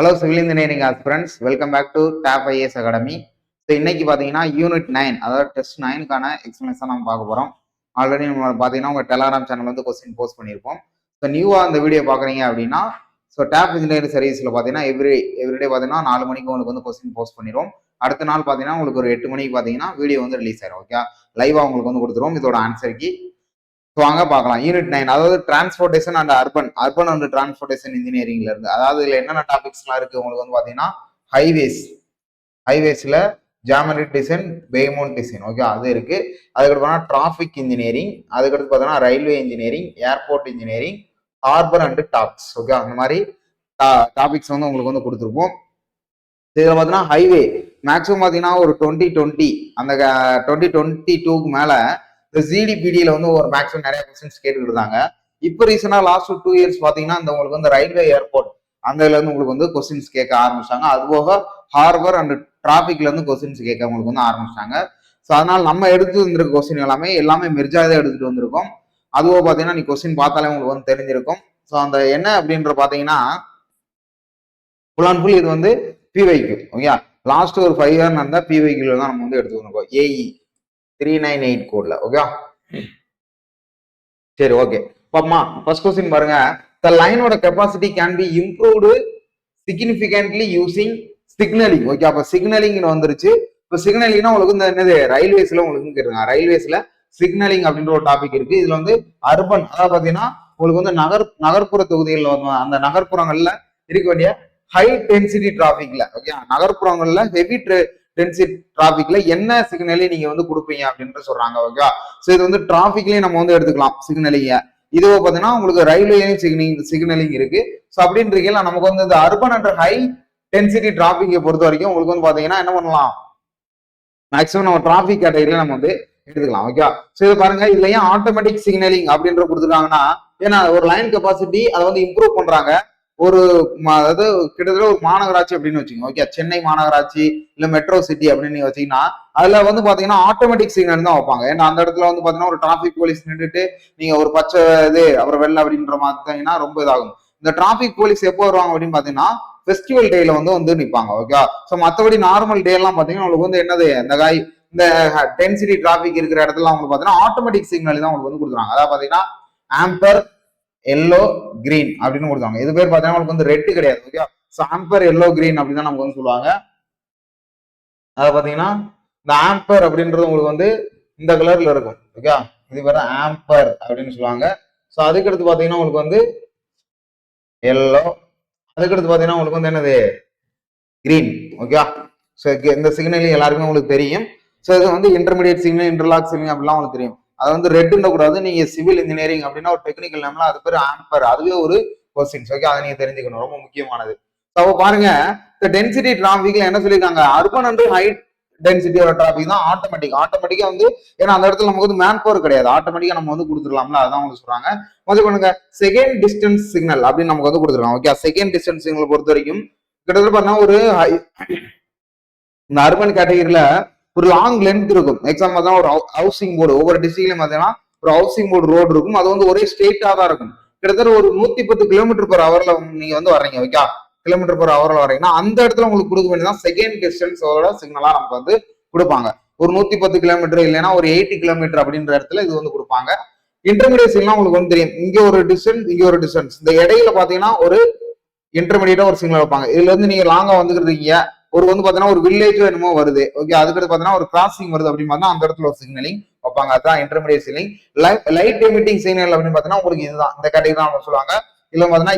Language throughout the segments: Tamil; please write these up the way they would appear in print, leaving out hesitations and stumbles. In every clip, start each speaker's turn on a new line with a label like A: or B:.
A: Hello civil engineering aspirants, welcome back to top IAS academy. So இன்னைக்கு பார்த்தீங்கன்னா யூனிட் 9, அதாவது டெஸ்ட் 9க்கான எக்ஸ்பிளேஷன் நம்ம பார்க்க போகிறோம். ஆல்ரெடி நம்ம பார்த்தீங்கன்னா உங்கள் டெலகிராம் சேனல் வந்து கொஸ்டின் போஸ்ட் பண்ணியிருப்போம். ஸோ நியூவாக அந்த வீடியோ பார்க்குறீங்க அப்படின்னா ஸோ டாப் இன்ஜினியரிங் சர்வீஸில் பார்த்தீங்கன்னா எவ்ரிடே பார்த்தீங்கன்னா 4 மணிக்கு உங்களுக்கு வந்து கொஸ்டின் போஸ்ட் பண்ணிடுவோம். அடுத்த நாள் பார்த்தீங்கன்னா உங்களுக்கு ஒரு 8 மணிக்கு பார்த்தீங்கன்னா வீடியோ வந்து ரிலீஸ் ஆயிரும். ஓகே, லைவாக உங்களுக்கு வந்து கொடுத்துருவோம் இதோட ஆன்சருக்கு. ஸோ அங்கே பார்க்கலாம் யூனிட் 9, அதாவது transportation and urban and transportation இன்ஜினியரிங்ல இருந்து, அதாவது இதுல என்னென்ன டாபிக்ஸ்லாம் இருக்கு உங்களுக்கு வந்து பாத்தீங்கன்னா ஹைவேஸ்ல geometric design, pavement design, okay அது இருக்கு. அதுக்கடுத்து பார்த்தா டிராஃபிக் இன்ஜினியரிங், அதுக்கடுத்து பார்த்தீங்கன்னா railway engineering, airport engineering, harbour and docks, okay அந்த மாதிரி டாபிக்ஸ் வந்து உங்களுக்கு வந்து கொடுத்துருப்போம். இதுல பாத்தீங்கன்னா ஹைவே மேக்ஸிமம் பாத்தீங்கன்னா ஒரு 2020 அந்த 2022க்கு மேல இந்த ஜிடிபிடியில வந்து ஒரு மேக்ஸிமம் நிறைய கொஸ்டின்ஸ் கேட்டுக்கிட்டு இருந்தாங்க. இப்போ ரீசெண்டா லாஸ்ட் 2 இயர்ஸ் பாத்தீங்கன்னா இந்த உங்களுக்கு வந்து ரயில்வே ஏர்போர்ட் அந்த இதுல இருந்து உங்களுக்கு வந்து கொஸ்டின்ஸ் கேட்க ஆரம்பிச்சாங்க. அது போக ஹார்பர் அண்ட் டிராபிக்ல இருந்து கொஸ்டின்ஸ் கேட்க உங்களுக்கு வந்து ஆரம்பிச்சாங்க. ஸோ அதனால நம்ம எடுத்து வந்திருக்க கொஸ்டின் எல்லாமே மெர்ஜாதான் எடுத்துட்டு வந்திருக்கோம். அதுவோ பாத்தீங்கன்னா நீ கொஸ்டின் பார்த்தாலே உங்களுக்கு வந்து தெரிஞ்சிருக்கும். ஸோ அந்த என்ன அப்படின்ற பாத்தீங்கன்னா ஃபுல் அண்ட் ஃபுல் இது வந்து பிவைக்கு, ஓகே லாஸ்ட் ஒரு 5 இயர் நடந்தா பிவைக்குல தான் நம்ம வந்து எடுத்து வந்திருக்கோம். ஏஇ 398 கோட்ல, ஓகே சரி ஓகே பாப்பமா. ஃபர்ஸ்ட் क्वेश्चन பாருங்க, the லைனோட capacity can be improved significantly using signalling. Okay, அப்ப சிக்னலிங் வந்துருச்சு. இப்போ சிக்னலிங்னா உங்களுக்கு இந்த என்னது ரயில்வேஸ்ல உங்களுக்கு கேட்டுருங்க. ரயில்வேஸ்ல சிக்னலிங் அப்படின்ற ஒரு டாபிக் இருக்கு. இதுல வந்து அர்பன், அதாவது பாத்தீங்கன்னா உங்களுக்கு வந்து நகர்ப்புற தொகுதிகளில் வந்து அந்த நகர்ப்புறங்கள்ல இருக்க வேண்டிய ஹை டென்சிட்டி டிராபிக்ல, ஓகே நகர்ப்புறங்கள்ல ஹெவி டென்சிட்டி டிராபிக்ல என்ன சிக்னலை நீங்க வந்து கொடுப்பீங்க அப்படின்னு சொல்றாங்க. ஓகே, சோ இது வந்து டிராபிக்லயும் நம்ம வந்து எடுத்துக்கலாம் சிக்னலிங்க. இதுவோ பாத்தீங்கன்னா உங்களுக்கு ரயில்வேலையும் சிக்னலிங் இருக்கு. ஸோ அப்படின்றீங்களா நமக்கு வந்து இந்த அர்பன் அண்ட் ஹை டென்சிட்டி டிராபிக்கை பொறுத்த வரைக்கும் உங்களுக்கு வந்து பாத்தீங்கன்னா என்ன பண்ணலாம், மேக்ஸிமம் நம்ம டிராபிக் கேட்டகரியில நம்ம வந்து எடுத்துக்கலாம். ஓகே, சோ இது பாருங்க, இதுல ஏன் ஆட்டோமேட்டிக் சிக்னலிங் அப்படின்ற கொடுத்துருக்காங்கன்னா, ஏன்னா ஒரு லைன் கெபாசிட்டி அதை வந்து இம்ப்ரூவ் பண்றாங்க. ஒரு அதாவது கிட்டத்தட்ட ஒரு மாநகராட்சி அப்படின்னு வச்சுக்கோங்க. ஓகே, சென்னை மாநகராட்சி இல்ல மெட்ரோ சிட்டி அப்படின்னு நீங்க வச்சீங்கன்னா அதுல வந்து பாத்தீங்கன்னா ஆட்டோமேட்டிக் சிக்னல் தான் வைப்பாங்க. ஏன்னா அந்த இடத்துல வந்து பாத்தீங்கன்னா ஒரு டிராபிக் போலீஸ் நின்றுட்டு நீங்க ஒரு பச்சை இது அப்புறம் வெள்ளை அப்படின்ற மாதிரி ரொம்ப இதாகும். இந்த டிராபிக் போலீஸ் எப்போ வருவாங்க அப்படின்னு பாத்தீங்கன்னா ஃபெஸ்டிவல் டேல வந்து நிற்பாங்க. ஓகே, ஸோ மற்றபடி நார்மல் டே எல்லாம் பாத்தீங்கன்னா உங்களுக்கு வந்து என்னது இந்த டென்சிட்டி டிராபிக் இருக்கிற இடத்துல உங்களுக்கு பாத்தீங்கன்னா ஆட்டோமேட்டிக் சிக்னல் தான் உங்களுக்கு வந்து கொடுக்குறாங்க. அதாவது பாத்தீங்கன்னா ஆம்பர், எல்லோ, கிரீன் அப்படின்னு கொடுத்தாங்க. இது பேர் பாத்தீங்கன்னா உங்களுக்கு வந்து ரெட் கிடையாது. ஓகே, ஆம்பர், எல்லோ, கிரீன் அப்படின்னு தான் நமக்கு வந்து சொல்லுவாங்க. அதாவது பாத்தீங்கன்னா இந்த ஆம்பர் அப்படின்றது உங்களுக்கு வந்து இந்த கலர்ல இருக்கும். ஓகே, இது பேர் ஆம்பர் அப்படின்னு சொல்லுவாங்க. ஸோ அதுக்கடுத்து பாத்தீங்கன்னா உங்களுக்கு வந்து எல்லோ, அதுக்கடுத்து பாத்தீங்கன்னா உங்களுக்கு வந்து என்னது கிரீன். ஓகே, ஸோ இந்த சிக்னல் எல்லாருக்குமே உங்களுக்கு தெரியும். ஸோ இது வந்து இன்டர்மீடியட் சிக்னல், இன்டர்லாக் சிக்னல் அப்படிலாம் உங்களுக்கு தெரியும். அது வந்து ரெட்ன்ற கூடாது. நீங்க சிவில் இன்ஜினியரிங் அப்படின்னா ஒரு டெக்னிக்கல் நேம்ல அது பேர் ஆம்பர், அதுவே ஒரு கொஸ்டின். ஓகே, அதை நீங்க தெரிஞ்சுக்கணும், ரொம்ப முக்கியமானது. அப்போ பாருங்க, இந்த டென்சிட்டி டிராபிக்ல என்ன சொல்லியிருக்காங்க, அர்பன் அண்ட் ஹை டென்சிட்டியோட டிராபிக் தான் ஆட்டோமேட்டிக்கா வந்து, ஏன்னா அந்த இடத்துல நமக்கு வந்து மேன் பவர் கிடையாது, ஆட்டோமேட்டிக்கா நம்ம வந்து கொடுத்துடலாம்ல, அதான் வந்து சொல்றாங்க. முதல் பண்ணுங்க செகண்ட் டிஸ்டன்ஸ் சிக்னல் அப்படின்னு நமக்கு வந்து கொடுத்துருக்காங்க. ஓகே, செகண்ட் டிஸ்டன்ஸ் சிக்னல் பொறுத்த வரைக்கும் கிட்டத்தட்ட பார்த்தா ஒரு இந்த அர்பன் கேட்டகரியில ஒரு லாங் லென்த் இருக்கும். எக்ஸாம்பிள் தான் ஒரு ஹவுசிங் போர்டு, ஒவ்வொரு டிஸ்ட்ரிக்ட்லயும் பார்த்தீங்கன்னா ஒரு ஹவுசிங் போர்டு ரோடு இருக்கும். அது வந்து ஒரே ஸ்ட்ரெயிட்டா தான் இருக்கும். கிட்டத்தட்ட ஒரு 110 கிலோமீட்டர் பர் ஹவர்ல நீங்க வந்து வர்றீங்க. ஓகே, கிலோமீட்டர் பர் ஹவர்ல வர்றீங்கன்னா அந்த இடத்துல உங்களுக்கு கொடுக்க வேண்டியதான் செகண்ட் டிஸ்டன்ஸோட சிக்னலா நமக்கு வந்து கொடுப்பாங்க. ஒரு 110 கிலோமீட்டர் இல்லைன்னா ஒரு 80 கிலோமீட்டர் அப்படின்ற இடத்துல இது வந்து கொடுப்பாங்க. இன்டர்மீடியட் சிக்னல் உங்களுக்கு வந்து தெரியும், இங்க ஒரு டிஸ்டன்ஸ், இங்க ஒரு டிஸ்டன்ஸ், இந்த இடையில பாத்தீங்கன்னா ஒரு இன்டர்மீடியட்டா ஒரு சிக்னல் வைப்பாங்க. இதுல இருந்து நீங்க லாங்கா வந்துருக்கீங்க, ஒரு வந்து பாத்தீங்கன்னா ஒரு வில்லேஜோ என்னமோ வருது. ஓகே, அதுக்கு பாத்தீங்கன்னா ஒரு கிராசிங் வருது அப்படின்னு பார்த்தா அந்த இடத்துல ஒரு சிக்னலிங் வைப்பாங்க. அதுதான் intermediate signalling. Light emitting signal அப்படின்னு பாத்தீங்கன்னா உங்களுக்கு இதுதான், இந்த கேட்டகரி தான் சொல்லுவாங்க. இதுல பாத்தீங்கன்னா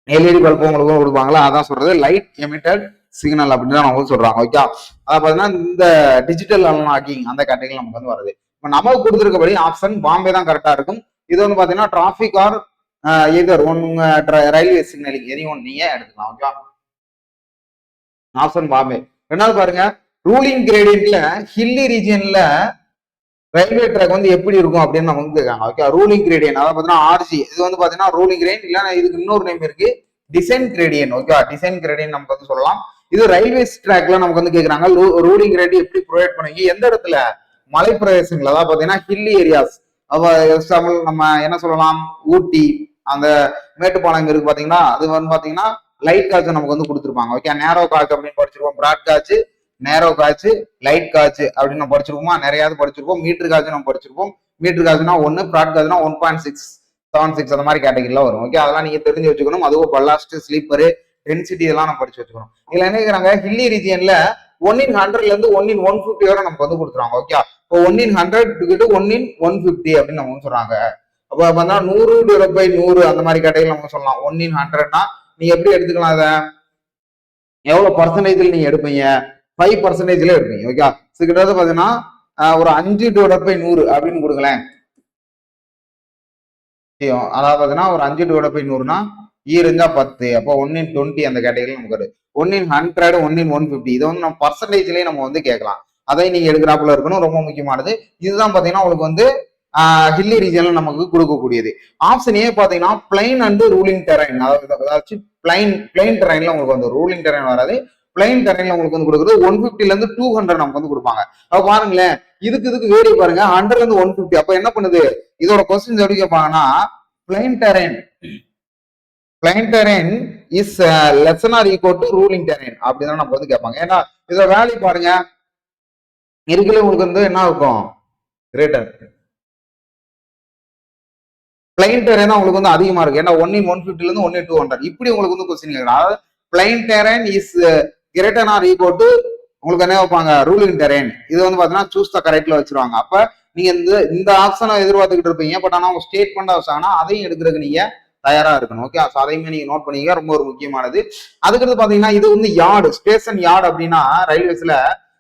A: எல்இடி பல்பு உங்களுக்கு கொடுப்பாங்களா, அதான் சொல்றது லைட் எமிட்டட் சிக்னல் அப்படின்னு தான் அவங்க சொல்றாங்க. ஓகே, அதை பாத்தீங்கன்னா இந்த டிஜிட்டல் அன்லாக்கிங் அந்த கேட்டகரி நமக்கு வந்து வருது. இப்ப நமக்கு கொடுத்துருக்கபடி ஆப்ஷன் பாம்பே தான் கரெக்டா இருக்கும். இது வந்து பாத்தீங்கன்னா டிராபிக் ஆர் எதர் ஒன் ரயில்வே சிக்னலிங் எதையும் ஒன்று நீங்க எடுத்துக்கலாம். Okay, option Bombay. ரெண்டாவது பாருங்க, ரூலிங் கிரேடியன்ட்ல ஹில்லி ரீஜியன்ல ரயில்வே ட்ராக் வந்து எப்படி இருக்கும் அப்படின்னு நம்ம வந்து கேட்காங்க. ஓகே, ரூலிங் கிரேடியன் அதாவது பாத்தீங்கன்னா ஆர்ஜி, இது வந்து பாத்தீங்கன்னா ரூலிங் கிரேடியன் இல்லைன்னா இதுக்கு இன்னொரு நேம் இருக்கு design gradient. Okay, design gradient நமக்கு வந்து சொல்லலாம். இது ரயில்வே ட்ராக்ல நமக்கு வந்து கேட்கறாங்க. ரூலிங் கிரேடியன் எப்படி ப்ரொவைட் பண்ணுவீங்க, எந்த இடத்துல, மலை பிரதேசங்கள், அதாவது பாத்தீங்கன்னா ஹில்லி ஏரியாஸ். எக்ஸாம்பிள் நம்ம என்ன சொல்லலாம், ஊட்டி, அந்த மேட்டுப்பாளையம் இருக்கு பாத்தீங்கன்னா, அது வந்து பாத்தீங்கன்னா லைட் காஜ் நமக்கு வந்து கொடுத்துருப்பாங்க. ஓகே, நேரோ காஜ் அப்படின்னு படிச்சிருப்போம், பிராட் காஜ், நேரோ காஜ், லைட் காஜ் அப்படின்னு நம்ம படிச்சிருப்போமா, நிறையாவது படிச்சிருப்போம். மீட்டர் காஜ் நம்ம படிச்சிருப்போம். மீட்டர் காஜ்னா 1, பிராட் காஜ்னா 1.676 அந்த மாதிரி கேட்டகரியில வரும். ஓகே, அதெல்லாம் நீங்க தெரிஞ்சு வச்சுக்கணும். அதுவும் பல்லாஸ்ட், ஸ்லீப்பரு, டென்சிட்டி இதெல்லாம் நம்ம படிச்சு வச்சுக்கணும். இதுல என்ன கேக்குறாங்க, ஹில்லி ரீஜியன்ல 1/100 இருந்து 1/150 வரை நமக்கு வந்து கொடுத்துருவாங்க. ஓகே, இப்போ 1/100 டு 1/150 அப்படின்னு நம்ம சொல்றாங்க. அப்ப பார்த்தா 100/100 அந்த மாதிரி கேட்டகரியில் நம்ம சொல்லலாம். 1/100னா நீ எப்படி எடுத்துக்கலாம், அதை எவ்வளவு பர்சன்டேஜ்ல நீங்க எடுப்பீங்க, 5% எடுப்பீங்க. ஓகே, கிட்டத்தட்ட பாத்தீங்கன்னா ஒரு 5/100 அப்படின்னு கொடுங்களேன். அதாவது பாத்தீங்கன்னா ஒரு 5/100னா இருந்தா 10, அப்போ 1/20 அந்த கேட்டகரியில் நமக்கு 1/100, 1/150 இதை வந்து நம்ம பர்சன்டேஜ்லயே நம்ம வந்து கேட்கலாம். அதை நீங்க எடுக்கிறாப்புல இருக்கணும், ரொம்ப முக்கியமானது. இதுதான் பாத்தீங்கன்னா உங்களுக்கு வந்து ஹில்லி ரீஜன்ல நமக்கு கொடுக்கக்கூடியது. ஆப்ஷன் ஏ பாத்தீங்கன்னா பிளைன் அண்ட் ரூலிங் டெரைன், அதாவது பிளைன் டெரைன்ல உங்களுக்கு வந்து ரூலிங் டெரைன் வராது, பிளைன் டெரைன்ல உங்களுக்கு வந்து கொடுக்குறது 150ல இருந்து 200 நமக்கு வந்து கொடுப்பாங்க. அப்ப பாருங்களேன், இதுக்கு வேரி பாருங்க, 100ல இருந்து 150. அப்ப என்ன பண்ணுது, இதோட கொஸ்டின் எப்படி கேட்பாங்கன்னா, plain terrain is less or equal to ruling terrain அப்படிதான் நம்ம வந்து கேட்பாங்க. ஏன்னா இதோட வேல்யூ பாருங்க, இருக்குல்ல உங்களுக்கு வந்து என்ன இருக்கும், கிரேட்டர் பிளைன் டெரைன் தான் உங்களுக்கு வந்து அதிகமா இருக்கு. ஏன்னா 1/150 இருந்து 1/200 இப்படி உங்களுக்கு வந்து கொஸ்டின் கேட்கலாம். அதாவது plain terrain is greater or equal to உங்களுக்கு என்ன வைப்பாங்க, ரூலிங் டெரைன். இது வந்து பாத்தீங்கன்னா சூஸ் த கரெக்ட்ல வச்சிருவாங்க. அப்ப நீங்க இந்த ஆப்ஷனை எதிர்பார்த்துக்கிட்டு இருப்பீங்க, பட் ஆனா அவங்க ஸ்டேட்மெண்ட் வச்சாங்கன்னா அதையும் எடுக்கிறதுக்கு நீங்க தயாரா இருக்கணும். ஓகே, அதையுமே நீங்க நோட் பண்ணிக்க, ரொம்ப ஒரு முக்கியமானது. அதுக்கடுத்து பாத்தீங்கன்னா இது வந்து யார்டு, ஸ்டேஷன் யார்டு அப்படின்னா ரயில்வேஸ்ல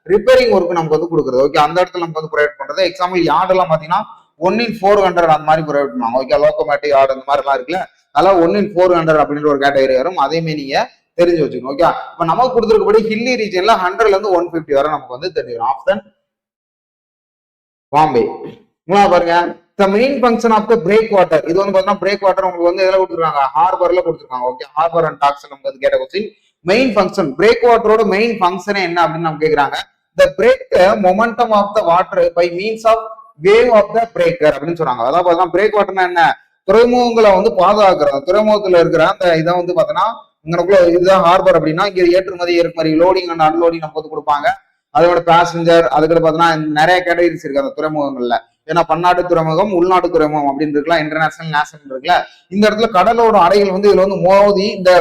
A: ரிப்பேரிங் ஒர்க் நமக்கு வந்து கொடுக்குறது. ஓகே, அந்த இடத்துல நமக்கு வந்து ப்ரொவைட் பண்றது. எக்ஸாம்பிள் யார்டு எல்லாம் பாத்தீங்கன்னா 1/400 அந்த மாதிரி ப்ரொவைட் பண்ணுவாங்க. ஓகே, லோக்கோமேட்டிவ் யார்டு அந்த மாதிரி எல்லாம் இருக்குல்ல, அதெல்லாம் 1/400 அப்படின்ற ஒரு கேட்டகரி வரும். அதையுமே நீங்க தெரிஞ்சு வச்சுக்கணும். ஓகே, இப்ப நமக்கு கொடுத்துருக்கபடி ஹில்லி ரீஜன்ல 100ல இருந்து 150 வரை நமக்கு வந்து தெரிஞ்சிடும். ஆப்ஷன் பாம்பே. பாருங்க, the main function of the breakwater, இது வந்து பாத்தீங்கன்னா பிரேக் வாட்டர் உங்களுக்கு வந்து எதுல கொடுத்துருக்காங்க, ஹார்பர்ல கொடுத்துருக்காங்க. ஓகே, ஹார்பர் அண்ட் டாக்ஸ் நமக்கு வந்து கேட்ட கொஸ்டின். மெயின் ஃபங்க்ஷன், பிரேக் வாட்டரோட மெயின் ஃபங்க்ஷனே என்ன அப்படின்னு நம்ம கேக்குறாங்க. the break momentum of the water by means of wave of the breaker அப்படின்னு சொல்றாங்க. அதாவது பாத்தீங்கன்னா பிரேக் வாட்டர்னா என்ன, துறைமுகங்களை வந்து பாதுகாக்கிறது. துறைமுகத்துல இருக்கிற அந்த இதை வந்து பாத்தீங்கன்னா இங்கனக்குள்ள இதுதான் ஹார்பர் அப்படின்னா, இங்க ஏற்றுமதி இறக்குமதி, லோடிங் அண்ட் அன்லோடிங் நமக்கு வந்து கொடுப்பாங்க. அதோட பேசஞ்சர், அதுக்கு பாத்தீங்கன்னா நிறைய கேட்டகரிஸ் இருக்கு அந்த துறைமுகங்கள்ல. ஏன்னா பன்னாட்டு துறைமுகம், உள்நாட்டு துறைமுகம் அப்படின்னு இருக்கலாம், இன்டர்நேஷனல், நேஷனல் இருக்குல்ல. இந்த இடத்துல கடலோட அலைகள் வந்து இதுல வந்து மோதி இந்த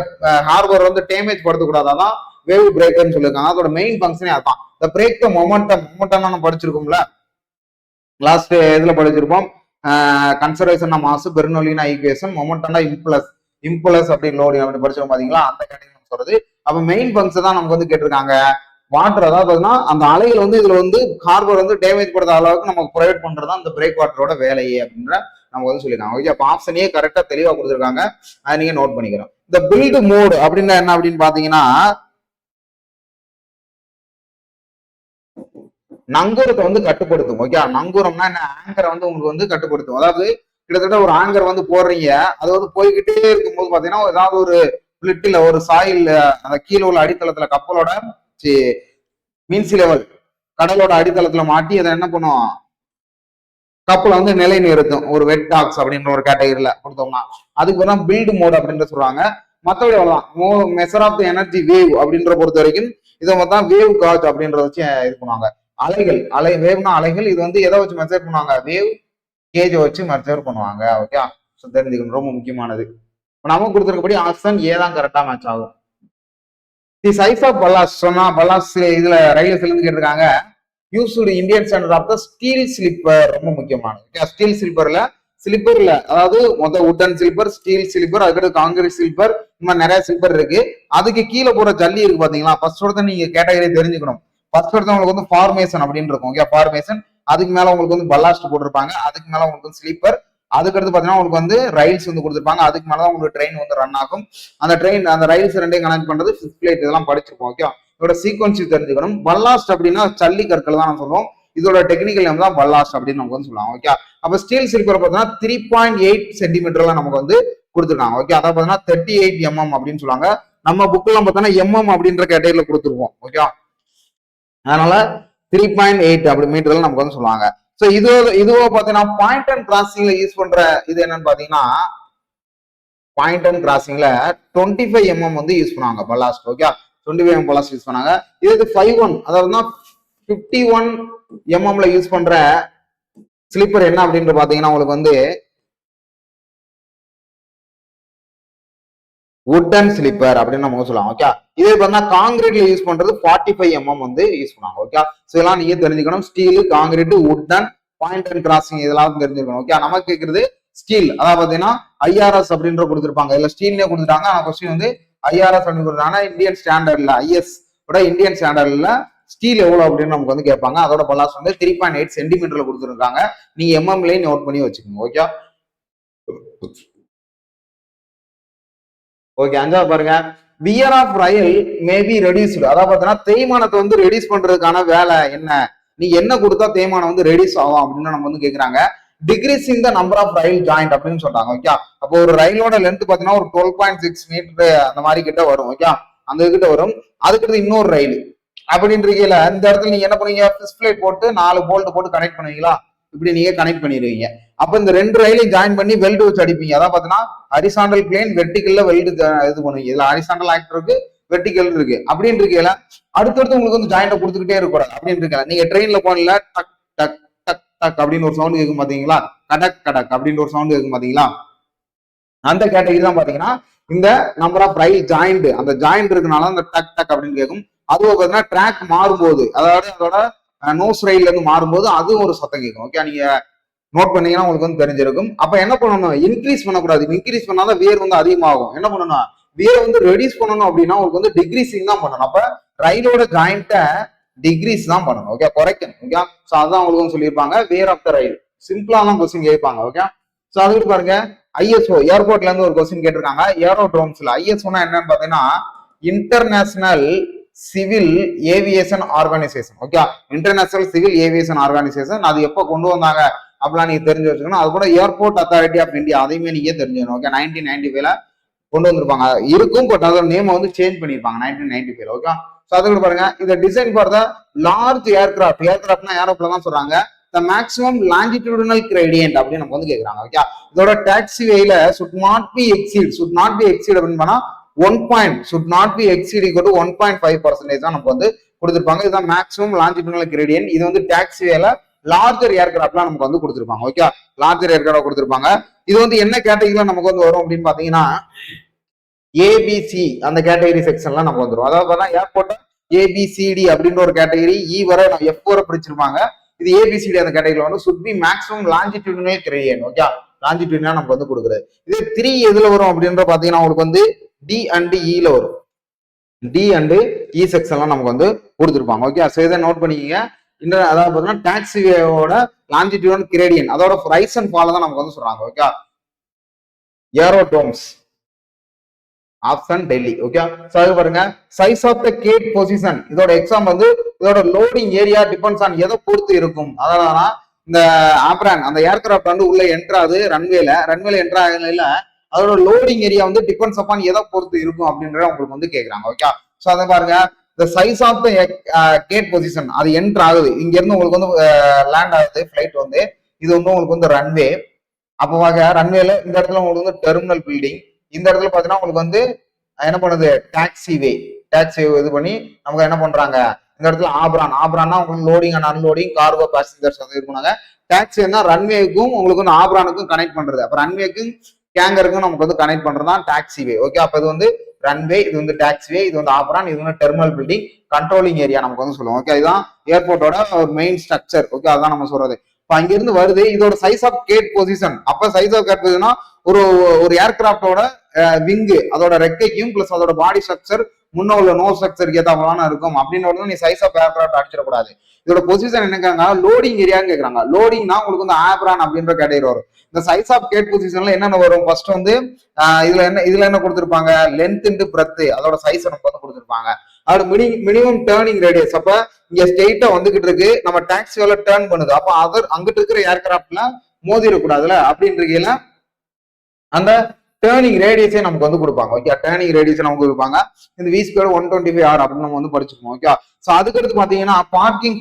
A: ஹார்பர் வந்து டேமேஜ் படுத்தக்கூடாது. அதான் வேவ் பிரேக்கர்னு சொல்லியிருக்காங்க. அதோட மெயின் ஃபங்க்ஷனே அதான். இந்த பிரேக் த மொமெண்டம் நம்ம படிச்சிருக்கோம்ல, லாஸ்ட் இதுல படிச்சிருப்போம். கன்சர்வேஷன் மாசு, பெர்னோலினா ஈக்குவேஷன், மொமெண்டம்னா இம்பலஸ் அப்படி லோடிங் அப்படி படிச்சிருக்கோம் பாத்தீங்களா, அந்த கேட்டகரி சொல்றது. அப்ப மெயின் ஃபங்க்ஷன் தான் நமக்கு வந்து கேட்டிருக்காங்க. வாட்டர், அதாவது பாத்தீங்கன்னா அந்த அலைகள் வந்து இதுல வந்து ஹார்பர் வந்து டேமேஜ் படுற அளவுக்கு நமக்கு ப்ரொவைட் பண்றதா இந்த பிரேக் வாட்டரோட வேலையே அப்படின்ற நமக்கு வந்து சொல்லியிருக்காங்க. ஓகே, அப்ப ஆப்ஷனே கரெக்டா தெளிவா கொடுத்துருக்காங்க, அதை நீங்க நோட் பண்ணிக்கிறோம். இந்த பில்டு மோடு அப்படின்னா என்ன அப்படின்னு பாத்தீங்கன்னா, நங்கூரத்தை வந்து கட்டுப்படுத்தும். ஓகே, நங்கூரம்னா என்ன, ஆங்கரை வந்து உங்களுக்கு வந்து கட்டுப்படுத்தும். அதாவது கிட்டத்தட்ட ஒரு ஆங்கர் வந்து போடுறீங்க, அது வந்து போய்கிட்டே இருக்கும்போது பாத்தீங்கன்னா ஏதாவது ஒரு பிளிட்டில் ஒரு சாயில் அந்த கீழே உள்ள அடித்தளத்துல கப்பலோட மீன்சி லெவல் கடலோட அடித்தளத்துல மாட்டி அதை என்ன பண்ணும், கப்பலை வந்து நிலை நிறுத்தும். ஒரு வெட் டாக்ஸ் அப்படின்ற ஒரு கேட்டகரியில கொடுத்தோம்னா அதுக்கு தான் பில்டு மோட் அப்படின்னு சொல்றாங்க. மற்றபடி அவ்வளவுதான். Measure of the energy wave அப்படின்ற பொறுத்த வரைக்கும் இதை தான் வேவ் காஜ் அப்படின்றத வச்சு இது பண்ணுவாங்க. வேவ்னா அலைகள், இது வந்து எதை வச்சு மெஷர் பண்ணுவாங்க, வேவ் கேஜ் வச்சு மெஷர் பண்ணுவாங்க. ஓகே, தெரிஞ்சுக்கணும், ரொம்ப முக்கியமானது. நமக்கு கொடுத்துருக்கபடி ஆப்ஷன் ஏ தான் கரெக்டா மேட்ச் ஆகும். தி சைஸ் ஆஃப் பல்லாஸ் சொன்னா, பல்லாஸ் இதுல ரயில்வேஸ்ல இருந்து கேட்டிருக்காங்க. Used Indian standard of the steel sleeper, ரொம்ப முக்கியமானது. ஸ்டீல் ஸ்லிப்பர்ல அதாவது மொத்தம் உட்டன் ஸ்லிப்பர், ஸ்டீல் ஸ்லிப்பர், அதுக்கடுத்து காங்கிரீட் ஸ்லிப்பர், இந்த மாதிரி நிறைய ஸ்லிப்பர் இருக்கு. அதுக்கு கீழே போற ஜல்லி இருக்கு பாத்தீங்களா, ஃபர்ஸ்ட் ஒருத்தர் நீங்க கேட்டகரி தெரிஞ்சுக்கணும். ஃபர்ஸ்ட் ஒருத்தர் உங்களுக்கு வந்து ஃபார்மேஷன் அப்படின்னு இருக்கும். ஓகே, ஃபார்மேஷன், அதுக்கு மேல உங்களுக்கு வந்து பல்லாஸ்ட் போட்டிருப்பாங்க, அதுக்கு மேல உங்களுக்கு வந்து ஸ்லீப்பர், அதுக்கடுத்து பாத்தீங்கன்னா உங்களுக்கு வந்து ரயில்ஸ் வந்து கொடுத்துருப்பாங்க, அதுக்கு மேலதான் உங்களுக்கு ட்ரெயின் வந்து ரன் ஆகும். அந்த ரயில்ஸ் ரெண்டையும் கனெக்ட் பண்றது ஃபிஃப்த் பிளேட், இதெல்லாம் படிச்சிருப்போம். ஓகே, இதோட சீக்வன்ஸ் தெரிஞ்சுக்கணும். பல்லாஸ்ட் அப்படின்னா ஜல்லி கற்கள் தான் நம்ம சொல்லுவோம். இதோட டெக்னிக்கல் நேம் தான் பல்லாஸ்ட் அப்படின்னு நமக்கு வந்து சொல்லுவாங்க. ஓகே, அப்ப ஸ்டீல் ஸ்லிப்பர் பார்த்தீங்கன்னா 3.8 சென்டிமீட்டர்ல நமக்கு வந்து கொடுத்துருக்காங்க. ஓகே, அதாவது பாத்தீங்கன்னா 38 mm அப்படின்னு சொல்லுவாங்க. நம்ம புக்கெல்லாம் பார்த்தோன்னா mm அப்படின்ற கேட்டகரியில கொடுத்துருப்போம். ஓகே, அதனால 3.8 அப்படி மீட்டர்ல நமக்கு வந்து சொல்லுவாங்க. சோ இதுவோ பாத்தீங்கன்னா பாயிண்ட் அண்ட் கிராசிங்ல யூஸ் பண்ற இது என்னன்னு பாத்தீங்கன்னா பாயிண்ட் அண்ட் கிராசிங்ல 25 mm வந்து யூஸ் பண்ணுவாங்க பல்லாஸ்ட். ஓகே, 25 mm பல்லாஸ்ட் யூஸ் பண்ணாங்க. இது 51, அதாவது 51 mm யூஸ் பண்ற ஸ்லீப்பர் என்ன அப்படின்னு பாத்தீங்கன்னா உங்களுக்கு வந்து வுட்டன் ஸ்லீப்பர் அப்படின்னு நம்ம சொல்லலாம். ஓகே, இதே பார்த்தா காங்கிரீட்ல யூஸ் பண்றது 45 mm வந்து யூஸ் பண்ணுவாங்க. ஓகே, ஸோ இதெல்லாம் நீங்க தெரிஞ்சுக்கணும். Steel, concrete, wooden, point and crossing இதெல்லாம் தெரிஞ்சுக்கணும். ஓகே, நம்ம கேட்கறது ஸ்டீல், அதாவது பாத்தீங்கன்னா ஐஆர்எஸ் அப்படின்ற கொடுத்துருப்பாங்க. இல்ல ஸ்டீல்லே கொடுத்துட்டாங்க. ஆனா கொஸ்டின் வந்து ஐஆர்எஸ் அப்படின்னு கொடுத்தாங்கன்னா இந்தியன் ஸ்டாண்டர்ட்ல ஐஎஸ் இந்தியன் ஸ்டாண்டர்ட்ல ஸ்டீல் எவ்வளவு அப்படின்னு நமக்கு வந்து கேட்பாங்க. அதோட பல்லாஸ் வந்து 3.8 சென்டிமீட்டர்ல கொடுத்துருக்காங்க. நீங்க எம்எம்லயே நோட் பண்ணி வச்சுக்கோங்க. ஓகே, ஓகே, அஞ்சாவது பாருங்க, wear of rail maybe reduced, அதாவது பாத்தீங்கன்னா தேய்மானத்தை வந்து ரெடியூஸ் பண்றதுக்கான வேலை என்ன, நீ என்ன கொடுத்தா தேய்மானம் வந்து ரெடியூஸ் ஆகும் அப்படின்னு நம்ம வந்து கேக்குறாங்க. Decreasing the number of rail joint அப்படின்னு சொல்றாங்க. ஓகே, அப்போ ஒரு ரயிலோட லென்த் பாத்தீங்கன்னா ஒரு 12.6 மீட்டர் அந்த மாதிரி கிட்ட வரும். ஓகே, அந்த கிட்ட வரும். அதுக்கு இன்னொரு ரயில் அப்படின்றீங்கல, இந்த இடத்துல நீங்க என்ன பண்ணுவீங்க, ஃபிஷ் பிளேட் போட்டு 4 போல்ட் போட்டு கனெக்ட் பண்ணுவீங்களா, இப்படி நீங்க கனெக்ட் பண்ணிடுவீங்க. அப்ப இந்த 2 ரயிலையும் ஜாயின் பண்ணி வெல்டு வச்சு அடிப்பீங்க. அதான் பாத்தீங்கன்னா ஹரிசாண்டல் பிளேன், வெர்டிகல்ல வெல்டு இது பண்ணுவீங்க. இதுல ஹரிசாண்டல் ஆக்டர் இருக்கு, வெர்டிகல் இருக்கு. அப்படின்னு இருக்கல அடுத்தடுத்து உங்களுக்கு வந்து ஜாயிண்ட கொடுத்துக்கிட்டே இருக்கக்கூடாது. அப்படின்னு இருக்கல, நீங்க ட்ரெயின்ல போனல டக் டக் டக் டக் அப்படின்னு ஒரு சவுண்ட் கேட்கும் பாத்தீங்களா, கடக் கடக் அப்படின்னு ஒரு சவுண்ட் கேட்கும் பாத்தீங்களா, அந்த கேட்டகரி தான் பாத்தீங்கன்னா இந்த நம்பர் ஆஃப் ரயில் ஜாயிண்ட். அந்த ஜாயிண்ட் இருக்கனால அந்த டக் டக் அப்படின்னு கேட்கும். அதுவும் பாத்தீங்கன்னா ட்ராக் மாறும்போது, அதாவது அதோட நோஸ் ரயில்ல இருந்து மாறும்போது அதுவும் ஒரு சத்தம் கேட்கும். ஓகே, நீங்க நோட் பண்ணீங்கன்னா உங்களுக்கு வந்து தெரிஞ்சிருக்கும். அப்ப என்ன பண்ணணும், இன்க்ரீஸ் பண்ணக்கூடாது. இன்க்ரீஸ் பண்ணாதான் வேர் வந்து அதிகமாகும். என்ன பண்ணணும், வேர் வந்து ரெடியூஸ் பண்ணணும் அப்படின்னா உங்களுக்கு வந்து டிக்ரீசிங் தான் பண்ணணும். அப்ப ரயிலோட ஜாயிண்ட டிக்ரீஸ் தான் பண்ணணும். ஓகே, குறைக்கணும். ஓகே, சோ அதான் உங்களுக்கு வந்து சொல்லியிருப்பாங்க வேர் ஆஃப் த ரயில். சிம்பிளா தான் கொஸ்டின் கேட்பாங்க. ஓகே, சோ அதுக்கு பாருங்க, ஐஎஸ்ஓ ஏர்போர்ட்ல இருந்து ஒரு கொஸ்டின் கேட்டிருக்காங்க. ஏரோட்ரோம்ஸ்ல ஐஎஸ்ஓனா என்னன்னு பாத்தீங்கன்னா international civil aviation organisation. Okay, international civil aviation organisation. அது எப்ப கொண்டு வந்தாங்க அப்படிலாம் நீங்க தெரிஞ்சு வச்சுக்கணும். அது கூட ஏர்போர்ட் அத்தாரிட்டி ஆஃப் இந்தியா, அதையுமே நீங்க தெரிஞ்சுக்கணும். ஓகே, 1995ல கொண்டு வந்திருப்பாங்க. இருக்கும், பட் அதோட நேம் வந்து சேஞ்ச் பண்ணிருப்பாங்க 1995. ஓகே, சோ அதுக்கு பாருங்க, இந்த design for the large aircraft. ஏர்கிராஃப்ட்னா ஏரோப்ளேன் தான் சொல்றாங்க. த மேக்ஸிமம் லாங்கிடியூடினல் கிரேடியன்ட் அப்படின்னு நம்ம வந்து கேக்குறாங்க. ஓகே, இதோட டாக்ஸி வேல should not be exceed அப்படின்னு பண்ணா 1 point should not be exceed equal to 1.5% தான் நமக்கு வந்து கொடுத்திருப்பாங்க. இதுதான் மேக்ஸிமம் லாங்கிடியூடினல் கிரேடியன்ட். இது வந்து டாக்ஸி வேல லார்ஜர் ஏர்கிராஃப்ட்லாம் நமக்கு வந்து கொடுத்திருப்பாங்க. ஓகே, லார்ஜர் ஏர்கிராஃப்ட் கொடுத்திருப்பாங்க. இது வந்து என்ன கேட்டகரியில நமக்கு வந்து வரும் அப்படின்னு பாத்தீங்கன்னா ஏபிசி அந்த கேட்டகரி செக்ஷன்லாம் நமக்கு வந்துடும். அதாவது ஏர்போர்ட் ஏபிசிடி அப்படின்ற ஒரு கேட்டகரி, இ வரை எஃப் வரை பிரிச்சிருப்பாங்க. இது ஏபிசிடி அந்த கேட்டகரியில வந்து should be maximum longitudinal gradient. Okay, லாங்கிடியூடினா நமக்கு வந்து கொடுக்குறது. இது 3 எதுல வரும் அப்படின்ற பாத்தீங்கன்னா உங்களுக்கு வந்து டி அண்ட் இல வரும். டி அண்ட் இ செக்ஷன்லாம் நமக்கு வந்து கொடுத்துருப்பாங்க. ஓகே, சோ இதை நோட் பண்ணிக்கங்க. இந்த அதாவது பாத்தீங்கன்னா டாக்ஸிவேயோட லாங்கிடியூடினல் கிரேடியன்ட் அதோட ரைஸ் அண்ட் ஃபால் தான் நமக்கு வந்து சொல்றாங்க. Okay, aerodromes option Delhi. Okay, so அது பாருங்க, size of the gate position. இதோட எக்ஸாம் வந்து இதோட லோடிங் ஏரியா டிபெண்ட்ஸ் ஆன் எதை பொறுத்து இருக்கும். அதாவது இந்த ஆப்ரான் அந்த ஏர்கிராஃப்ட் வந்து உள்ள என்ட்ராது ரன்வேல என்ட்ரா ஆகல, அதோட லோடிங் ஏரியா வந்து டிபெண்ட்ஸ் அப்பான் எதை பொறுத்து இருக்கும் அப்படின்றத உங்களுக்கு வந்து கேக்குறாங்க. ஓகே, சோ அதை பாருங்க, the size of the gate position அது என்டர் ஆகுது. இங்க இருந்து உங்களுக்கு வந்து லேண்ட் ஆகுது ஃபிளைட் வந்து. இது வந்து உங்களுக்கு வந்து ரன்வே. அப்போ ரன்வேல இந்த இடத்துல உங்களுக்கு வந்து டெர்மினல் பில்டிங். இந்த இடத்துல பாத்தீங்கன்னா உங்களுக்கு வந்து என்ன பண்ணுது, டாக்ஸி வே இது பண்ணி நமக்கு என்ன பண்றாங்க, இந்த இடத்துல ஆப்ரான்னா உங்களுக்கு loading and unloading cargo passengers வந்து இருக்குனாங்க. டாக்ஸின்னா ரன்வேக்கும் உங்களுக்கு வந்து ஆப்ரானுக்கும் கனெக்ட் பண்றது. அப்ப ரன்வேக்கும் கேங்கருக்கும் நமக்கு வந்து கனெக்ட் பண்றதுதான் டாக்ஸி வே. ஓகே, அப்ப இது வந்து ரன்வே, இது வந்து டாக்ஸிவே, இது வந்து ஆப்ரான், இது வந்து டெர்மினல் பில்டிங், கண்ட்ரோலிங் ஏரியா நமக்கு வந்து சொல்லுவோம். ஓகே, இதுதான் ஏர்போர்ட்டோட மெயின் ஸ்ட்ரக்சர். ஓகே, அதான் நம்ம சொல்றது. இப்ப அங்கிருந்து வருது இதோட சைஸ் ஆஃப் கேட் பொசிஷன். அப்ப சைஸ் ஆஃப் கேட் பொசிஷனா ஒரு ஏர்கிராப்டோட விங்கு அதோட ரெக்கைக்கும் பிளஸ் அதோட பாடி ஸ்ட்ரக்சர் முன்ன உள்ள நோ ஸ்ட்ரக்சருக்கு ஏத்தாமலான இருக்கும் அப்படின்னு நீ சைஸ் ஆஃப் ஏர்கிராப்ட் அடிச்சிடக்கூடாது. இதோட பொசிஷன் என்னங்கிறாங்க, லோடிங் ஏரியான்னு கேக்குறாங்க. லோடிங்னா உங்களுக்கு வந்து ஆப்ரான் அப்படின்ற கேட்டகரி வரும். இந்த சைஸ் ஆஃப் கேட் பொசிஷன்ல என்னென்ன வரும், ஃபர்ஸ்ட் வந்து இதுல என்ன கொடுத்திருப்பாங்க, லென்த் இன்டு பிரெத் அதோட சைஸ் நமக்கு வந்து கொடுத்திருப்பாங்க. அதோட மினிமம் டேர்னிங் ரேடியஸ். அப்ப இங்க ஸ்ட்ரெயிட்டா வந்துகிட்டு இருக்கு, நம்ம டாக்ஸி வேலை டேர்ன் பண்ணுது. அப்ப அங்கிட்டு இருக்கிற ஏர்கிராப்ட்ல மோதிடக்கூடாதுல அப்படின்றீங்கல அந்த டேர்னிங் ரேடியஸே நமக்கு வந்து கொடுப்பாங்க. ஓகே, டேர்னிங் ரேடியஸ் நமக்கு கொடுப்பாங்க. இந்த V ஸ்கொயர் 125R அப்படின்னு நம்ம வந்து படிச்சுக்கோம். ஓகே, சோ அதுக்கடுத்து பாத்தீங்கன்னா பார்க்கிங்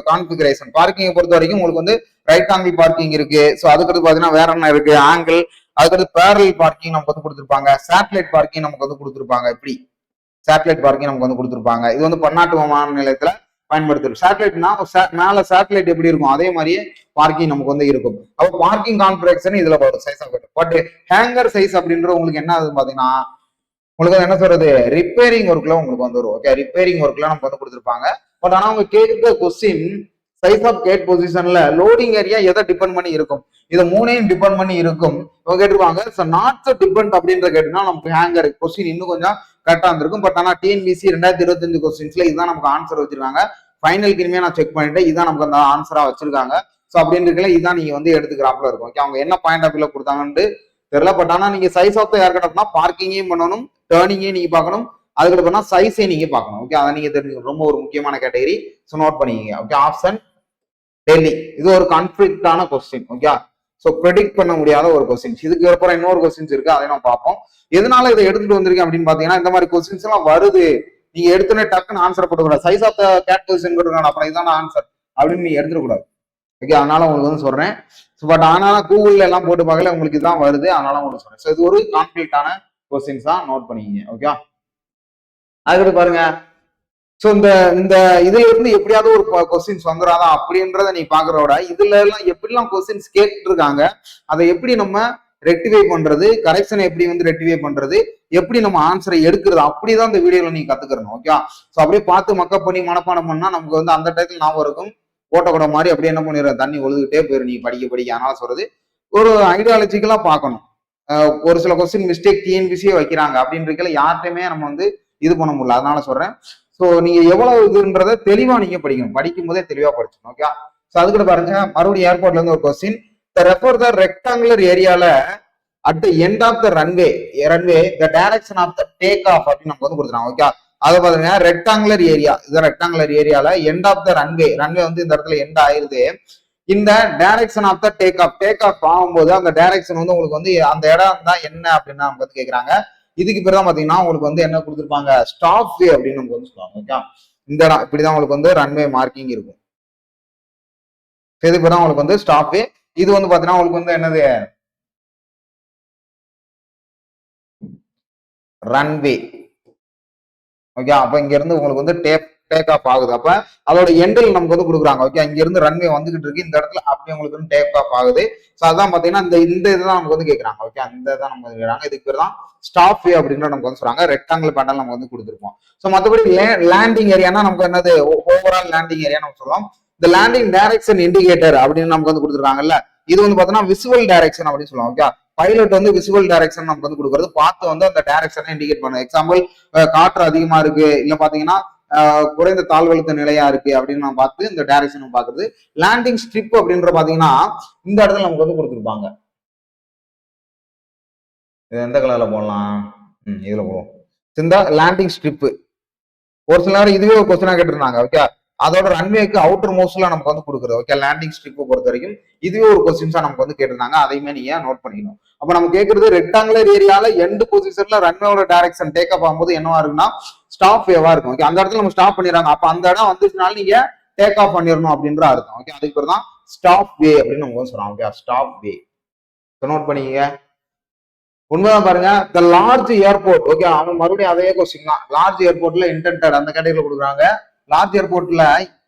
A: கான்ஃபிகரேஷன். பார்க்கிங்கை பொறுத்த வரைக்கும் உங்களுக்கு வந்து ரைட் ஆங்கிள் பார்க்கிங் இருக்கு. சோ அதுக்கடுத்து பாத்தீங்கன்னா வேற என்ன இருக்கு, ஆங்கிள் அதுக்கடுத்து பேரல் பார்க்கிங் நமக்கு வந்து கொடுத்துருப்பாங்க, சேட்டலைட் பார்க்கிங் நமக்கு வந்து கொடுத்துருப்பாங்க. இப்படி சேட்டலைட் பார்க்கிங் நமக்கு வந்து கொடுத்துருப்பாங்க. இது வந்து பன்னாட்டு விமான நிலையத்துல பயன்படுத்துறது. சேட்டலைட்னா மேல சேட்டலைட் எப்படி இருக்கும் அதே மாதிரியே பார்க்கிங் நமக்கு வந்து இருக்கும். அப்போ பார்க்கிங் கான்ஃபிகரேஷன் இதுல வரும் size of. But hangar size அப்படின்ற உங்களுக்கு என்ன ஆகுது பாத்தீங்கன்னா, உங்களுக்கு என்ன சொல்றது, ரிப்பேரிங் ஒர்க்ல உங்களுக்கு வந்து வரும். ஓகே, ரிப்பேரிங் ஒர்க்ல நமக்கு வந்து கொடுத்துருப்பாங்க. பட் ஆனா அவங்க கேட்கிற கொஸ்டின் சைஸ் ஆஃப் கேட் பொசிஷன்ல லோடிங் ஏரியா எதை டிபெண்ட் பண்ணி இருக்கும், இதை மூணையும் டிபெண்ட் பண்ணி இருக்கும் கேட்டுருவாங்க. நாட் டிபெண்ட் அப்படின்ற கேட்டுனா நமக்கு ஹேங்கர் கொஸ்டின் இன்னும் கொஞ்சம் கரெக்டா இருந்திருக்கும். பட் ஆனா டிஎன்பிசி 2025 கொஸ்டின்ஸ்ல இதுதான் நமக்கு ஆன்சர் வச்சிருக்காங்க. ஃபைனலுக்கு இனிமே நான் செக் பண்ணிட்டேன், இதுதான் நமக்கு அந்த ஆன்சரா வச்சிருக்காங்க. ஸோ அப்படின்னு இதான் நீங்க வந்து எடுத்துக்கிறாப்புல இருக்கும். ஓகே, அவங்க என்ன பாயிண்ட் ஆஃப் வியூல கொடுத்தாங்கன்னு தெரியல. பட் ஆனா நீங்க சைஸ் ஆஃப் த ஏர்கிராஃப்ட்னா பார்க்கிங்கையும் பண்ணணும், டேர்னிங்கையும் நீங்க பார்க்கணும், அதுக்கப்புறம் சைஸே நீங்க பார்க்கணும். ஓகே, அதை நீங்க தெரிஞ்சுக்கணும். ரொம்ப ஒரு முக்கியமான கேட்டகரி. ஸோ நோட் பண்ணிக்கங்க. Okay, option Delhi. இது ஒரு கான்ஃபிளிக்டான கொஸ்டின். ஓகே, ஸோ ப்ரெடிக்ட் பண்ண முடியாத ஒரு கொஸ்டின்ஸ். இதுக்கு அப்புறம் இன்னொரு கொஸ்டின்ஸ் இருக்கு, அதை நம்ம பார்ப்போம். எதனால இதை எடுத்துட்டு வந்திருக்கேன் அப்படின்னு பாத்தீங்கன்னா, இந்த மாதிரி கொஸ்டின்ஸ் எல்லாம் வருது, நீங்க எடுத்துனே டக்குன்னு ஆன்சர் போட்டுக்கூடாது. Size of the gate position கொடுக்கணும், அப்புறம் இதுதான் ஆன்சர் அப்படின்னு நீங்க எடுத்துக்கூடாது. ஓகே, அதனால உங்களுக்கு வந்து சொல்றேன். பட் ஆனா கூகுள்ல எல்லாம் போட்டு பார்க்கல, உங்களுக்கு இதுதான் வருது, அதனால உங்களுக்கு சொல்றேன். ஸோ இது ஒரு கான்ஃபிளிக்டான கொஸ்டின்ஸ் தான், நோட் பண்ணிக்கங்க. ஓகே, அதுக்கடுத்து பாருங்க. ஸோ இந்த இதுல இருந்து எப்படியாவது ஒரு கொஸ்டின்ஸ் வந்துடாதா அப்படின்றத நீ பாக்குறோட, இதுல எல்லாம் எப்படிலாம் கொஸ்டின்ஸ் கேட்டு இருக்காங்க, அதை எப்படி நம்ம ரெக்டிஃபை பண்றது, கரெக்ஷனை எப்படி வந்து ரெக்டிஃபை பண்றது, எப்படி நம்ம ஆன்சரை எடுக்கிறது, அப்படிதான் இந்த வீடியோல நீங்க கத்துக்கணும். ஓகே, ஸோ அப்படியே பார்த்து மக்கப் பண்ணி மனப்பாடம் பண்ணா நமக்கு வந்து அந்த டைத்துல ஞாபகம் இருக்கும். ஓட்டக்கூட மாதிரி அப்படியே என்ன பண்ணிடுற, தண்ணி ஒழுதுகிட்டே போயிரு நீ படிக்க. அதனால சொல்றது ஒரு ஐடியாலஜிக்கலா பார்க்கணும். ஒரு சில கொஸ்டின் மிஸ்டேக் டிஎன்பிசியே வைக்கிறாங்க அப்படின்றதுல யார்கிட்டயுமே நம்ம வந்து இது பண்ண முடியல. அதனால சொல்றேன். ஸோ நீங்க எவ்வளவு இதுன்றதை தெளிவா நீங்க படிக்கணும், படிக்கும் போதே தெளிவா படிச்சணும். ஓகே, ஸோ அதுக்கு பாருங்க, மறுபடியும் ஏர்போர்ட்ல இருந்து ஒரு கொஸ்டின். ரெஃபர் த ரெக்டாங்குலர் ஏரியால at the end of the runway the direction of the take off அப்படின்னு நமக்கு வந்து கொடுத்துருக்காங்க. ஓகே, அதை பாருங்க, ரெக்டாங்குலர் ஏரியா, இது ரெக்டாங்குலர் ஏரியால எண்ட் ஆஃப் த ரன்வே வந்து இந்த இடத்துல எண்ட் ஆயிருது. இந்த direction of the take off ஆகும்போது அந்த டைரக்ஷன் வந்து உங்களுக்கு வந்து அந்த இடம் தான் என்ன அப்படின்னு நமக்கு வந்து கேட்கறாங்க. இதுக்கு பேர் தான் பாத்தீங்கன்னா உங்களுக்கு வந்து என்ன கொடுத்துருப்பாங்க, ஸ்டாப் வே அப்படின்னு நமக்கு வந்து சொல்லுவாங்க. ஓகே, இந்த இடம் இப்படிதான் உங்களுக்கு வந்து ரன்வே மார்க்கிங் இருக்கும். இதுக்கு பேர் தான் உங்களுக்கு வந்து ஸ்டாப் வே. இது வந்து பாத்தீங்கன்னா உங்களுக்கு வந்து என்னது, ரன்வே. ஓகே, அப்ப இங்க இருந்து உங்களுக்கு வந்து டேக் ஆஃப் ஆகுது. அப்ப அதோட எண்டில் நமக்கு வந்து கொடுக்குறாங்க. ஓகே, இங்க இருந்து ரன்வே வந்துகிட்டு இருக்கு, இந்த இடத்துல அப்படியே உங்களுக்கு வந்து டேக் ஆஃப் ஆகுது. ஸோ அதான் பாத்தீங்கன்னா இந்த இதுதான் நமக்கு வந்து கேட்கறாங்க. ஓகே, அந்த இதான் நமக்கு கேட்கறாங்க. இதுக்கு பேர் தான் ஸ்டாப் வே அப்படின்ற நமக்கு வந்து சொல்றாங்க. ரெக்டாங்கிள் பேட்டர்ன் நம்ம வந்து கொடுத்துருப்போம். ஸோ மற்றபடி லேண்டிங் ஏரியானா நமக்கு என்னது, ஓவரால் லேண்டிங் ஏரியா நம்ம சொல்லுவோம். இந்த லேண்டிங் டைரக்ஷன் இண்டிகேட்டர் அப்படின்னு நமக்கு வந்து கொடுத்துருக்காங்கல்ல, இது வந்து பாத்தீங்கன்னா விசுவல் டைரக்ஷன் அப்படின்னு சொல்லுவாங்க. ஓகே, பைலட் வந்து விசுவல் டைரக்ஷன் நமக்கு வந்து கொடுக்கறது, பார்த்து வந்து அந்த டைரக்ஷனை இண்டிகேட் பண்ணும். எக்ஸாம்பிள், காற்று அதிகமா இருக்கு, இல்ல பாத்தீங்கன்னா குறைந்த தாழ்வழுத்த நிலையா இருக்கு அப்படின்னு நான் பார்த்து இந்த டைரக்ஷன் பாக்குறது. லேண்டிங் ஸ்ட்ரிப் அப்படின்ற பாத்தீங்கன்னா இந்த இடத்துல நமக்கு வந்து கொடுத்துருப்பாங்க. இது எந்த கலர்ல போடலாம், இதுல போடுவோம். இந்த லேண்டிங் ஸ்ட்ரிப் ஒரு சில நேரம் இதுவே ஒரு கொஸ்டினா கேட்டிருந்தாங்க. ஓகே, அதோட ரன்வேக்கு அவுட்டர் மோஸ்ட்ல நமக்கு வந்து கொடுக்குறது. ஓகே, லேண்டிங் ஸ்ட்ரிப் பொறுத்த வரைக்கும் இதுவே ஒரு கொஸ்டின்ஸா நமக்கு வந்து கேட்டிருந்தாங்க. அதையுமே நீங்க நோட் பண்ணிக்கணும். அப்ப நம்ம கேட்கறது ரெக்டாங்குலர் ஏரியால எண்ட் பொசிஷன்ல ரன்வேயோட டைரக்ஷன் டேக் அப் ஆகும்போது என்னவா இருக்குன்னா ஸ்டாப் வேவா இருக்கும். ஓகே, அந்த இடத்துல நம்ம ஸ்டாப் பண்ணிடுறாங்க. அப்ப அந்த இடம் வந்துச்சுனால நீங்க டேக் ஆஃப் பண்ணிடணும் அப்படின்ற அர்த்தம். ஓகே, அதுக்கு பேர் தான் ஸ்டாப் வே அப்படின்னு நம்ம சொல்றோம். ஓகே, ஸ்டாப் வே நோட் பண்ணிக்கங்க. உண்மைதான் பாருங்க, த லார்ஜ் ஏர்போர்ட். ஓகே, அவன் மறுபடியும் அதே கொஸ்டின் தான். லார்ஜ் ஏர்போர்ட்ல இன்டென்டட் அந்த கேட்டகரியில கொடுக்குறாங்க. லார்ஜ் ஏர்போர்ட்ல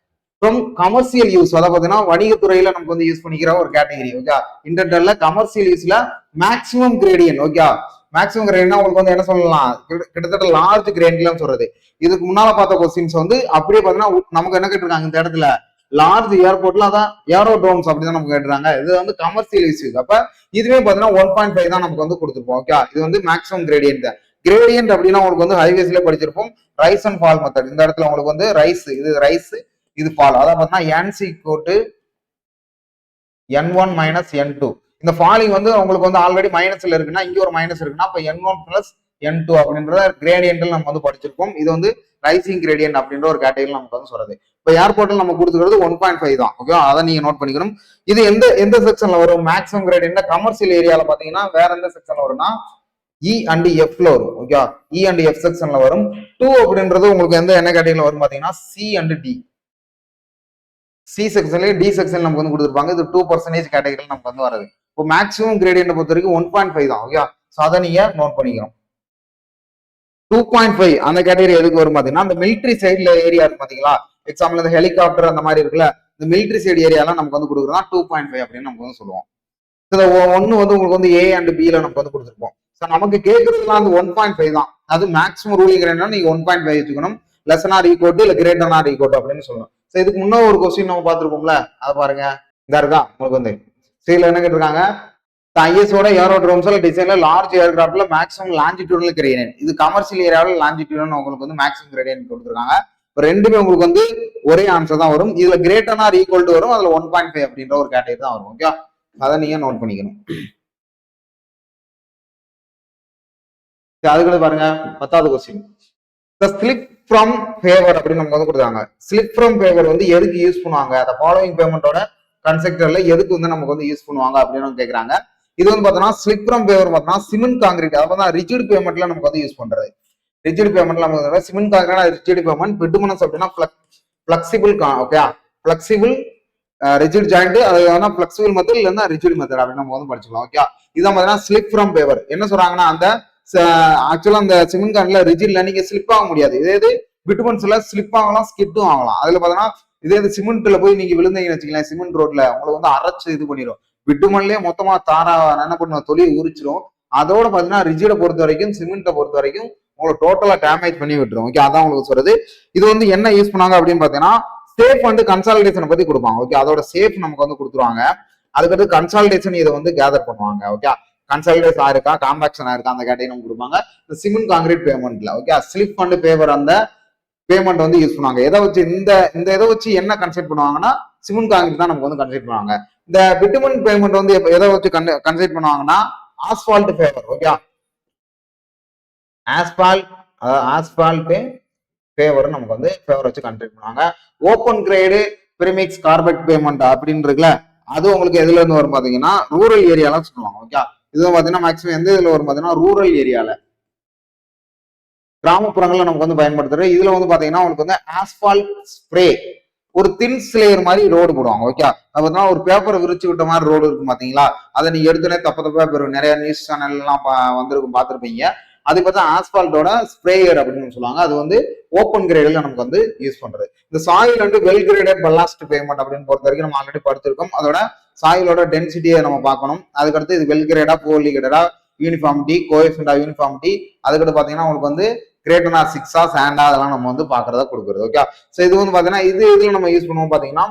A: ஃப்ரம் கமர்ஷியல் யூஸ், அதாவது பாத்தீங்கன்னா வணிகத்துறையில நமக்கு வந்து யூஸ் பண்ணிக்கிற ஒரு கேட்டகரி. ஓகே, இன்டென்டட்ல கமர்ஷியல் யூஸ்ல maximum gradient. Okay, maximum gradient உங்களுக்கு வந்து என்ன சொல்லலாம், கிட்டத்தட்ட லார்ஜ் கிரேடியன் சொல்றது. இதுக்கு முன்னால பார்த்த கொஸ்டின்ஸ் வந்து அப்படியே பாத்தீங்கன்னா நமக்கு என்ன கேட்டிருக்காங்க இந்த இடத்துல, லார்ஜ் ஏர்போர்ட்ல அதான் ஏரோட்ரோம்ஸ் அப்படிதான் நமக்கு கேட்டுறாங்க. இது வந்து கமர்ஷியல் யூஸ். அப்ப இதுவே பாத்தீங்கன்னா 1.5 தான் நமக்கு வந்து கொடுத்துருப்போம். ஓகே, இது வந்து மேக்ஸிமம் கிரேடியன்ட். கிரேடியன்ட் அப்படின்னா உங்களுக்கு வந்து ஹைவேஸ்ல படிச்சிருப்போம், ரைஸ் அண்ட் ஃபால் மெத்தட். இந்த இடத்துல உங்களுக்கு வந்து ரைஸ், இது ரைஸ், இது ஃபால். அதான் பாத்தீங்கன்னா NC கோட்டு N1 மைனஸ் N2. இந்த ஃபாலிங் வந்து உங்களுக்கு வந்து ஆல்ரெடி மைனஸ்ல இருக்குன்னா இங்க ஒரு மைனஸ் இருக்குன்னா அப்ப N1 பிளஸ் N2 அப்படின்றத கிரேடியன்ட்ல நம்ம வந்து படிச்சிருப்போம். இது வந்து ரைசிங் கிரேடியன்ட் அப்படின்ற ஒரு கேட்டகரியில் நமக்கு வந்து சொல்றது. இப்போ ஏர்போர்ட்ல நம்ம கொடுத்துக்கிறது 1.5 தான். ஓகே, அதை நீங்க நோட் பண்ணிக்கணும். இது எந்த செக்ஷன்ல வரும், மேக்ஸிமம் கிரேடியன்ட் கமர்ஷியல் ஏரியால பாத்தீங்கன்னா வேற எந்த செக்ஷன்ல வரும்னா E and Fல வரும். ஓகே, E and F செக்ஷன்ல வரும். 2 அப்படின்றது உங்களுக்கு என்ன கேட்டகரியில வரும் பாத்தீங்கன்னா C and D. சி செக்ஷன்லயே டி செக்ஷன் நமக்கு வந்து கொடுத்துருப்பாங்க. இது 2% கேட்டகரியில் நமக்கு வந்து வருது. இப்போ மேக்ஸிமம் கிரேடியன்ட் பொறுத்த வரைக்கும் 1.5 தான். ஓகே, ஸோ அதை நீங்க நோட் பண்ணிக்கணும். 2.5 அந்த கேட்டகரி எதுக்கு வரும் பாத்தீங்கன்னா, அந்த மிலிட்டரி சைட்ல ஏரியா இருக்கு பாத்தீங்களா, எக்ஸாம்பிள் இந்த ஹெலிகாப்டர் அந்த மாதிரி இருக்குல்ல, இந்த மிலிட்டரி சைடு ஏரியாலாம் நமக்கு வந்து கொடுக்குறதா 2.5 அப்படின்னு நமக்கு வந்து சொல்லுவோம். ஒன்னு வந்து உங்களுக்கு வந்து ஏ அண்ட் பில நமக்கு வந்து கொடுத்துருப்போம். ஸோ நமக்கு கேட்கறதுலாம் அந்த 1.5 தான். அது மேக்ஸிமம் ரூலிங் என்னன்னா நீங்க 1.5 வச்சுக்கணும். லெஸ் ஆர் ஈக்குவல் டு இல்ல கிரேட்டர் ஆர் ஈக்குவல் அப்படின்னு சொல்லணும். ஸோ இதுக்கு முன்னாடி ஒரு கொஸ்டின் நம்ம பார்த்துருப்போம்ல, அதை பாருங்க. இதா இருக்கா உங்களுக்கு வந்து சீல என்ன கேட்டிருக்காங்க, ஐஎஸ்ஓட ஏரோட்ரோம்ஸ்ல டிசைன்ல லார்ஜ் ஏர்கிராஃப்ட்ல மேக்ஸிமம் லாஞ்சிடியூடல் கிரேடியன்ட், இது கமர்ஷியல் ஏரியாவில் லாஞ்சிடியூடல் உங்களுக்கு வந்து மேக்ஸிமம் கிரேடியன்ட் கொடுத்துருக்காங்க. ரெண்டுமே உங்களுக்கு வந்து ஒரே ஆன்சர் தான் வரும். இதுல கிரேட்டர் ஆர் ஈக்குவல் டு வரும், அதுல 1.5 அப்படின்ற ஒரு கேட்டகரி தான் வரும். ஓகே, அதை நீங்க நோட் பண்ணிக்கணும். அதுக்கு பாருங்க 10வது கொஸ்டின், ஸ்லிப் ஃப்ரம் ஃபேவர் அப்படின்னு நமக்கு வந்து கொடுத்தாங்க. ஸ்லிப் ஃப்ரம் ஃபேவர் வந்து எதுக்கு யூஸ் பண்ணுவாங்க, அந்த ஃபாலோயிங் பேமெண்டோட கன்செப்டர்ல எதுக்கு வந்து நமக்கு வந்து யூஸ் பண்ணுவாங்க அப்படின்னு கேட்கறாங்க. இது வந்து பார்த்தோம்னா ஸ்லிப் ஃப்ரம் ஃபேவர் பார்த்தோம்னா சிமெண்ட் காங்கிரீட், அதாவது ரிஜிட் பேமெண்ட்ல நமக்கு வந்து யூஸ் பண்றது. ரிஜிட் பேமெண்ட்ல நமக்கு சிமெண்ட் காங்கிரீட் ரிஜிட் பேமெண்ட், பிட்டுமனஸ் அப்படின்னா flexible. Okay, flexible rigid joint, அது பிளெக்சிபிள் மெத்தட் இல்லைன்னா ரிஜிட் மெத்தட் அப்படின்னு நம்ம வந்து படிச்சுக்கலாம். ஓகே, இதான் பார்த்தீங்கன்னா ஸ்லிப் ஃப்ரம் ஃபேவர். என்ன சொல்றாங்கன்னா, அந்த ஆக்சுவலா அந்த சிமெண்ட் கார்ல ரிஜிட்ல நீங்க ஸ்லிப் ஆக முடியாது. இதே இது பிட்டுமன்ஸ்ல ஸ்லிப் ஆகலாம், ஸ்கிட்டும் ஆகலாம். அதுல பாத்தீங்கன்னா இதே இது சிமெண்ட்ல போய் நீங்க விழுந்தீங்கன்னு வச்சுக்கலாம், சிமெண்ட் ரோட்ல உங்களுக்கு வந்து அரைச்சு இது பண்ணிடும். பிட்டுமன்லயே மொத்தமா தாரா என்ன பண்ணுவோம், தொழில் உரிச்சிடும். அதோட பாத்தீங்கன்னா ரிஜிடை பொறுத்த வரைக்கும் சிமெண்ட்டை பொறுத்த வரைக்கும் உங்களை டோட்டலா டேமேஜ் பண்ணி விட்டுரும். ஓகே, அதான் உங்களுக்கு சொல்றது. இது வந்து என்ன யூஸ் பண்ணாங்க அப்படின்னு பாத்தீங்கன்னா, சேஃப் வந்து கன்சாலிடேஷனை பத்தி கொடுப்பாங்க. ஓகே, அதோட சேஃப் நமக்கு வந்து கொடுத்துருவாங்க. அதுக்கடுத்து கன்சாலிடேஷன் இதை வந்து கேதர் பண்ணுவாங்க. ஓகே, கன்சாலிடேட் ஆயிருக்கா, காம்பாக்ஷன் ஆயிருக்கா, அந்த கேட்டகரி நம்ம கொடுப்பாங்க. இந்த சிமெண்ட் காங்கிரீட் பேமெண்ட்ல. ஓகே, ஸ்லிப் அண்ட் பேவர் அந்த பேமெண்ட் வந்து யூஸ் பண்ணுவாங்க. எதை வச்சு இந்த இதை வச்சு என்ன கன்சிடர் பண்ணுவாங்கன்னா, சிமெண்ட் காங்கிரீட் தான் நமக்கு வந்து கன்சிடர் பண்ணுவாங்க. இந்த பிட்டுமன் பேமெண்ட் வந்து எதை வச்சு கன்சிடர் பண்ணுவாங்கன்னா, Asphalt paver. Okay, Asphalt paver நமக்கு வந்து பேவர் வச்சு கன்சிடர் பண்ணுவாங்க. ஓப்பன் கிரேடு பிரிமிக்ஸ் கார்பெட் பேமெண்ட் அப்படின்னு இருக்குல்ல, அது உங்களுக்கு எதுல இருந்து வரும் பாத்தீங்கன்னா, ரூரல் ஏரியாலாம் சொல்லுவாங்க. ஓகே, இது பாத்தீங்கன்னா மேக்ஸிமம் எந்த இதுல வரும் பாத்தீங்கன்னா, ரூரல் ஏரியால, கிராமப்புறங்கள்ல நமக்கு வந்து பயன்படுத்துறது. இதுல வந்து பாத்தீங்கன்னா உங்களுக்கு வந்து ஆஸ்பால்ட் ஸ்ப்ரே, ஒரு தின் ஸ்லேயர் மாதிரி ரோடு போடுவாங்க. ஓகே, அது ஒரு பேப்பரை விரிச்சு விட்ட மாதிரி ரோடு இருக்கும் பாத்தீங்களா, அதை நீங்க எடுத்துனே தப்பா பெறும். நிறைய நியூஸ் சேனல் எல்லாம் வந்திருக்கும், பார்த்துருப்பீங்க. அது பார்த்தா ஆஸ்பால்ட்டோட ஸ்ப்ரேயர் அப்படின்னு சொல்லுவாங்க. அது வந்து ஓப்பன் கிரேட்ல நமக்கு வந்து யூஸ் பண்றது. இந்த சாயில் வந்து வெல் கிரேடட் பல்லாஸ்ட் பேமெண்ட் அப்படின்னு பொறுத்த வரைக்கும் நம்ம ஆல்ரெடி படிச்சிருக்கோம். அதோட சாயிலோட டென்சிட்டியை நம்ம பார்க்கணும். அதுக்கடுத்து இது வெல் கிரேடா, போர்லி கிரேடா, யூனிஃபார்மிட்டி, கோஎஃபிஷியன்ட் ஆஃப் யூனிஃபார்மிட்டி, அதுக்கடுத்து பாத்தீங்கன்னா உங்களுக்கு வந்து கிரேட்டனா, சிக்ஸா, சாண்டா, அதெல்லாம் நம்ம வந்து பாக்குறதா கொடுக்குறது. ஓகே, ஸோ இது வந்து பாத்தீங்கன்னா இதுல நம்ம யூஸ் பண்ணுவோம் பாத்தீங்கன்னா,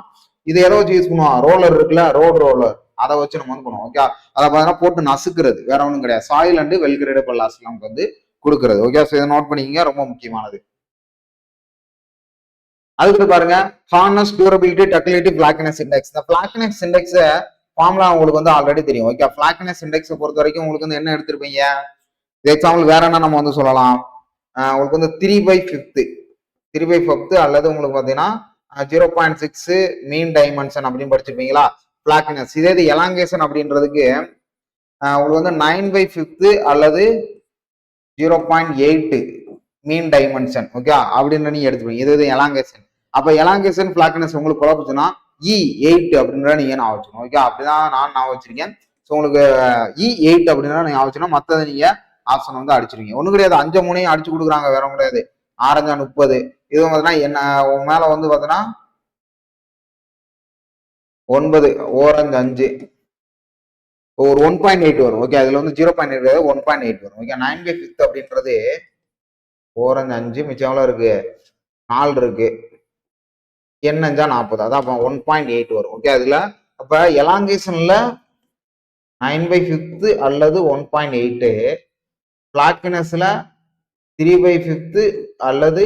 A: இது எதை வச்சு யூஸ் பண்ணுவோம், ரோலர் இருக்குல்ல, ரோடு ரோலர், அதை வச்சு நம்ம வந்து பண்ணுவோம். ஓகே, அதை பாத்தீங்கன்னா போட்டு நசுக்குறது, வேற ஒன்றும் கிடையாது. சாயில் அண்ட் வெல் கிரேடட் பல்லாஸ்ட் நமக்கு வந்து கொடுக்குறது. ஓகே, ஸோ இதை நோட் பண்ணிக்கங்க, ரொம்ப முக்கியமானது. அதுக்கு பாருங்க, ஹார்னஸ், டியூரபிலிட்டி, டக்டிலிட்டி, ஃபிளாக்கினஸ் இண்டெக்ஸ். இந்த ஃபிளாக்கினஸ் இண்டெக்ஸ் ஃபார்முலா உங்களுக்கு வந்து ஆல்ரெடி தெரியும். ஓகே, ஃபிளாக்கினஸ் இண்டெக்ஸ் பொறுத்த வரைக்கும் உங்களுக்கு வந்து என்ன எடுத்திருப்பீங்க, எக்ஸாம்பிள் வேற என்ன நம்ம வந்து சொல்லலாம், உங்களுக்கு வந்து 3/5 அல்லது உங்களுக்கு பாத்தீங்கன்னா 0.6 மீன் டைமென்ஷன் அப்படின்னு படிச்சிருப்பீங்களா, ஃபிளாக்கினஸ். இதே இது எலாங்கேஷன் அப்படின்றதுக்கு உங்களுக்கு வந்து 9/5 அல்லது 0.8 மீன் டைமென்ஷன். ஓகே, அப்படின்னு நீங்க எடுத்துப்பீங்க. இது எலாங்கேஷன். அப்ப எலாங்கேஷன் ஃபிளாக்கினஸ் உங்களுக்கு குழப்பச்சுன்னா E8 அப்படின்ற நீங்க நான் வச்சுக்கணும். ஓகே, அப்படிதான் நான் வச்சிருக்கேன். ஸோ உங்களுக்கு E8 அப்படின்னா நீங்க வச்சுன்னா, மற்றதை நீங்க ஆப்ஷன் வந்து அடிச்சிருக்கீங்க. ஒண்ணு கிடையாது, 5 3 அடிச்சு கொடுக்குறாங்க, வேற கிடையாது. ஆரஞ்சா 30, இது பார்த்தீங்கன்னா என்ன மேல வந்து பார்த்தீங்கன்னா 9, ஓரஞ்சு 5, ஒரு 1.8 வரும். ஓகே, அதுல வந்து 0.8 1.8 வரும். ஓகே, 9/5 அப்படின்றது ஓரஞ்சு 5, மிச்சம் எவ்வளவு இருக்கு, 4 இருக்கு, எண்ணஞ்சா 40, அதான் 1.8 வரும். ஓகே, அதுல அப்ப எலாங்கேஷன்ல 9/5 அல்லது 1.8, ஃபிளாக்கினஸ்ல 3/5 அல்லது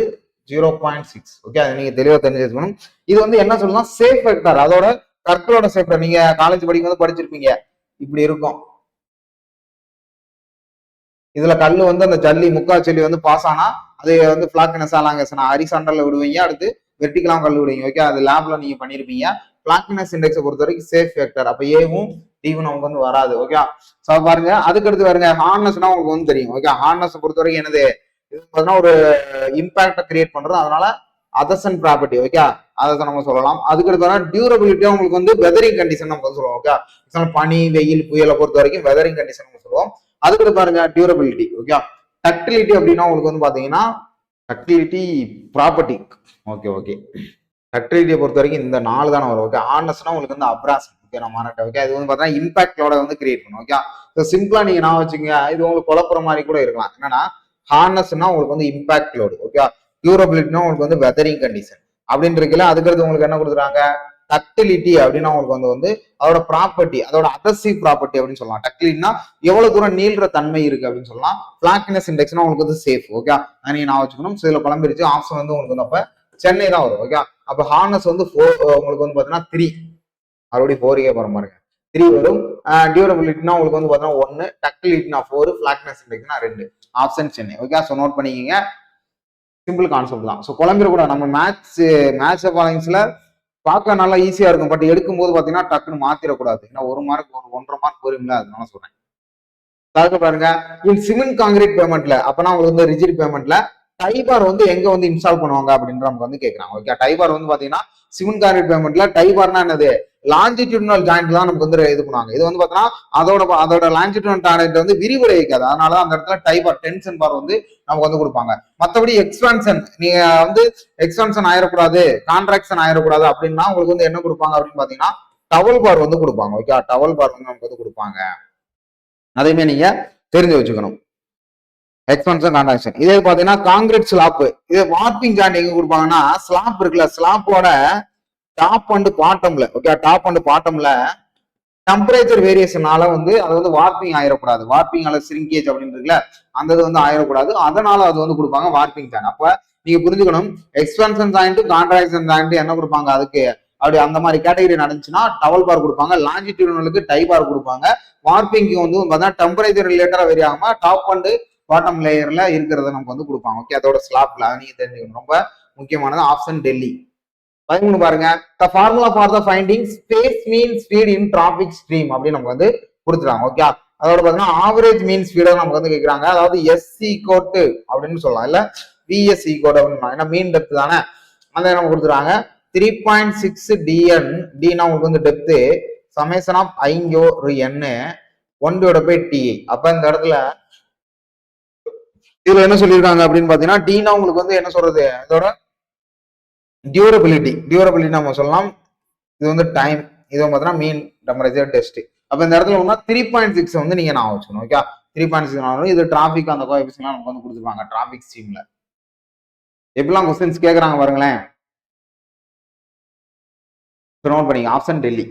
A: 0.6. ஓகே, அது நீங்க தெளிவா தெரிஞ்சுக்கணும். இது வந்து என்ன சொல்லலாம், சேஃப் வெக்டார், அதோட கற்களோட சேஃப். நீங்க காலேஜ் படிக்கும் போது படிச்சிருப்பீங்க, இப்படி இருக்கும். இதுல கல்லு வந்து அந்த ஜல்லி, முக்கா ஜல்லி வந்து பாஸ் ஆனா அது வந்து ஃபிளாக்கினஸ், எலாங்கேஷன், ஹரிசாண்டல்ல விடுவீங்க, அடுத்து வெர்டிகலாம் கல் விடுவீங்க. ஓகே, அது லேப்ல நீங்க பண்ணிருப்பீங்க. ஃபிளாக்கினஸ் இண்டெக்ஸை பொறுத்த வரைக்கும் சேஃப் வெக்டார். அப்ப ஏவும் டிவும் நமக்கு வந்து வராது. ஓகே, சோ பாருங்க. அதுக்கடுத்து பாருங்க, ஹார்னஸ்னா உங்களுக்கு வந்து தெரியும். ஓகே, ஹார்னஸ் பொறுத்த வரைக்கும் என்னது, இது பார்த்தீங்கன்னா ஒரு இம்பாக்ட கிரியேட் பண்றது. அதனால அதர்சன் ப்ராப்பர்ட்டி. ஓகே, அதை நம்ம சொல்லலாம். அதுக்கடுத்து டியூரபிலிட்டியா உங்களுக்கு வந்து வெதரிங் கண்டிஷன் நம்ம வந்து சொல்லுவோம். ஓகே, பனி வெயில் புயலை பொறுத்த வரைக்கும் வெதரிங் கண்டிஷன் நம்ம சொல்லுவோம். அதுக்கடுத்து பாருங்க டியூரபிலிட்டி. ஓகே, டக்டிலிட்டி அப்படின்னா உங்களுக்கு வந்து பாத்தீங்கன்னா டக்டிலிட்டி ப்ராப்பர்ட்டி. ஓகே ஓகே, டக்டிலிட்டியை பொறுத்த வரைக்கும் இந்த 4 தானே வரும். ஓகே, ஹார்னஸ்னா உங்களுக்கு வந்து அப்ராசன். ஓகே, நான் மாறட்டேன். ஓகே, இது வந்து பாத்தீங்கன்னா இம்பாக்டோட வந்து கிரியேட் பண்ணும். ஓகே, சிம்பிளா நீங்க நான் வச்சுங்க, இது உங்களுக்கு குழப்புற மாதிரி கூட இருக்கலாம். என்னன்னா ஹார்னஸ்னா உங்களுக்கு வந்து இம்பாக்ட் லோடு. ஓகே, டியூரபிலிட்டினா உங்களுக்கு வந்து வெதரிங் கண்டிஷன் அப்படின்னு இருக்குல்ல. அதுக்கடுத்து உங்களுக்கு என்ன கொடுக்குறாங்க, டக்டிலிட்டி அப்படின்னா உங்களுக்கு வந்து அதோட ப்ராப்பர்ட்டி, அதோட அதர்சிவ் ப்ராப்பர்ட்டி அப்படின்னு சொல்லலாம். டக்டிலிட்டினா எவ்வளவு தூரம் நீள்ற தன்மை இருக்கு அப்படின்னு சொல்லலாம். பிளாக்னஸ் இண்டெக்ஸ்னா உங்களுக்கு வந்து சேஃப். ஓகே, நீங்க நான் வச்சுக்கணும். சில குழம்பிருச்சு ஆப்ஷன் வந்து உங்களுக்கு வந்து அப்ப சென்னை தான் வரும். ஓகே, அப்ப ஹார்னஸ் வந்து 4 உங்களுக்கு வந்து பாத்தீங்கன்னா 3, மறுபடியும் 4 போற மாதிரி 3 வரும். டியூரபிலிட்டினா உங்களுக்கு வந்து பாத்தீங்கன்னா 1, டக்டிலிட்டினா 4, பிளாக்னஸ் இண்டெக்ஸ்னா 2. Option Chennai. Okay, so note பண்ணிக்கங்க. சிம்பிள் கான்செப்ட் தான். ஸோ குழம்பிட கூட நம்ம மேத்ஸ் பாலிங்ஸ்ல பார்க்க நல்லா ஈஸியா இருக்கும். பட் எடுக்கும்போது பாத்தீங்கன்னா டக்குன்னு மாத்திரக்கூடாது. ஏன்னா 1 மார்க் 1.5 மார்க் போறீங்களா, அதனால சொல்றேன். பாருங்க, சிமெண்ட் காங்கிரீட் பேமெண்ட்ல அப்பனா உங்களுக்கு வந்து ரிஜிட் பேமெண்ட்ல டைபார் வந்து எங்க வந்து இன்ஸ்டால் பண்ணுவாங்க அப்படின்னு நமக்கு வந்து கேட்கறாங்க. ஓகே, டைபார் வந்து பாத்தீங்கன்னா சிமெண்ட் காங்கிரீட் பேமெண்ட்ல டைபார்னா என்னது, லாஞ்சிடியூடனல் ஜாயிண்ட் தான் நமக்கு வந்து இது பண்ணுவாங்க. இது வந்து பாத்தீங்கன்னா அதோட லாஞ்சிடியூடனல் ஜாயிண்ட் வந்து விரிவடை வைக்காது. அதனால அந்த இடத்துல டைபார் டென்ஷன் பார் வந்து நமக்கு வந்து கொடுப்பாங்க. மற்றபடி எக்ஸ்பான்ஷன், நீங்க வந்து எக்ஸ்பான்ஷன் ஆயிடக்கூடாது, கான்ட்ராக்ஷன் ஆயிடக்கூடாது அப்படின்னா உங்களுக்கு வந்து என்ன கொடுப்பாங்க அப்படின்னு பாத்தீங்கன்னா டவல் பார் வந்து கொடுப்பாங்க. ஓகே, டவல் பார் வந்து நமக்கு வந்து கொடுப்பாங்க. அதையுமே நீங்க தெரிஞ்சு வச்சுக்கணும். Expansion contraction. இதே பாத்தீங்கன்னா காங்கிரீட் ஸ்லாப், இது வார்பிங் ஜாயிண்ட் எங்க கொடுப்பாங்கன்னா ஸ்லாப் இருக்குல்ல, ஸ்லாப்போட டாப் அண்ட் பாட்டம்ல. ஓகே, டாப் அண்ட் பாட்டம்ல டெம்பரேச்சர் வேரியேஷனால வந்து அது வந்து வார்பிங் ஆயிடக்கூடாது. வார்பிங் அல்ல சிரிங்கேஜ் அப்படின்னு இருக்குல்ல, அந்த இது வந்து ஆயிடக்கூடாது. அதனால அது வந்து கொடுப்பாங்க வார்பிங் ஜாயிண்ட். அப்ப நீங்க புரிஞ்சுக்கணும், எக்ஸ்பான்ஷன் ஜாயிண்ட் கான்ட்ராக்ஷன் ஜாயிண்ட் என்ன கொடுப்பாங்க அதுக்கு, அப்படி அந்த மாதிரி கேட்டகரி நடந்துச்சுன்னா டவல் பார் கொடுப்பாங்க. லாஞ்சிடியூடனலுக்கு டை பார் கொடுப்பாங்க. வார்பிங்க்கு வந்து பார்த்தீங்கன்னா டெம்பரேச்சர் ரிலேட்டடா வெரி ஆகாம டாப் அண்ட் பாட்டம் லேயர்ல இருக்கிறத நமக்கு வந்து கொடுப்பாங்க. ஓகே, அதோட ஸ்லாப்ல நீங்க தெரிஞ்சுக்கணும். ரொம்ப முக்கியமானது ஆப்ஷன் டெல்லி. 13 பாருங்க, the formula for the finding space mean speed in traffic stream அப்படின்னு நமக்கு வந்து கொடுத்துறாங்க. ஓகே, அதோட பாத்தீங்கன்னா ஆவரேஜ் மீன் ஸ்பீட நமக்கு வந்து கேட்கறாங்க. அதாவது எஸ்சி கோட்டு அப்படின்னு சொல்லலாம், இல்ல விஎஸ்சி கோட் அப்படின்னு, ஏன்னா மீன் டெப்த் தானே, அந்த நம்ம கொடுத்துறாங்க. 3.6 டிஎன், டினா உங்களுக்கு வந்து டெப்த், சமேஷன் ஆஃப் ஐங்கோ ஒரு என் 1/ti. அப்ப இந்த இடத்துல இதுல என்ன சொல்லியிருக்காங்க அப்படின்னு பாத்தீங்கன்னா டினா உங்களுக்கு வந்து என்ன சொல்றது, இதோட டியூரபிலிட்டி நம்ம சொல்லலாம். இது வந்து டைம், இது பாத்தீங்கன்னா மீன் டெம்பரேச்சர் டெஸ்ட். அப்ப இந்த இடத்துல ஒன்னா 3.6 வந்து நீங்க நான் வச்சுக்கணும். ஓகே, 3.6 இது டிராபிக் அந்த கோஎஃபிஷியன்ட் நமக்கு வந்து கொடுத்துருப்பாங்க டிராபிக் ஸ்ட்ரீம்ல. எப்படிலாம் கொஸ்டின்ஸ் கேட்கறாங்க பாருங்களேன். நோட் பண்ணிங்க, ஆப்ஷன் டெல்லி.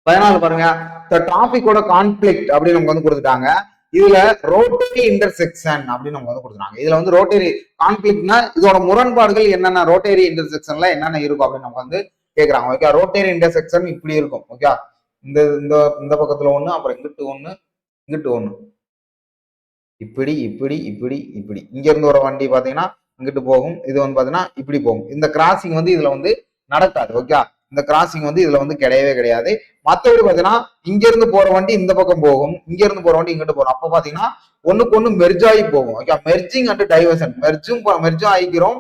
A: 14 பாருங்க, டிராபிக்கோட கான்ஃபிளிக்ட் அப்படின்னு நமக்கு வந்து கொடுத்துட்டாங்க. இதுல ரோட்டரி இன்டர்செக்ஷன் அப்படின்னு நமக்கு வந்து கொடுத்துறாங்க. இதுல வந்து ரோட்டரி கான்ஃபிளிக்ட்னா இதோட முரண்பாடுகள் என்னென்ன, ரோட்டரி இன்டர்செக்ஷன்ல என்னென்ன இருக்கும் அப்படின்னு நமக்கு வந்து கேட்கறாங்க. ஓகே, ரோட்டரி இன்டர்செக்ஷன் இப்படி இருக்கும். ஓகே, இந்த இந்த இந்த பக்கத்துல ஒண்ணு, அப்புறம் இங்கிட்டு ஒண்ணு, இங்கிட்டு ஒண்ணு, இப்படி இப்படி இப்படி இப்படி, இங்க இருந்து வர வண்டி பாத்தீங்கன்னா இங்கிட்டு போகும், இது வந்து பாத்தீங்கன்னா இப்படி போகும். இந்த கிராசிங் வந்து இதுல வந்து நடக்காது. ஓகே, இந்த கிராசிங் வந்து இதுல வந்து கிடையவே கிடையாது. மற்றபடி பாத்தீங்கன்னா இங்க இருந்து போற வண்டி இந்த பக்கம் போகும், இங்க இருந்து போற வண்டி இங்கிட்டு போகும். அப்ப பாத்தீங்கன்னா ஒண்ணுக்கு ஒண்ணு மெர்ஜ் ஆகி போகும். ஓகே, மெர்ஜிங் அண்ட் டைவர்ஷன், மெர்ஜும் ஆகிக்கிறோம்,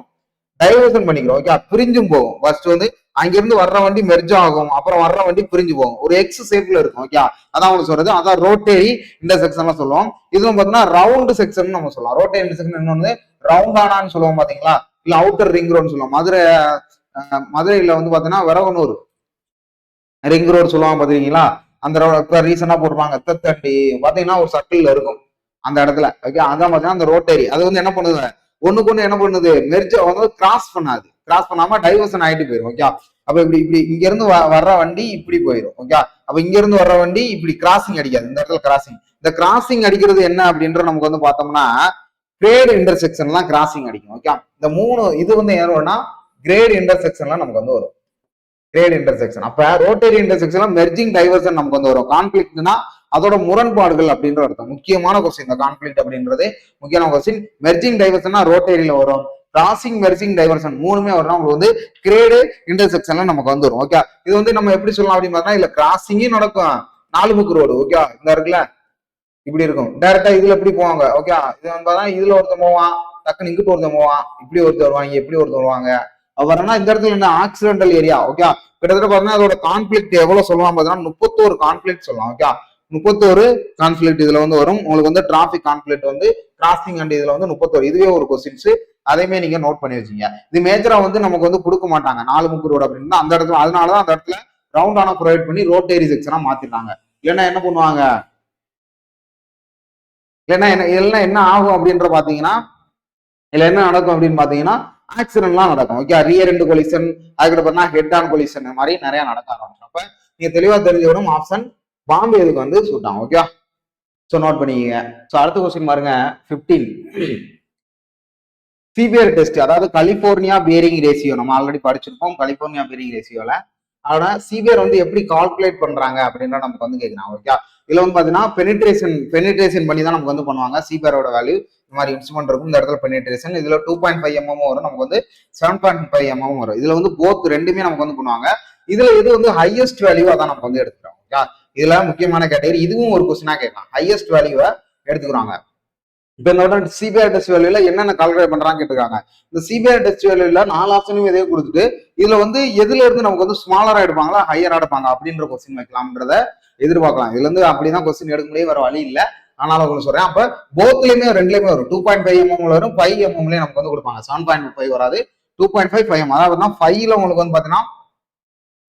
A: டைவர்ஷன் பண்ணிக்கிறோம். ஓகே, பிரிஞ்சும் போகும். ஃபர்ஸ்ட் வந்து அங்கிருந்து வர்ற வண்டி மெர்ஜ் ஆகும், அப்புறம் வர்ற வண்டி பிரிஞ்சு போகும். ஒரு எக்ஸ் ஷேப்ல இருக்கும். ஓகே, அதான் அவங்க சொல்றது, அதான் ரோட்டரி இன்டர்செக்ஷன் சொல்லுவோம். இதுவும் பாத்தீங்கன்னா ரவுண்ட் செக்ஷன் நம்ம சொல்லலாம். ரோட்டரி இன்டர்செக்ஷன் இன்னொன்னு ரவுண்டானான்னு சொல்லுவோம் பாத்தீங்களா, இல்ல அவுட்டர் ரிங் ரோடுன்னு சொல்லுவோம். மதுரையில வந்து பாத்தீங்கன்னா வரவனூர் ரிங் ரோடு சொல்லுவாங்க பாத்தீங்களா, அந்த ரோடு ரீசனா போடுவாங்க. தட்டி பாத்தீங்கன்னா ஒரு சர்க்கிள்ல இருக்கும் அந்த இடத்துல. ஓகே, அதான் பாத்தீங்கன்னா அந்த ரோட்டரி. அது வந்து என்ன பண்ணுது, ஒண்ணுக்கு ஒண்ணு என்ன பண்ணுது, மெர்ஜ் வந்து கிராஸ் பண்ணாது, கிராஸ் பண்ணாம டைவர்ஷன் ஆயிட்டு போயிடும். ஓகே, அப்ப இப்படி இப்படி இங்க இருந்து வர்ற வண்டி இப்படி போயிடும். ஓகே, அப்ப இங்க இருந்து வர்ற வண்டி இப்படி கிராசிங் அடிக்காது. இந்த இடத்துல கிராசிங், இந்த கிராசிங் அடிக்கிறது என்ன அப்படின்ற நமக்கு வந்து பார்த்தோம்னா கிரேட் இன்டர்செக்ஷன்லாம் கிராசிங் அடிக்கும். ஓகே, இந்த 3 இது வந்து ஏன்னா கிரேட் இன்டர்செக்ஷன்லாம் நமக்கு வந்து வரும். கிரேட் இன்டர்செக்ஷன், அப்ப ரோட்டரி இன்டர்செக்ஷன்ல மெர்ஜிங் டைவர்ஷன் நமக்கு வந்து வரும். கான்ஃபிளிக்ட்னா அதோட முரண்பாடுகள் அப்படின்ற அர்த்தம். முக்கியமான கொஸ்டின் இந்த கான்ஃபிளிக்ட் அப்படின்றது முக்கியமான கொஸ்டின். மெர்ஜிங் டைவர்ஷன்னா ரோட்டரியில வரும், கிராசிங் மெர்ஜிங் டைவர்ஷன் மூணுமே வரும். உங்களுக்கு வந்து கிரேடு இன்டர்செக்ஷன்ல நமக்கு வந்து வரும். ஓகே, இது வந்து நம்ம எப்படி சொல்லலாம் அப்படின்னு பார்த்தா, இல்ல கிராசிங்கும் நடக்கும், 4 முக்கு ரோடு. ஓகே, இந்த இருக்குல்ல இப்படி இருக்கும், டைரக்டா இதுல எப்படி போவாங்க. ஓகே, இது வந்து இதுல ஒருத்தன் போவான், டக்குன்னு இங்கிட்டு ஒருத்தர் போவான், இப்படி ஒருத்தர் வருவாங்க, எப்படி ஒருத்தர் வருவாங்க. வரனா இந்த இடத்துல என்ன ஆக்சிடென்டல் ஏரியா. ஓகே, கிட்டத்தட்ட பாத்தீங்கன்னா அதோட கான்ஃபிளிக்ட் எவ்வளவு சொல்லலாம் பாத்தீங்கன்னா 31 கான்ஃபிளிக்ட் சொல்லலாம். ஓகே, 31 கான்ஃபிளிக்ட் இதுல வந்து வரும். உங்களுக்கு வந்து டிராபிக் கான்ஃபிளிக்ட் வந்து கிராசிங் அண்ட் இதுல வந்து 31. இதுவே ஒரு கொஸ்டின்ஸ், அதையுமே நீங்க நோட் பண்ணி வச்சுங்க. இது மேஜரா வந்து நமக்கு வந்து கொடுக்க மாட்டாங்க 4 முக்கு ரோடு அப்படின்னு அந்த இடத்துல. அதனாலதான் அந்த இடத்துல ரவுண்டான ப்ரொவைட் பண்ணி ரோட்டேரி செக்ஷனா மாத்திட்டாங்க. இல்லைன்னா என்ன பண்ணுவாங்க, இல்லைன்னா என்ன ஆகும் அப்படின்ற பாத்தீங்கன்னா, இதுல என்ன நடக்கும் அப்படின்னு பாத்தீங்கன்னா ஆக்சிடென்ட்லாம் நடக்கும். ஓகே, ரியர் எண்ட் கொலிஷன், அதுக்கிட்ட பார்த்தா ஹெட் ஆன் கொலிஷன் மாதிரி நிறைய நடக்க ஆரம்பிச்சிடும். அப்ப நீங்க தெளிவா தெரிஞ்சுக்கணும் ஆப்ஷன் பாம்பே இதுக்கு வந்து சூட் ஆகும். ஓகே, ஸோ நோட் பண்ணிக்கங்க. ஸோ அடுத்த கொஸ்டின் பாருங்க 15. சிபிஆர் டெஸ்ட், அதாவது கலிபோர்னியா பியரிங் ரேஷியோ நம்ம ஆல்ரெடி படிச்சிருப்போம். கலிபோர்னியா பியரிங் ரேஷியோல ஆனா சிபிஆர் வந்து எப்படி கால்குலேட் பண்றாங்க அப்படின்ற நமக்கு வந்து கேட்கலாம். ஓகே, இதுல வந்து பாத்தீங்கன்னா பெனிட்ரேஷன் பண்ணி தான் நமக்கு வந்து பண்ணுவாங்க. சிபிஆரோட வேல்யூ இந்த மாதிரி இன்ஸ்ட்ருமெண்ட் இருக்கும். இந்த இடத்துல பெனிட்ரேஷன், இதுல 2.5 mm வரும், நமக்கு வந்து 7.5 mm வரும். இதுல வந்து போத் ரெண்டுமே நமக்கு வந்து பண்ணுவாங்க. இதுல எது வந்து ஹையஸ்ட் வேல்யூ அதான் நம்ம வந்து எடுத்துக்கிறோம். ஓகே, இதுல முக்கியமான கேட்டகரி, இதுவும் ஒரு கொஸ்டினா கேட்கலாம். ஹையஸ்ட் வேல்யூவை எடுத்துக்கிறாங்க. இப்ப இந்த சிபிஆர் டெஸ்ட் வேல்யூல என்னென்ன கால்குலேட் பண்றாங்க கேட்டுருக்காங்க. இந்த சிபிஆர் டெஸ்ட் வேல்யூல 4 ஆப்ஷனும் இதே கொடுத்துட்டு இதுல வந்து எதுல இருந்து நமக்கு வந்து ஸ்மாலரா எடுப்பாங்களா ஹையரா எடுப்பாங்க அப்படின்ற கொஸ்டின் வைக்கலாம்ன்றத எதிர்பார்க்கலாம். இதுல இருந்து அப்படிதான் கொஸ்டின் எடுக்க முடியும், வேற வழி இல்லை. ஆனாலும் உங்களுக்கு சொல்றேன், அப்ப போத்லயுமே ரெண்டுலயுமே வரும். 2.5 mm வரும், 5 mmலயே நமக்கு வந்து கொடுப்பாங்க. 7.5 வராது, 2.5 5 mm. அதாவது 5ல உங்களுக்கு வந்து பாத்தீங்கன்னா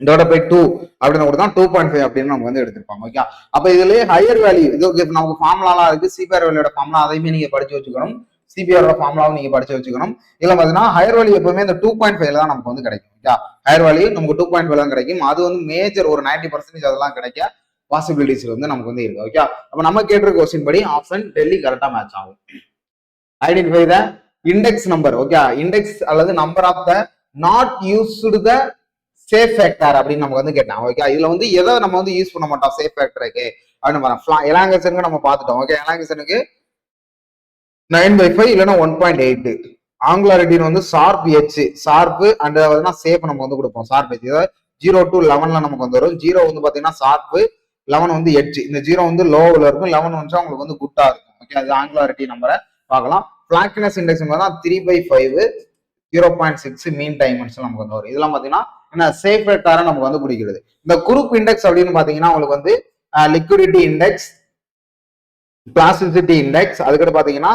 A: இதோட போய் 2 அப்படின்னு கூட தான் 2.5 அப்படின்னு நம்ம வந்து எடுத்திருப்பாங்க. ஓகே, அப்ப இதுலயே ஹையர் வேல்யூ இது நமக்கு ஃபார்முலாலாம் இருக்கு. சிபிஆர் வேல்யூட ஃபார்முலா அதையுமே நீங்க படிச்சு வச்சுக்கணும். சிபிஆரோட ஃபார்முலாவும் நீங்க படிச்சு வச்சுக்கணும். இதுல பாத்தீங்கன்னா ஹையர் வேல்யூ எப்பவுமே இந்த 2.5 தான் நமக்கு வந்து கிடைக்கும். ஓகே, ஹையர் வேல்யூ நமக்கு 2.5 தான் கிடைக்கும். அது வந்து மேஜர் ஒரு 90% அதெல்லாம் கிடைக்க பாசிபிலிட்டிஸ் வந்து நமக்கு வந்து இருக்கு. ஓகே, அப்ப நம்ம கேட்டிருக்க கொஸ்டின் படி ஆப்ஷன் டெல்லி கரெக்டா மேட்ச் ஆகும். Identify the index number. Okay, index அல்லது number of the knot used the safe factor அப்படின்னு நமக்கு வந்து கேட்டாங்க. ஓகே, இதுல வந்து எதை நம்ம வந்து யூஸ் பண்ண மாட்டோம் சேஃப் ஃபேக்டருக்கு அப்படின்னு எலாங்கேஷனுக்கு நம்ம பார்த்துட்டோம். ஓகே, எலாங்கேஷனுக்கு 9/5 இல்லைன்னா 1.8. ஆங்குலாரிட்டின்னு வந்து sharp H, sharp and safe நம்ம வந்து கொடுப்போம். ஷார்ப் எச் 0 to 11 நமக்கு வந்து வரும். 0 வந்து பாத்தீங்கன்னா ஷார்ப், 11 வந்து எச். இந்த 0 வந்து லோவில் இருக்கும், 11 வந்து உங்களுக்கு வந்து குட்டா இருக்கும். ஓகே, அது ஆங்குலாரிட்டி நம்பரை பார்க்கலாம். பிளாக்னஸ் இண்டெக்ஸ் 3/5, 0.6 மீன் டைமென்ஷன் நமக்கு வந்து வரும். இதெல்லாம் பாத்தீங்கன்னா என்ன சேஃப் ஃபேக்டரை நமக்கு வந்து பிடிக்கிறது. இந்த குரூப் இண்டெக்ஸ் அப்படின்னு பாத்தீங்கன்னா உங்களுக்கு வந்து லிக்விடிட்டி இண்டெக்ஸ், பிளாஸ்டிசிட்டி இண்டெக்ஸ், அதுக்கிட்ட பாத்தீங்கன்னா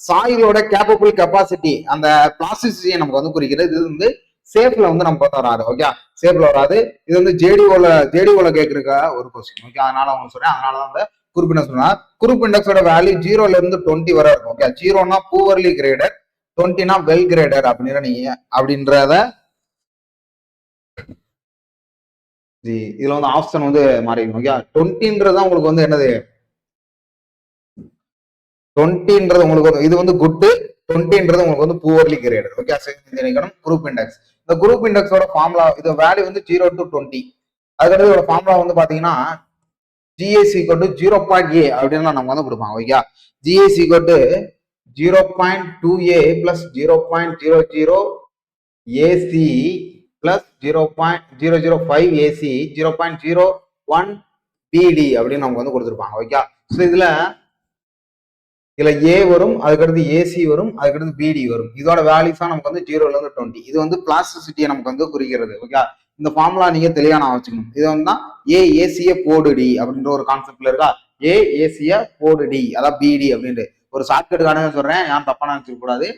A: சாயிலோட கேப்பபிள் கெப்பாசிட்டி, அந்த பிளாஸ்டிசிட்டியை நமக்கு வந்து குறிக்கிறது. இது வந்து சேஃப்ல வந்து நமக்கு வந்து வராது. ஓகே, சேஃப்ல வராது. இது வந்து ஜேடிஓல கேட்கிருக்க ஒரு கொஸ்டின். ஓகே, அதனால அவங்க சொல்றேன், அதனாலதான் அந்த குரூப் இண்டெக்ஸ் சொன்னா. குரூப் இண்டெக்ஸோட வேல்யூ 0ல இருந்து 20 வரை இருக்கும். ஓகே, 0னா பூவர்லி கிரேடட், 20னா வெல் கிரேடட் அப்படின்ற நீங்க அப்படின்றத இதுல வந்து ஆப்ஷன் வந்து மாறிடும். ஓகே, 20ன்றது உங்களுக்கு வந்து என்னது 20ன்றது உங்களுக்கு இது வந்து குட், 20ன்றது உங்களுக்கு வந்து பூவர்லி கிரேடட். ஓகே, தெரிஞ்சுக்கணும் குரூப் இண்டெக்ஸ். இந்த குரூப் இண்டெக்ஸோட ஃபார்முலா இது வேல்யூ வந்து 0 to 20. அதுக்கடுத்து இதோட ஃபார்முலா வந்து பாத்தீங்கன்னா GAC = 0.A அப்படின்னு நம்ம வந்து கொடுப்பாங்க. Okay, GAC = 0.2A plus 0.00 AC plus 0.005 AC 0.01 BD அப்படின்னு நமக்கு வந்து கொடுத்துருப்பாங்க. ஓகே, ஸோ இதுல ஏ வரும், அதுக்கடுத்து ஏசி வரும், அதுக்கடுத்து பிடி வரும். இதோட வேல்யூஸ் தான் நமக்கு வந்து 0ல இருந்து 20. இது வந்து பிளாஸ்டிசிட்டியை நமக்கு வந்து குறிக்கிறது. ஓகே, இந்த ஃபார்முலா நீங்க தெளிவா நான் வச்சுக்கணும். இது வந்து ஏசிய போடு டி அப்படின்ற ஒரு கான்செப்ட்ல இருக்கா. ஏசிய போடு டி, அதான் பிடி அப்படின்ட்டு ஒரு ஷார்ட்கட்டுக்கான சொல்றேன், யாரும் தப்பா நினைச்சிக்க கூடாது.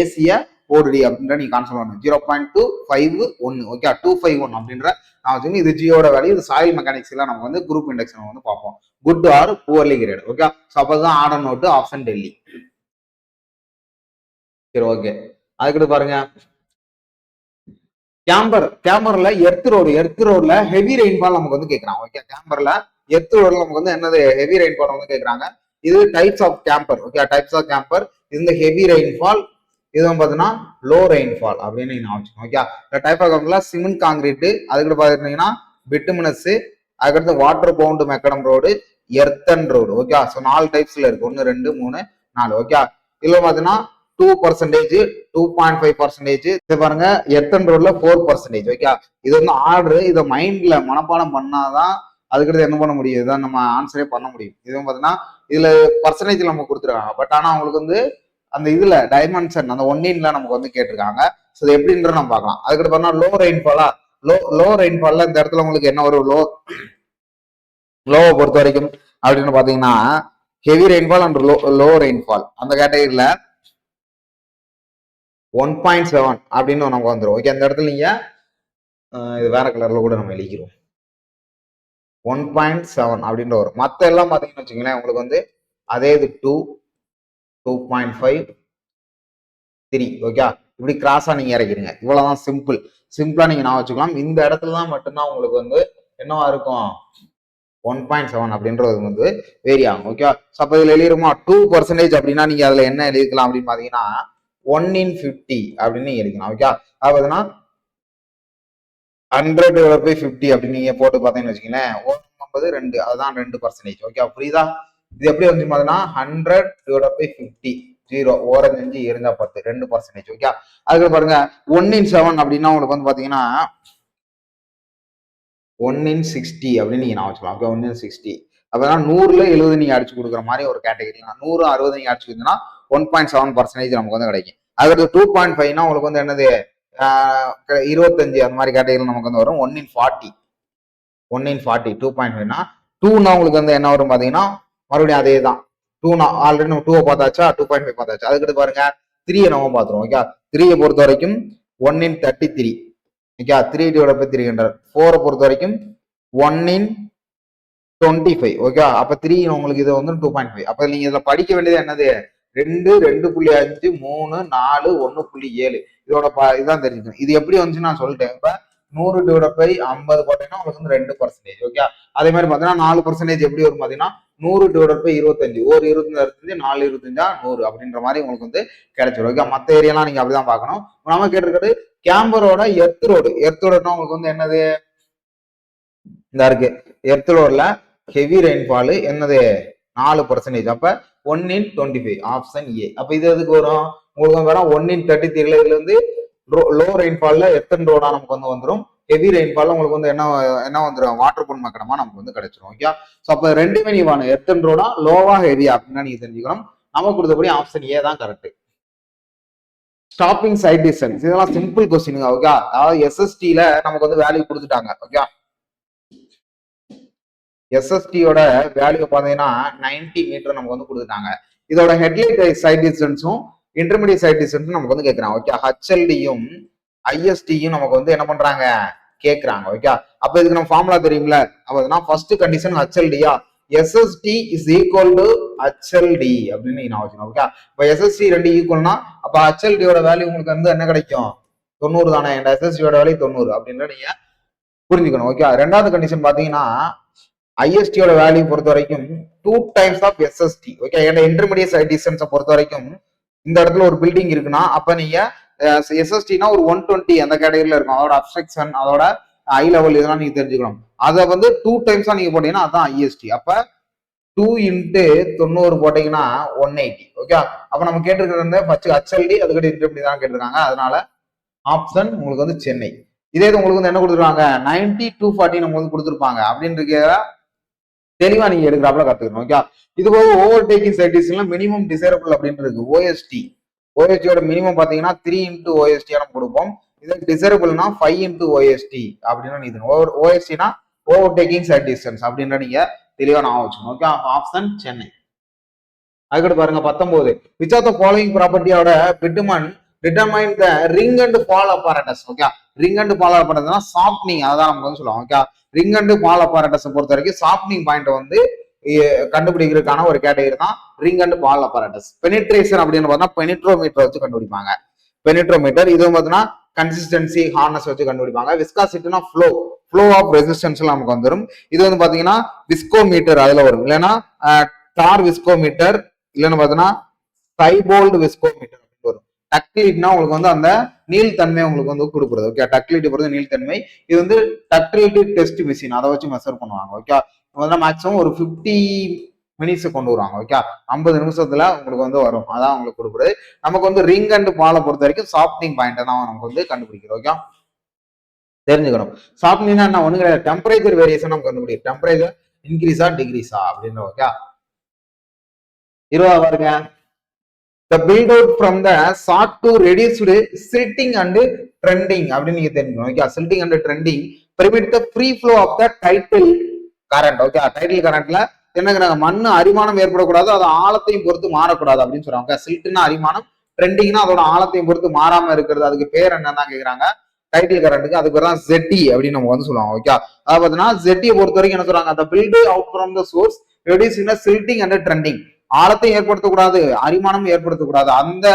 A: ஏசிய போடு டி அப்படின்ற நீங்க கான்செப்ட் பண்ணணும். 0.251. ஓகே, 251 அப்படின்ற நான் வச்சுக்கணும். இது ஜியோட வேல்யூ. இது சாயில் மெக்கானிக்ஸ் எல்லாம் நம்ம வந்து குரூப் இண்டெக்ஸ் வந்து பார்ப்போம். Good or poorly grade. Okay, so அப்பதான் ஆர்டர் நோட்டு ஆப்ஷன் டெல்லி. சரி, ஓகே, அதுக்கிட்ட பாருங்க கேம்பர்ல எர்த் ரோட்ல ஹெவி ரெயின்ஃபால் நமக்கு வந்து கேட்கறாங்க. ஓகே, கேம்பர்ல எர்த் ரோட்ல நமக்கு வந்து என்னது ஹெவி ரெயின்ஃபால் வந்து கேட்கறாங்க. இது types of camber. Okay, types of camber. இந்த ஹெவி ரெயின்ஃபால், இதுவும் பாத்தீங்கன்னா லோ ரெயின்ஃபால் அப்படின்னு நான் வச்சுக்கோங்க. ஓகே, இந்த டைப் ஆஃப் கேம்பர்ல சிமெண்ட் காங்கிரீட், அதுக்கிட்ட பாத்தீங்கன்னா பிட்டுமினஸ், அதுக்கடுத்து water bound macadam road, earthen road. Okay, so 4 டைப்ஸ்ல இருக்கு. 1 2 3 4. ஓகே, இதுல பாத்தீங்கன்னா 2%, 2.5%. இதை பாருங்க, எர்த்தன் ரோட்ல 4%. ஓகே, இது வந்து ஆர்டர். இதை மைண்ட்ல மனப்பாடம் பண்ணாதான் அதுக்கடுத்து என்ன பண்ண முடியும், இதான் நம்ம ஆன்சரே பண்ண முடியும். இதுவும் பாத்தீங்கன்னா இதுல பர்சன்டேஜ் நம்ம கொடுத்துருக்காங்க. பட் ஆனா அவங்களுக்கு வந்து அந்த இதுல டைமென்ஷன் அந்த ஒன்னின்ல நமக்கு வந்து கேட்டிருக்காங்க. ஸோ இது எப்படின்ற நம்ம பார்க்கலாம். அதுக்கடுத்து பார்த்தா லோ ரெயின்ஃபாலா, லோ ரெயின்ஃபால்ல இந்த இடத்துல உங்களுக்கு என்ன ஒரு லோவை பொறுத்த வரைக்கும் அப்படின்னு பாத்தீங்கன்னா heavy rainfall and low rainfall அந்த கேட்டகரியில 1.7 அப்படின்னு நமக்கு வந்துடும். ஓகே, அந்த இடத்துல நீங்க இது வேற கலர்ல கூட நம்ம எழுதிக்கிறோம். 1.7 அப்படின்னு வரும். மத்த எல்லாம் பாத்தீங்கன்னு வச்சுங்களேன் உங்களுக்கு வந்து அதே இது 2, 2.5, 3. ஓகே, இப்படி கிராஸா நீங்க இறக்கிடுங்க. இவ்வளவுதான் சிம்பிளா நீங்க நான் வச்சுக்கலாம். இந்த இடத்துல தான் மட்டும்தான் உங்களுக்கு வந்து என்னவா இருக்கும் 1.7 அப்படின்றது வந்து வேரி ஆகும். ஓகே, அப்ப இதுல எழுதிருமா 2% அப்படின்னா நீங்க அதுல என்ன எழுதிக்கலாம் அப்படின்னு பாத்தீங்கன்னா 1 in 50 அப்படின்னு நீங்க எழுதிக்கலாம். ஓகே, அதாவது 100/50 அப்படின்னு நீங்க போட்டு பாத்தீங்கன்னு வச்சுக்கீங்களேன் 2 அதுதான் 2%. ஓகே, புரியுதா? இது எப்படி வந்து பாத்தீங்கன்னா 100/50 0 ஓரஞ்சு 5 இருந்தா 10 2%. ஓகே, அதுக்கு பாருங்க 1 in 7 அப்படின்னா உங்களுக்கு வந்து பாத்தீங்கன்னா 1 in 60 அப்படின்னு நீங்க நான் வச்சுக்கலாம். ஓகே, 1 in 60 அப்பதான் 100ல 70 நீங்க அடிச்சு கொடுக்குற மாதிரி ஒரு கேட்டகரி. 100 60 நீங்க அடிச்சு கொடுத்தீங்கன்னா 1.7% நமக்கு வந்து கிடைக்கும். அதுக்கடுத்து 2.5னா உங்களுக்கு வந்து என்னது 25 அந்த மாதிரி கேட்டகரியில் நமக்கு வந்து வரும். 1 in 40 2.5னா 2னா உங்களுக்கு வந்து என்ன வரும் பாத்தீங்கன்னா மறுபடியும் அதே தான் 2னா ஆல்ரெடி நம்ம 2 பார்த்தாச்சா 2.5 பார்த்தாச்சா. அதுக்கடுத்து பாருங்க 3 நம்ம பார்த்துருவோம். ஓகே, 3 பொறுத்த வரைக்கும் 1 in 33. ஓகே, 3/300. 4 பொறுத்த வரைக்கும் 1 in 25. ஓகே, அப்ப 3 உங்களுக்கு இது வந்து 2.5. அப்ப நீங்க இதுல படிக்க வேண்டியது என்னது 2, 2.5, 3, 4, 1.7 இதோட இதான் தெரிஞ்சுக்கணும். இது எப்படி வந்துச்சு நான் சொல்லிட்டேன். இப்ப 100/50 போட்டீங்கன்னா உங்களுக்கு வந்து 2%. ஓகே, அதே மாதிரி பாத்தீங்கன்னா 4% எப்படி வரும் பாத்தீங்கன்னா 100/25 ஒரு 25 4 25 100 அப்படின்ற மாதிரி உங்களுக்கு வந்து கிடைச்சிடும். ஓகே, மத்த ஏரியாலாம் நீங்க அப்படிதான் பார்க்கணும். நம்ம கேட்டிருக்கிறது கேம்பரோட எர்த் ரோடுனா உங்களுக்கு வந்து என்னது இந்த இருக்கு எர்த் ரோட்ல ஹெவி ரெயின்ஃபால் என்னது 4%. அப்ப 1 in 25 ஆப்ஷன் ஏ. அப்ப இது எதுக்கு வரும் உங்களுக்கு வேற 1 in 33 இதுல இருந்து லோ ரெயின்ஃபால்ல எத்தனை ரோடா நமக்கு வந்து வந்துடும். ஹெவி ரெயின்ஃபால்ல உங்களுக்கு வந்து என்ன வந்துடும் வாட்டர் பொன் மக்கடமா நமக்கு வந்து கிடைச்சிடும். ஓகே, ஸோ அப்ப ரெண்டுமே நீ வாங்க எத்தனை ரோடா லோவா ஹெவியா அப்படின்னா நீங்க தெரிஞ்சுக்கணும். நமக்கு கொடுத்தபடி ஆப்ஷன் ஏ தான் கரெக்ட். ஸ்டாப்பிங் சைட் டிஸ்டன்ஸ் இதெல்லாம் சிம்பிள் கொஸ்டின். ஓகே, அதாவது எஸ்எஸ்டில நமக்கு வந்து வேல்யூ கொடுத்துட்டாங்க. ஓகே, எஸ்எஸ்டியோட வேல்யூ பாத்தீங்கன்னா 90 மீட்டர் நமக்கு வந்து கொடுத்துட்டாங்க. இதோட ஹெட்லைட் சைட் டிஸ்டன்ஸும் இன்டர்மீடியட் சைட் டிஸ்டன்ஸும் நமக்கு வந்து கேட்கறாங்க. ஓகே, ஹெச்எல்டியும் ஐஎஸ்டியும் நமக்கு வந்து என்ன பண்றாங்க கேட்கறாங்க. ஓகே, அப்ப இதுக்கு நம்ம ஃபார்முலா தெரியும்ல. அப்ப ஃபர்ஸ்ட் கண்டிஷன் ஹெச்எல்டியா SSD is equal to HLD அப்படின்னு நான் வச்சுக்கணும். ஓகே, இப்ப எஸ்எஸ்டி ரெண்டு ஈக்குவல்னா அப்ப ஹெச்எல்டியோட வேல்யூ உங்களுக்கு வந்து என்ன கிடைக்கும் 90 தானே. எஸ்எஸ்டியோட வேல்யூ 90 அப்படின்ற நீங்க புரிஞ்சுக்கணும். ஓகே, ரெண்டாவது கண்டிஷன் பாத்தீங்கன்னா ஐஎஸ்டியோட வேல்யூ பொறுத்த வரைக்கும் 2 times ஆஃப் எஸ்எஸ்டி. ஓகே, ஏன்னா இன்டர்மீடியட் சைட் டிஸ்டன்ஸை பொறுத்த வரைக்கும் இந்த இடத்துல ஒரு பில்டிங் இருக்குன்னா அப்ப நீங்க எஸ்எஸ்டினா ஒரு 120 அந்த கேட்டகரியில இருக்கும். அதோட அப்ஸ்ட்ரக்ஷன் அதோட ஐ லெவல் இதெல்லாம் நீங்க தெரிஞ்சுக்கணும். அதை வந்து 2 times நீங்க போட்டீங்கன்னா அதான் ஐஎஸ்டி. அப்ப 2 into 90 போட்டீங்கன்னா 180. ஓகே, அப்ப நம்ம கேட்டிருக்கிறது ஃபர்ஸ்ட் ஹெச்எல்டி அதுக்கு இன்டர்மீடியட் தான் கேட்டிருக்காங்க. அதனால ஆப்ஷன் உங்களுக்கு வந்து சென்னை. இதே உங்களுக்கு வந்து என்ன கொடுத்துருக்காங்க 90 240 நம்ம வந்து கொடுத்துருப்பாங்க அப்படின்ற தெளிவா நீங்க எடுக்கிறாப்புல கத்துக்கணும். ஓகே, இது போக ஓவர் டேக்கிங் சைட்டிஸ்லாம் மினிமம் டிசைரபிள் அப்படின்னு இருக்கு. ஓஎஸ்டியோட மினிமம் பாத்தீங்கன்னா 3 into OST நம்ம கொடுப்போம். இது டிசைரபிள்னா 5 into OST அப்படின்னு இது ஓஎஸ்டினா ஓவர் டேக்கிங் சைட் டிஸ்டன்ஸ் அப்படின்ற நீங்க தெளிவா நான் வச்சுக்கணும். Okay, option Chennai. அதுக்கடுத்து பாருங்க 19 விச் ஆஃப் த ஃபாலோயிங் ப்ராப்பர்ட்டியோட bitumen determine the ring and fall apparatus. Okay, ring and fall அப்பாரட்டஸ்னா சாஃப்ட்னிங் அதான் நம்ம வந்து சொல்லுவோம். Okay, ring and fall apparatus பொறுத்த வரைக்கும் சாஃப்ட்னிங் பாயிண்ட் வந்து கண்டுபிடிக்கிறதுக்கான ஒரு கேட்டகரி தான் ring and fall apparatus. Penetration அப்படின்னு பார்த்தா பெனிட்ரோமீட்டர் வச்சு கண்டுபிடிப்பாங்க. பெனிட்ரோமீட்டர் இது பார்த்தீங்கன்னா கன்சிஸ்டன்சி ஹார்னஸ் வச்சு கண்டுபிடிப்பாங்க. விஸ்காசிட்டினா ஃப்ளோ ஆஃப் ரெசிஸ்டன்ஸ் நமக்கு வந்துடும். இது வந்து பாத்தீங்கன்னா விஸ்கோமீட்டர் அதுல வரும். இல்லைன்னா டார் விஸ்கோமீட்டர் இல்லைன்னு பாத்தீங்கன்னா டைபோல்டு விஸ்கோமீட்டர் வரும். டக்டிலிட்டினா உங்களுக்கு வந்து அந்த நீள்தன்மை உங்களுக்கு வந்து கொடுக்குறது. ஓகே, டக்டிலிட்டி பொறுத்து நீள்தன்மை. இது வந்து டக்டிலிட்டி டெஸ்ட் மிஷின் அதை வச்சு மெஷர் பண்ணுவாங்க. ஓகே, மேக்ஸிமம் ஒரு 50 மினிட்ஸ் கொண்டு வருவாங்க. ஓகே, 50 நிமிஷத்துல உங்களுக்கு வந்து வரும். அதான் உங்களுக்கு கொடுக்குறது. நமக்கு வந்து ரிங் அண்ட் பாலை பொறுத்த வரைக்கும் சாஃப்ட்னிங் பாயிண்ட் தான் நமக்கு வந்து கண்டுபிடிக்கிறோம். ஓகே, தெரிஞ்சுக்கணும். சாஃப்ட்னிங்னா என்ன ஒண்ணு கிடையாது, டெம்பரேச்சர் வேரியேஷன் நமக்கு கண்டுபிடிக்கும். டெம்பரேச்சர் இன்க்ரீஸா டிகிரீஸா அப்படின்னு. ஓகே, 20 பாருங்க the build out from the sought to reduced silting and trending அப்படின்னு நீங்க தெரிஞ்சுக்கணும். Okay, silting and trending permit the free flow of the tidal current. Okay, tidal currentல என்னங்கிறாங்க, மண்ணு அரிமானம் ஏற்படக்கூடாது, அது ஆழத்தையும் பொறுத்து மாறக்கூடாது அப்படின்னு சொல்றாங்க. சில்ட்னா அரிமானம், ட்ரெண்டிங்னா அதோட ஆழத்தையும் பொறுத்து மாறாம இருக்கிறது. அதுக்கு பேர் என்னன்னா கேக்குறாங்க, டைட்டில் கரண்ட்டுக்கு. அதுக்கு பேர் தான் ZT அப்படின்னு நம்ம வந்து சொல்லுவாங்க. ஓகே, அதாவது பாத்தீங்கன்னா ZT பொறுத்த வரைக்கும் என்ன சொல்றாங்க, அந்த build out from the source reducing silting and trending, ஆழத்தையும் ஏற்படுத்தக்கூடாது, அரிமானம் ஏற்படுத்தக்கூடாது, அந்த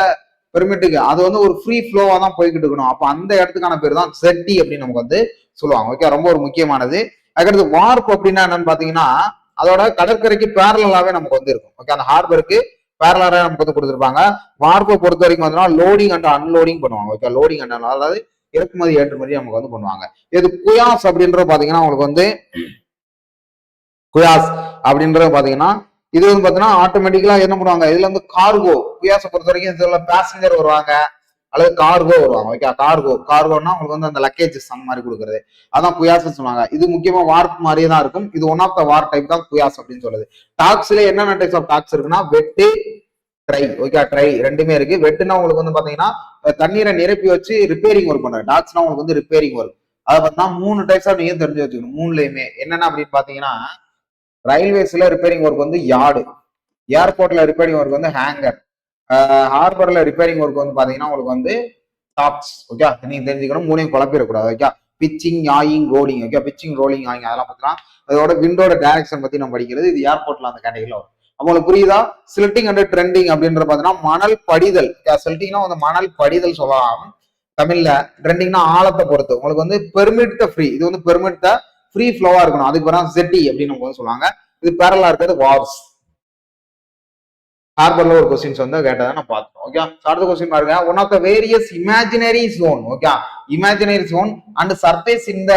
A: பெர்மிட்டுக்கு அது வந்து ஒரு ஃப்ரீ ஃப்ளோவா தான் போய்கிட்டு இருக்கணும். அப்ப அந்த இடத்துக்கான பேர் தான் ZT அப்படின்னு நமக்கு வந்து சொல்லுவாங்க. ஓகே, ரொம்ப ஒரு முக்கியமானது. அதுக்கடுத்து வார்ப் அப்படின்னா என்னன்னு பாத்தீங்கன்னா, அதோட கடற்கரைக்கு பேரலாவே நமக்கு வந்து இருக்கும். ஓகே, அந்த ஹார்பருக்கு பேரலாவே நமக்கு வந்து கொடுத்துருப்பாங்க. வார்ப்பை பொறுத்த வரைக்கும் பார்த்தீங்கன்னா லோடிங் அண்ட் அன்லோடிங் பண்ணுவாங்க. ஓகே, லோடிங் அண்ட் அதாவது இறக்குமதி ஏற்றுமதி நமக்கு வந்து பண்ணுவாங்க. இது குயாஸ் அப்படின்றது பாத்தீங்கன்னா உங்களுக்கு வந்து குயாஸ் அப்படின்றது பாத்தீங்கன்னா இது வந்து பாத்தீங்கன்னா ஆட்டோமேட்டிக்கலா என்ன பண்ணுவாங்க, இதுல வந்து கார்கோ, குயாஸை பொறுத்த வரைக்கும் இதுல பேசஞ்சர் வருவாங்க அல்லது கார்கோ வருவாங்க. ஓகே, கார்கோன்னா உங்களுக்கு வந்து அந்த லக்கேஜஸ் அந்த மாதிரி கொடுக்குறது, அதான் குயாஸ் சொல்லுவாங்க. இது முக்கியமா வார்ப் மாதிரியே தான் இருக்கும். இது one of the war type தான் குயாஸ் அப்படின்னு சொல்லுது. டாக்ஸ்ல என்னென்ன டைப்ஸ் ஆஃப் டாக்ஸ் இருக்குன்னா வெட்டு, ட்ரை. ஓகே, ட்ரை ரெண்டுமே இருக்கு. வெட்டுனா உங்களுக்கு வந்து பாத்தீங்கன்னா தண்ணீரை நிரப்பி வச்சு ரிப்பேரிங் ஒர்க் பண்றாங்க. டாக்ஸ்னா உங்களுக்கு வந்து ரிப்பேரிங் ஒர்க். அதை பார்த்தீங்கன்னா 3 டைப்ஸ் ஆஃப் நீங்க தெரிஞ்சு வச்சுக்கணும். 3லயுமே என்னென்ன அப்படின்னு பாத்தீங்கன்னா, ரயில்வேஸ்ல ரிப்பேரிங் ஒர்க் வந்து யார்டு, ஏர்போர்ட்ல ரிப்பேரிங் ஒர்க் வந்து ஹேங்கர், ஹார்பர்ல ரிப்பேரிங் ஒர்க் வந்து பாத்தீங்கன்னா உங்களுக்கு வந்து டாப்ஸ். ஓகே, நீங்க தெரிஞ்சுக்கணும், 3ஐயும் குழப்பிடக்கூடாது. Okay, pitching, yawing, rolling. Okay, pitching, rolling, yawing அதெல்லாம் பார்த்தீங்கன்னா அதோட விண்டோட டைரக்ஷன் பத்தி நம்ம படிக்கிறது. இது ஏர்போர்ட்ல அந்த கேட்டகரியில வரும். உங்களுக்கு புரியுதா? சில்ட்டிங் அண்ட் ட்ரெண்டிங் அப்படின்ற பாத்தீங்கன்னா மணல் படிதல். சில்ட்டிங்னா வந்து மணல் படிதல் சொல்லலாம் தமிழ்ல. ட்ரெண்டிங்னா ஆழத்தை பொறுத்து. உங்களுக்கு வந்து பெர்மிட் த ஃப்ரீ, இது வந்து பெர்மிட் த ஃப்ரீ ஃப்ளோவா இருக்கணும். அதுக்கு பேர் ZT அப்படின்னு நம்ம வந்து சொல்லுவாங்க. இது பேரலா இருக்கிறது வார்ஸ். ஹார்பர்ல ஒரு கொஸ்டின்ஸ் வந்து கேட்டதை நான் பார்த்தோம். ஓகே, அடுத்த கொஸ்டின் பாருங்க. One of the various imaginary zone. Okay, imaginary zone and surface in the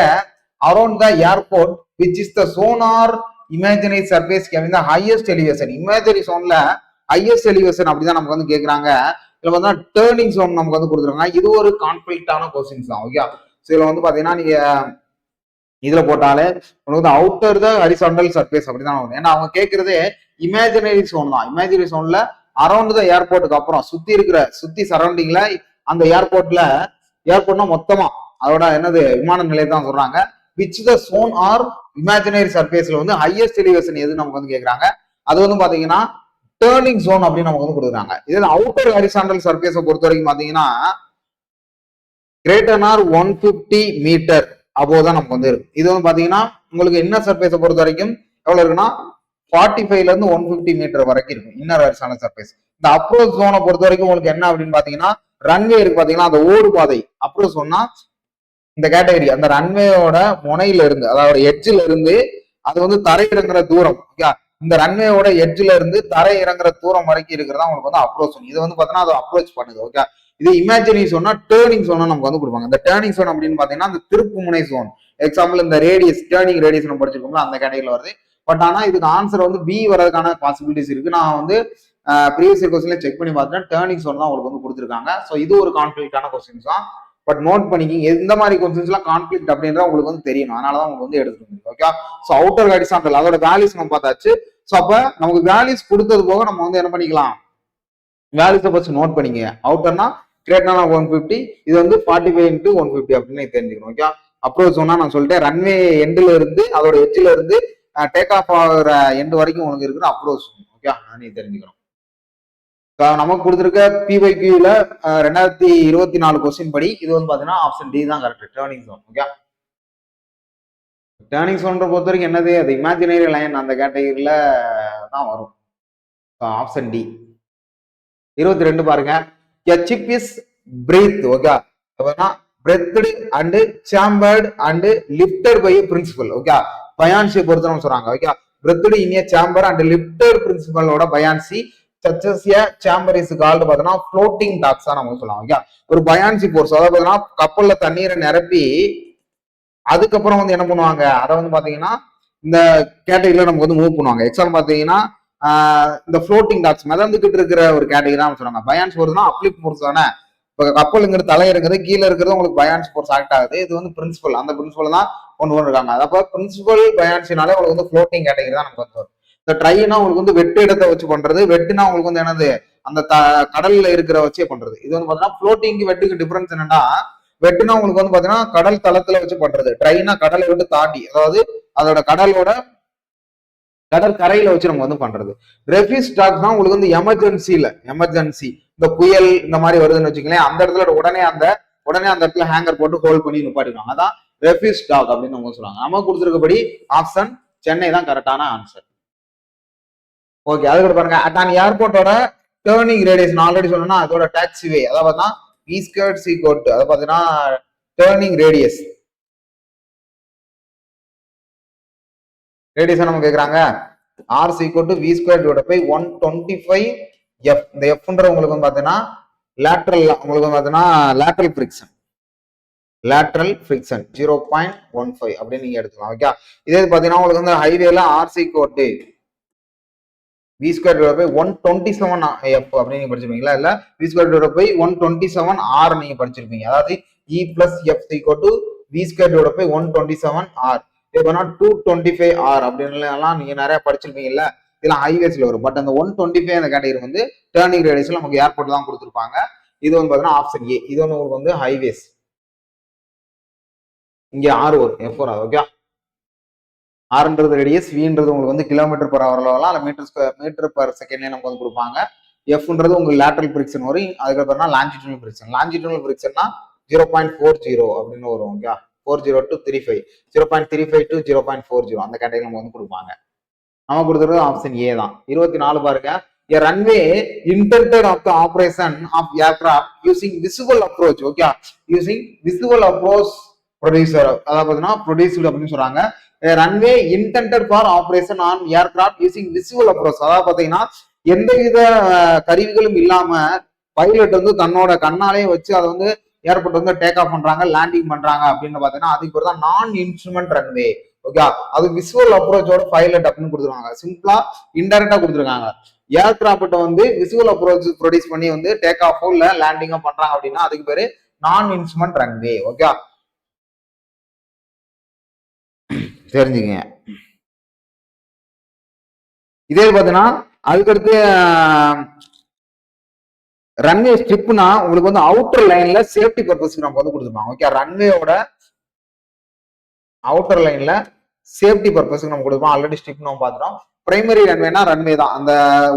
A: around the airport which is the zone or imaginary surface கேவிங் த ஹையஸ்ட் எலிவேஷன். இமேஜினரி ஜோன்ல ஹையஸ்ட் எலிவேஷன் அப்படிதான் நமக்கு வந்து கேட்கறாங்க. இதுல வந்து டேர்னிங் ஜோன் நமக்கு வந்து கொடுத்துருக்காங்க. இது ஒரு கான்ஃபிளிக்டான கொஸ்டின்ஸ் தான். ஓகே, இதுல வந்து பாத்தீங்கன்னா நீங்க இதுல போட்டாலே உங்களுக்கு வந்து அவுட்டர் த ஹரிசாண்டல் சர்ஃபேஸ் அப்படிதான் வரும். ஏன்னா அவங்க கேட்கறதே இமேஜினரி ஜோன் தான். இமேஜினரி ஜோன்ல அரௌண்ட் த ஏர்போர்ட்டுக்கு அப்புறம் சுத்தி சரௌண்டிங்ல அந்த ஏர்போர்ட்னா மொத்தமா அதோட என்னது விமான நிலையம் தான் சொல்றாங்க. Which the zone or imaginary சர்ஃபேஸ்ல வந்து ஹையஸ்ட் எலிவேஷன் எது நமக்கு வந்து கேட்கறாங்க. அது வந்து பாத்தீங்கன்னா டேர்னிங் ஜோன் அப்படின்னு நமக்கு வந்து கொடுக்குறாங்க. இது அவுட்டர் ஹரிசாண்டல் சர்ஃபேஸை பொறுத்த வரைக்கும் பாத்தீங்கன்னா கிரேட்டர் ஆர் 150 மீட்டர் அப்போதான் நமக்கு வந்து இருக்கு. இது வந்து பாத்தீங்கன்னா உங்களுக்கு இன்னர் சர்ஃபேஸை பொறுத்த வரைக்கும் எவ்வளவு இருக்குன்னா 45ல இருந்து 150 மீட்டர் வரைக்கும் இருக்கும் இன்னர் ஹரிசாண்டல் சர்ஃபேஸ். இந்த அப்ரோச் ஜோனை பொறுத்த வரைக்கும் உங்களுக்கு என்ன அப்படின்னு பாத்தீங்கன்னா ரன்வே இருக்கு பாத்தீங்கன்னா, அந்த ஓடு பாதை அப்ரோச் சொன்னா இந்த கேட்டகரி அந்த ரன்வேயோட முனையில இருந்து, அதாவது எட்ஜ்ல இருந்து அது வந்து தரை இறங்குற தூரம். ஓகே, இந்த ரன்வேயோட எட்ஜ்ல இருந்து தரை இறங்குற தூரம் வரைக்கும் இருக்கிறதா உங்களுக்கு வந்து அப்ரோச் ஜோன். இது வந்து பாத்தீங்கன்னா அது அப்ரோச் பண்ணுது. ஓகே, இது இமேஜினரி ஜோன்னா டேர்னிங் ஜோனா நமக்கு வந்து கொடுப்பாங்க. இந்த டேர்னிங் ஜோன் அப்படின்னு பாத்தீங்கன்னா அந்த திருப்பு முனை ஜோன். எக்ஸாம்பிள் இந்த ரேடியஸ், டேர்னிங் ரேடியஸ் நம்ம படிச்சிருக்கோம்ல, அந்த கேட்டகரியில வருது. பட் ஆனா இதுக்கு ஆன்சர் வந்து பி வரதுக்கான பாசிபிலிட்டிஸ் இருக்கு. நான் வந்து ப்ரீவியஸ் இயர் கொஸ்டின்ல செக் பண்ணி பார்த்தேன், டேர்னிங் ஜோன் தான் உங்களுக்கு வந்து கொடுத்துருக்காங்க. ஸோ இது ஒரு கான்ஃபிளிக்டான கொஸ்டின்ஸ் தான். பட் நோட் பண்ணிக்கிங்க, எந்த மாதிரி கொஸ்டின்ஸ் எல்லாம் கான்ஃபிளிக்ட் அப்படின்ற உங்களுக்கு வந்து தெரியணும். அதனாலதான் உங்களுக்கு வந்து எடுத்துக்கணும். ஓகே, ஸோ அவுட்டர் ஹரிசாண்டல் அதோட வேல்யூஸ் நம்ம பார்த்தாச்சு. ஸோ அப்ப நமக்கு வேல்யூஸ் கொடுத்தது போக நம்ம வந்து என்ன பண்ணிக்கலாம், வேல்யூஸை ஃபர்ஸ்ட் நோட் பண்ணிக்க. அவுட்டர்னா கிரேட்டர்னா 150, இது வந்து 45 into 150 அப்படின்னு தெரிஞ்சுக்கணும். ஓகே, அப்ரோச் ஜோனா நான் சொல்லிட்டேன், ரன்வே எண்ட்ல இருந்து அதோட எட்ஜ்ல இருந்து டேக் ஆஃப் ஆகிற எண்ட் வரைக்கும் உங்களுக்கு இருக்கிற அப்ரோச். ஓகே, நீ தெரிஞ்சுக்கணும். நமக்கு கொடுத்துருக்க PYQல 2024 கொஸ்டின் படி இது வந்து பாத்தீங்கன்னா ஆப்ஷன் டி தான் correct, turning zone. Okay, turning zone பொறுத்த வரைக்கும் என்னது, அது இமேஜினரி லைன் அந்த கேட்டகரியில தான் வரும். Option D. 22 பாருங்க. A chip is breathed. Okay, breathed and chambered and lifted by a principle. Okay, buoyancy பொறுத்து நம்ம சொல்றாங்க. Okay, breathed in a chamber and lifted principle ஓட buoyancy such as a chamber is called பாத்தீங்கன்னா floating docks நம்ம சொல்லலாம். ஓகே, ஒரு பயான்சி போர்ஸ், அதாவது பாத்தீங்கன்னா கப்பல்ல தண்ணீரை நிரப்பி அதுக்கப்புறம் வந்து என்ன பண்ணுவாங்க, அதை வந்து பாத்தீங்கன்னா இந்த கேட்டகரியில நமக்கு வந்து மூவ் பண்ணுவாங்க. எக்ஸாம்பிள் பாத்தீங்கன்னா இந்த ஃப்ளோட்டிங் டாக்ஸ் மிதந்துகிட்டு இருக்கிற ஒரு கேட்டகரி தான் சொல்றாங்க. பயான்ஸ் போர்ஸ்னா அப்லிஃப்ட் போர்ஸ் தானே. இப்போ கப்பலுங்கிற தலை இருக்கிறது கீழே இருக்கிறது உங்களுக்கு பயான்ஸ் போர்ஸ் ஆக்ட் ஆகுது. இது வந்து பிரின்சிபல், அந்த பிரின்சிபல் தான் கொண்டு வந்துருக்காங்க. அப்போ பிரின்சிபல் பயான்சினாலே உங்களுக்கு வந்து ஃப்ளோட்டிங் கேட்டகரி தான் நமக்கு வந்து வரும். இந்த ட்ரைனா உங்களுக்கு வந்து வெட்டு இடத்தை வச்சு பண்றது, வெட்டுனா உங்களுக்கு வந்து என்னது அந்த கடல்ல இருக்கிற வச்சே பண்றது. இது வந்து பாத்தீங்கன்னா ஃப்ளோட்டிங்க்கு வெட்டுக்கு டிஃபரன்ஸ் என்னன்னா, வெட்டுனா உங்களுக்கு வந்து பாத்தீங்கன்னா கடல் தளத்துல வச்சு பண்றது, ட்ரைனா கடலை விட்டு தாண்டி, அதாவது அதோட கடல் கரையில வச்சு நம்ம வந்து பண்றது. ரெஃப்யூஸ் ஸ்டாக் தான் உங்களுக்கு வந்து எமர்ஜென்சி இந்த புயல் இந்த மாதிரி வருதுன்னு வச்சுக்கலேன், அந்த இடத்துல உடனே அந்த இடத்துல ஹேங்கர் போட்டு ஹோல்ட் பண்ணி நிப்பாட்டிடுவாங்க. அதான் ரெஃப்யூஸ் ஸ்டாக் அப்படின்னு நம்ம சொல்லுவாங்க. நம்ம கொடுத்துருக்கபடி ஆப்ஷன் சென்னை தான் கரெக்டான ஆன்சர். ஓகே, அதுக்கு பாருங்க, அட்டான் ஏர்போர்ட்டோட டேர்னிங் ரேடியஸ் நான் ஆல்ரெடி சொன்னா அதோட டாக்ஸி வே, அதாவது பார்த்தீங்கன்னா வி ஸ்கொயர் சி கோட், அதை பார்த்தீங்கன்னா டேர்னிங் ரேடியஸ் நம்ம கேட்குறாங்க. R equal to V square divide by 125 F. இந்த எஃப்ன்ற உங்களுக்கு வந்து பார்த்தீங்கன்னா லேட்ரல், உங்களுக்கு வந்து பார்த்தீங்கன்னா லேட்ரல் ஃபிரிக்ஷன் 0.15 அப்படின்னு நீங்க எடுத்துக்கலாம். ஓகே, இதே பார்த்தீங்கன்னா உங்களுக்கு வந்து ஹைவேல R equal to V square divide by 127 F அப்படின்னு நீங்க படிச்சிருப்பீங்களா? இல்ல V square divide by 127 R நீங்க படிச்சிருப்பீங்க. அதாவது E plus F equal to V square divide by 127 R. இப்பனா 225 ஆர் அப்படின்னு எல்லாம் நீங்க நிறைய படிச்சிருப்பீங்கல்ல, இதெல்லாம் ஹைவேஸ்ல வரும். பட் அந்த 125 அந்த கேட்டகரி வந்து டேர்னிங் ரேடியஸ்ல நமக்கு ஏர்போர்ட் தான் கொடுத்துருப்பாங்க. இது வந்து பாத்தீங்கன்னா ஆப்ஷன் ஏ, இது வந்து உங்களுக்கு வந்து ஹைவேஸ். இங்க ஆர் வரும், எஃப் வராது. ஓகே, ஆர்ன்றது ரேடியஸ், வின்றது உங்களுக்கு வந்து கிலோமீட்டர் பர் ஹவர்ல வரலாம், இல்லை மீட்டர் பர் செகண்ட்லேயே நமக்கு வந்து கொடுப்பாங்க. எஃப்ன்றது உங்களுக்கு லேட்டரல் ஃபிரிக்ஷன் வரும். அதுக்கப்புறம் லாஞ்சிடியூனல் ஃபிரிக்ஷன்னா 0.40 அப்படின்னு வரும். ஓகே, 40 to 35, 0.35 to 0.40 அந்த கேட்டகரி நம்ம வந்து கொடுப்பாங்க. நம்ம கொடுத்துறது ஆப்ஷன் ஏ தான். 24 பாருங்க, a runway intended of the operation of aircraft using visible approach. Okay, using visible approach producer, அதாவது பார்த்தீங்கன்னா ப்ரொடியூஸ்டு அப்படின்னு சொல்றாங்க. Runway intended for operation on aircraft using visual approach, அதாவது பாத்தீங்கன்னா எந்தவித கருவிகளும் இல்லாம பைலட் வந்து தன்னோட கண்ணாலே வச்சு அதை வந்து ஏர்போர்ட் வந்து டேக் ஆஃப் பண்றாங்க, லேண்டிங் பண்றாங்க அப்படின்னு பாத்தீங்கன்னா அதுக்கு பேர் தான் நான் இன்ஸ்ட்ருமெண்ட் ரன்வே. ஓகே, அது விசுவல் அப்ரோச்சோட பைலட் அப்படின்னு கொடுத்துருக்காங்க. சிம்பிளா இன்டைரக்டா கொடுத்துருக்காங்க. ஏர்கிராஃப்ட் வந்து விசுவல் அப்ரோச் ப்ரொடியூஸ் பண்ணி வந்து டேக் ஆஃபோ இல்ல லேண்டிங்கோ பண்றாங்க அப்படின்னா அதுக்கு பேரு நான் இன்ஸ்ட்ருமெண்ட் ரன்வே. ஓகே, தெரிஞ்சுங்க. இதே பாத்தீங்கன்னா அதுக்கடுத்து ரன்வே ஸ்ட்ரிப்னா உங்களுக்கு வந்து அவுட்டர் லைன்ல சேஃப்டி பர்பஸ்க்கு நம்ம வந்து கொடுத்துருப்பாங்க. ஓகே, ரன்வேயோட அவுட்டர் லைன்ல சேஃப்டி பர்பஸ்க்கு நம்ம கொடுப்போம். ஆல்ரெடி ஸ்ட்ரிப் நம்ம பார்த்துட்டோம். பிரைமரி ரன்வேனா ரன்வே தான், அந்த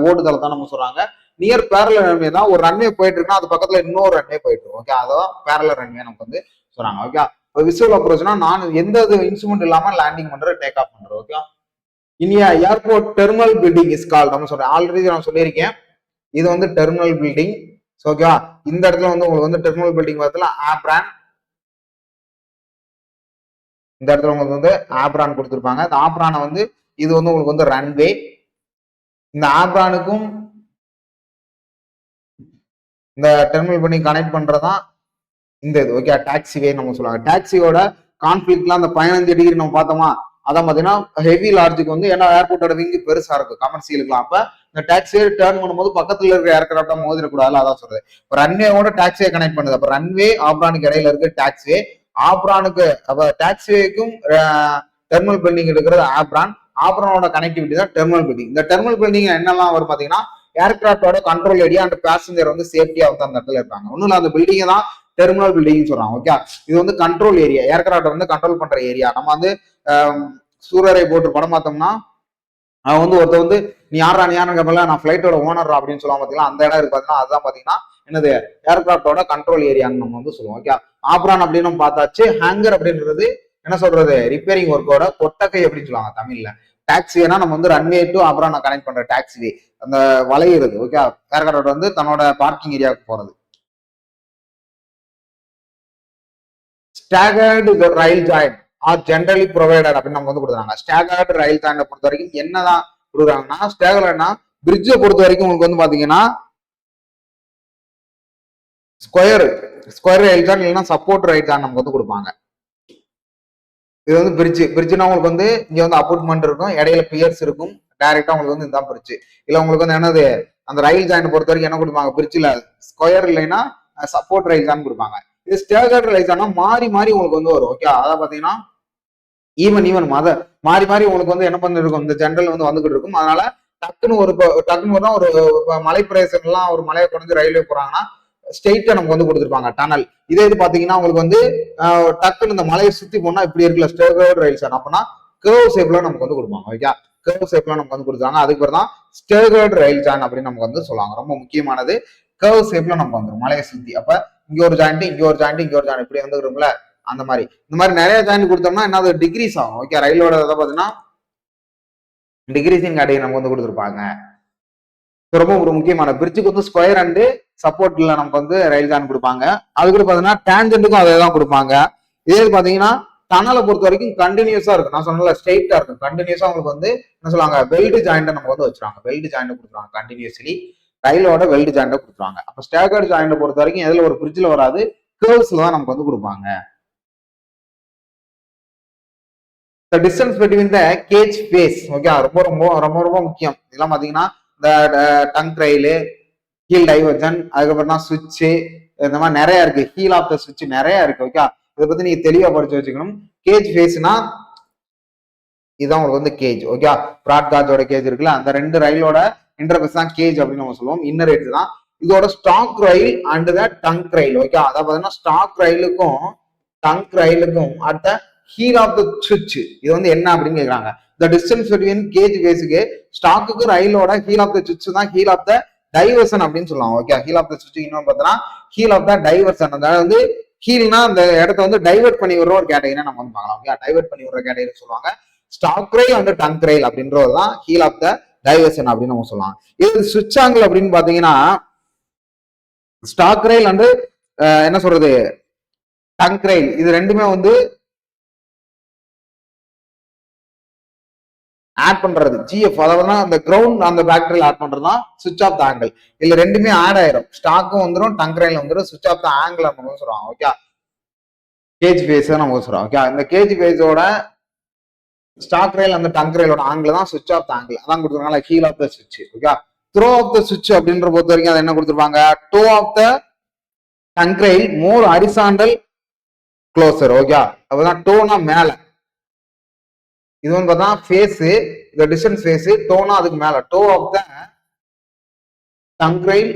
A: ஓடுதலை தான் நம்ம சொல்றாங்க. நியர் பேரலல் ரன்வே தான், ஒரு ரன்வே போயிட்டு இருக்குன்னா அது பக்கத்துல இன்னொரு ரன்வே போயிட்டு இருக்கும். ஓகே, அதான் பேரலல் ரன்வே நமக்கு வந்து சொல்றாங்க. ஓகே, விசுவல் அப்ரோச்னா நான் எந்த இன்ஸ்ட்ருமெண்ட் இல்லாம லேண்டிங் பண்றது, டேக் ஆஃப் பண்றது. Okay, India airport terminal building is called நம்ம சொல்றேன். ஆல்ரெடி நான் சொல்லியிருக்கேன், இது வந்து டெர்மினல் பில்டிங். ஓகே, இந்த இடத்துல வந்து உங்களுக்கு வந்து டெர்மினல் பில்டிங் பார்த்துல ஆப்ரான், இந்த இடத்துல உங்களுக்கு வந்து ஆப்ரான் கொடுத்துருப்பாங்க. இந்த ஆப்ரானை வந்து இது வந்து உங்களுக்கு வந்து ரன்வே. இந்த ஆப்ரானுக்கும் இந்த டெர்மினல் பில்டிங் கனெக்ட் பண்றதான் இந்த இது. ஓகே, டாக்ஸிவே நம்ம சொல்லுவாங்க. டாக்ஸியோட கான்ஃபிளிக்ட்லாம் அந்த 15 டிகிரி நம்ம பார்த்தோமா, அதான் பாத்தீங்கன்னா ஹெவி லார்ஜுக்கு வந்து ஏன்னா ஏர்போர்ட்டோட விங்கு பெருசா இருக்கும் கமர்ஷியலுக்குலாம். அப்ப இந்த டாக்ஸியை டேர்ன் பண்ணும்போது பக்கத்துல இருக்க ஏர்கிராஃப்டா மோதிடக்கூடாது, அதான் சொல்றது. இப்போ ரன்வேவோட டாக்ஸியை கனெக்ட் பண்ணுது. அப்ப ரன்வே ஆப்ரானுக்கு இடையில இருக்கு டாக்ஸிவே. ஆப்ரானுக்கு அப்ப டாக்ஸிவேக்கும் டெர்மினல் பில்டிங் இருக்கிறது ஆப்ரான். ஆப்ரானோட கனெக்டிவிட்டி தான் டெர்மினல் பில்டிங். இந்த டெர்மினல் பில்டிங் என்னெல்லாம் வரும் பாத்தீங்கன்னா ஏர்கிராஃப்டோட கண்ட்ரோல் ஏரியா அண்ட் பேசஞ்சர் வந்து சேஃப்டியா வந்து அந்த இடத்துல இருப்பாங்க. ஒன்னும் இல்ல, அந்த பில்டிங்கை தான் டெர்மினல் பில்டிங் சொல்றாங்க. ஓகே, இது வந்து கண்ட்ரோல் ஏரியா, ஏர்கிராஃப்ட் வந்து கண்ட்ரோல் பண்ற ஏரியா. நம்ம வந்து சூரரை போட்டு படம் பார்த்தோம்னா அவன் வந்து ஒருத்த வந்து நீ யாருன்னு கேட்பல, நான் பிளைட்டோட ஓனர் அப்படின்னு சொல்லுவாங்க பாத்தீங்களா, அந்த இடம் இருக்கு பாத்தீங்கன்னா அதுதான் பாத்தீங்கன்னா என்னது ஏர்கிராஃப்டோட கண்ட்ரோல் ஏரியான்னு நம்ம வந்து சொல்லுவோம். ஓகே, ஆப்ரான் அப்படின்னு பார்த்தாச்சு. ஹேங்கர் அப்படின்றது என்ன சொல்றது, ரிப்பேரிங் ஒர்க்கோட கொட்டக்கை அப்படின்னு சொல்லுவாங்க தமிழ்ல. டாக்ஸினா நம்ம வந்து ரன்வே டு ஆப்ரான் கனெக்ட் பண்ற டாக்ஸிவே, அந்த வளையிறது. ஓகே, ஏர்கிராஃப்ட் வந்து தன்னோட பார்க்கிங் ஏரியாவுக்கு போறது. ஸ்டாகர்டு ரயில் ஜாயின் ஆர் ஜென்ரலி ப்ரொவைடட் அப்படின்னு நம்ம வந்து கொடுக்குறாங்க. ஸ்டாகர்டு ரயில் ஜாயினை பொறுத்த வரைக்கும் என்னதான் கொடுக்குறாங்கன்னா, ஸ்டாகர்ட்னா பிரிட்ஜை பொறுத்த வரைக்கும் உங்களுக்கு வந்து பாத்தீங்கன்னா ஸ்கொயர் ரயில் ஜாயின் இல்லைன்னா சப்போர்ட் ரயில் ஜாயின் நமக்கு வந்து கொடுப்பாங்க. இது வந்து பிரிட்ஜ்னா உங்களுக்கு வந்து இங்க வந்து அப்பார்ட்மெண்ட் இருக்கும், இடையில பியர்ஸ் இருக்கும், டைரக்டா உங்களுக்கு வந்து இதுதான் பிரிட்ஜ். இல்ல உங்களுக்கு வந்து என்னது அந்த ரயில் ஜாயின் பொறுத்த வரைக்கும் என்ன கொடுப்பாங்க, பிரிட்ஜ்ல ஸ்கொயர் இல்லைன்னா சப்போர்ட் ரயில் ஜாயின் கொடுப்பாங்க. இது ஸ்டேகர்ட் ரயில் ஜாயினா மாறி மாறி உங்களுக்கு வந்து வரும். ஓகே, அதான் பாத்தீங்கன்னா ஈவன் மாறி மாறி உங்களுக்கு வந்து என்ன பண்ணிருக்கும், இந்த ஜென்ரல் வந்து வந்துகிட்டு இருக்கும். அதனால டக்குன்னு ஒரு மலை பிரதேசங்கள்லாம் ஒரு மலையை கொண்டு ரயில்வே போறாங்கன்னா ஸ்ட்ரெயிட்டா நமக்கு வந்து கொடுத்துருப்பாங்க டனல். இதே இது பாத்தீங்கன்னா உங்களுக்கு வந்து டக்குன்னு இந்த மலையை சுத்தி போனா இப்படி இருக்குல்ல ஸ்டேகர்ட் ரயில்ஸ், அப்படின்னா கர்வ் ஷேப்ல நமக்கு வந்து கொடுப்பாங்க. ஓகே, கர்வ் ஷேப்ல நமக்கு வந்து கொடுத்தாங்க. அதுக்கு பேர் தான் ஸ்டேகர்ட் ரயில் ஜாயின் அப்படின்னு நமக்கு வந்து சொல்லுவாங்க. ரொம்ப முக்கியமானது, கர்வ் ஷேப்ல நமக்கு வந்துடும் மலையை சுத்தி. அப்ப இங்க ஒரு ஜாயிண்ட், இங்க ஒரு ஜாயிண்ட், இங்க ஒரு ஜாயிண்ட், இப்படி வந்துருக்கும்ல அந்த மாதிரி. இந்த மாதிரி நிறைய ஜாயிண்ட் கொடுத்தோம்னா என்ன டிகிரிஸ் ஆகும். ஓகே, ரயிலோட இதை பாத்தீங்கன்னா டிகிரிஸின் கேட்டகரி நமக்கு வந்து கொடுத்துருப்பாங்க. ரொம்ப ஒரு முக்கியமான பிரிட்ஜுக்கு வந்து ஸ்கொயர் அண்ட் சப்போர்ட்ல நமக்கு வந்து ரயில் ஜாயின் கொடுப்பாங்க. அதுக்கு பாத்தீங்கன்னா டேஞ்சன்ட்டுக்கும் அதே தான் கொடுப்பாங்க. இதே பாத்தீங்கன்னா டனலை பொறுத்த வரைக்கும் கண்டினியூஸா இருக்கும். நான் சொன்னல ஸ்ட்ரெயிட்டா இருக்கும். கண்டினியூஸா உங்களுக்கு வந்து என்ன சொல்லுவாங்க, வெல்டு ஜாயிண்ட் நமக்கு வந்து வச்சிருவாங்க. வெல்டு ஜாயிண்ட் கொடுத்துருவாங்க கண்டினியூஸ்லி. ரயிலோட வெல்டு ஜாயிண்ட் கொடுத்துருவாங்க. அப்ப ஸ்டேகர்ட் ஜாயிண்ட் பொறுத்த வரைக்கும் எதுல ஒரு பிரிட்ஜ்ல வராது, கர்வ்ஸ்ல தான் நமக்கு வந்து கொடுப்பாங்க. The distance between the cage face, okay, ரொம்ப ரொம்ப ரொம்ப ரொம்ப முக்கியம். இதெல்லாம் பாத்தீங்கன்னா இந்த டங்க் ரயிலு, ஹீல் டைவர்ஜன், அதுக்கப்புறம் சுவிட்ச், இந்த மாதிரி நிறைய இருக்கு. ஹீல் ஆஃப் த சுவிட்ச் நிறைய இருக்கு. ஓகே, இதை பத்தி நீங்க தெளிவா படிச்சு வச்சுக்கணும். கேஜ் ஃபேஸ்னா இதுதான் உங்களுக்கு வந்து கேஜ். ஓகே, பிராட் காஜோட கேஜ் இருக்குல்ல, அந்த ரெண்டு ரயிலோட இன்டர்பேஸ் தான் கேஜ் அப்படின்னு நம்ம சொல்லுவோம். இன்னர் எட்ஜ் தான் இதோட stock rail and the tongue rail. Okay, அதாவது பாத்தீங்கன்னா ஸ்டாக் ரயிலுக்கும் டங்க் ரயிலுக்கும் அடுத்த ஹீல் ஆஃப் த சுவிட்ச் இது வந்து என்ன அப்படின்னு கேக்குறாங்க. த டிஸ்டன்ஸ் பிட்வீன் கேஜ் பேஸுக்கு ஸ்டாக்குக்கு ரயிலோட ஹீல் ஆஃப் த சுவிட்ச் தான் ஹீல் ஆஃப் த டைவர்சன் அப்படின்னு சொல்லுவாங்க. ஓகே, ஹீல் ஆஃப் த சுவிட்ச் இன்னொன்று பார்த்தோம்னா ஹீல் ஆஃப் த டைவர்சன். அதாவது வந்து ஹீல்னா அந்த இடத்த வந்து டைவர்ட் பண்ணி விடுற ஒரு கேட்டகரி நம்ம வந்து பார்க்கலாம். ஓகே, டைவர்ட் பண்ணி விடுற கேட்டகரி சொல்லுவாங்க. ஸ்டாக் ரயில் அண்ட் டங்க் ரயில் அப்படின்றதுதான் ஹீல் ஆஃப் த டைவர்சன் அப்படின்னு நம்ம சொல்லலாம். இது சுவிட்ச் ஆங்கிள் அப்படின்னு பாத்தீங்கன்னா ஸ்டாக் ரயில் அண்ட் என்ன சொல்றது டங்க் ரயில் இது ரெண்டுமே வந்து ஆட் பண்றது ஜிஎஃப், அதாவது அந்த கிரவுண்ட் அந்த பேக்டரியில் ஆட் பண்றது தான் சுவிட்ச் ஆஃப் த ஆங்கிள். இதுல ரெண்டுமே ஆட் ஆயிரும். ஸ்டாக்கும் வந்துடும், டங்க் ரயில் வந்துடும். சுவிட்ச் ஆஃப் த ஆங்கிள் நம்ம சொல்றோம். ஓகே, கேஜ் பேஸ் நம்ம சொல்றோம். ஓகே, இந்த கேஜ் பேஸோட ஸ்டாக் ரயில் அந்த டங்க் ரயிலோட ஆங்கிள் தான் சுவிட்ச் ஆஃப் த ஆங்கிள். அதான் கொடுத்துருக்காங்க ஹீல் ஆஃப் த சுவிட்ச். ஓகே, த்ரோ ஆஃப் த சுவிட்ச் அப்படின்ற பொறுத்த வரைக்கும் அதை என்ன கொடுத்துருப்பாங்க, toe of the tongue rail more horizontal closer. Okay, அப்பதான் டோனா மேல, இது வந்து பார்த்தா ஃபேஸ், இந்த டிஸ்டன்ஸ் ஃபேஸ், டோனா அதுக்கு மேல, toe of the tongue rail.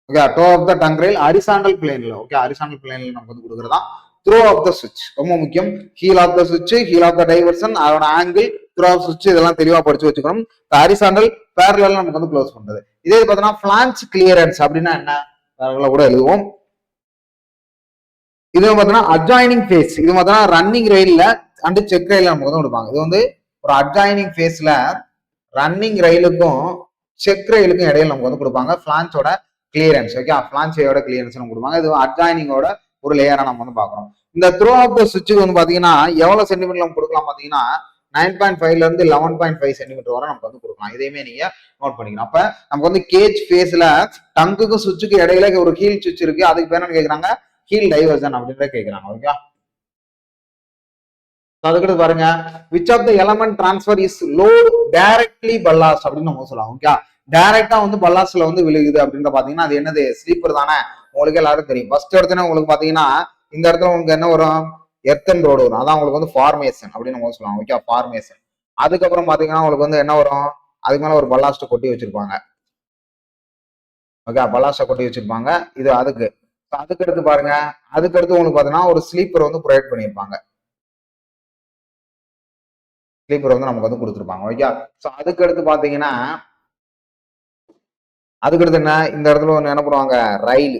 A: Okay, toe of the tongue rail horizontal பிளேன்ல. ஓகே, ஹரிசாண்டல் பிளேன்ல நமக்கு வந்து கொடுக்குறதா த்ரோ ஆஃப் த சுவிட்ச். ரொம்ப முக்கியம். ஹீல் ஆஃப் த சுவிட்ச், ஹீல் ஆஃப் த டைவர்சன், அதோட ஆங்கிள், த்ரோ ஆஃப் சுவிட்ச், இதெல்லாம் தெளிவா படிச்சு வச்சுக்கணும். ஹரிசாண்டல் பேரலல் நமக்கு வந்து க்ளோஸ் பண்றது. இதே பார்த்தோம்னா பிளான்ச் கிளியரன்ஸ் அப்படின்னா என்ன கூட எழுதுவோம். இது பார்த்தோம்னா அட்ஜாயினிங் ஃபேஸ். இது பார்த்தோம்னா ரன்னிங் ரயில்ல அண்ட் செக் ரயில் நமக்கு வந்து கொடுப்பாங்க. இது வந்து ஒரு அட்ஜாயினிங் ஃபேஸ்ல ரன்னிங் ரயிலுக்கும் செக் ரயிலுக்கும் இடையில நமக்கு வந்து கொடுப்பாங்க பிளான்ச்சோட கிளியரன்ஸ். ஓகே, பிளான்ச்சோட கிளியரன்ஸ் கொடுப்பாங்க. இது அட்ஜாயினிங்கோட ஒரு லேயரா நம்ம வந்து பாக்குறோம். இந்த த்ரோ ஆஃப் த சுவிட்சுக்கு வந்து பாத்தீங்கன்னா எவ்வளவு சென்டிமீட்டர் நம்ம கொடுக்கலாம் பாத்தீங்கன்னா 9.5ல இருந்து 11.5 சென்டிமீட்டர் வரை நமக்கு வந்து கொடுக்கலாம். இதையுமே நீங்க நோட் பண்ணிக்கணும். அப்ப நமக்கு வந்து கேஜ் ஃபேஸ்ல டங்குக்கும் சுவிட்சுக்கு இடையில ஒரு ஹீல் சுவிட்ச் இருக்கு. அதுக்கு பேர் என்ன கேக்குறாங்க, ஹீல் டைவர்சன் அப்படின்ற கேக்குறாங்க. ஓகே, அதுக்கு பாருங்க, which of the element transfer is load directly ballast அப்படின்னு நம்ம சொல்லலாம். ஓகே, டைரக்டா வந்து பல்லாஸ்ட்ல வந்து விழுகுது அப்படின்ற பாத்தீங்கன்னா அது என்னது, ஸ்லீப்பர் தானே. உங்களுக்கு எல்லாரும் தெரியும். ஃபர்ஸ்ட் இடத்துல உங்களுக்கு பாத்தீங்கன்னா இந்த இடத்துல உங்களுக்கு என்ன வரும், எர்த்தன் ரோடு வரும். அதான் உங்களுக்கு வந்து ஃபார்மேஷன் அப்படின்னு நம்ம சொல்லலாம். Okay, formation. அதுக்கப்புறம் பாத்தீங்கன்னா உங்களுக்கு வந்து என்ன வரும், அதுக்கு மேல ஒரு பல்லாஸ்ட் கொட்டி வச்சிருப்பாங்க. ஓகே, பல்லாஸ்ட கொட்டி வச்சிருப்பாங்க. இது அதுக்கு அடுத்து பாருங்க, அதுக்கு அடுத்து உங்களுக்கு பாத்தீங்கன்னா ஒரு ஸ்லீப்பர் வந்து ப்ரொவைட் பண்ணியிருப்பாங்க. ஸ்லீப்பர் வந்து நமக்கு வந்து கொடுத்துருப்பாங்க. ஓகே, ஸோ அதுக்கு அடுத்து பாத்தீங்கன்னா அதுக்கடுத்து என்ன, இந்த இடத்துல ஒன்று என்ன பண்ணுவாங்க, ரயில்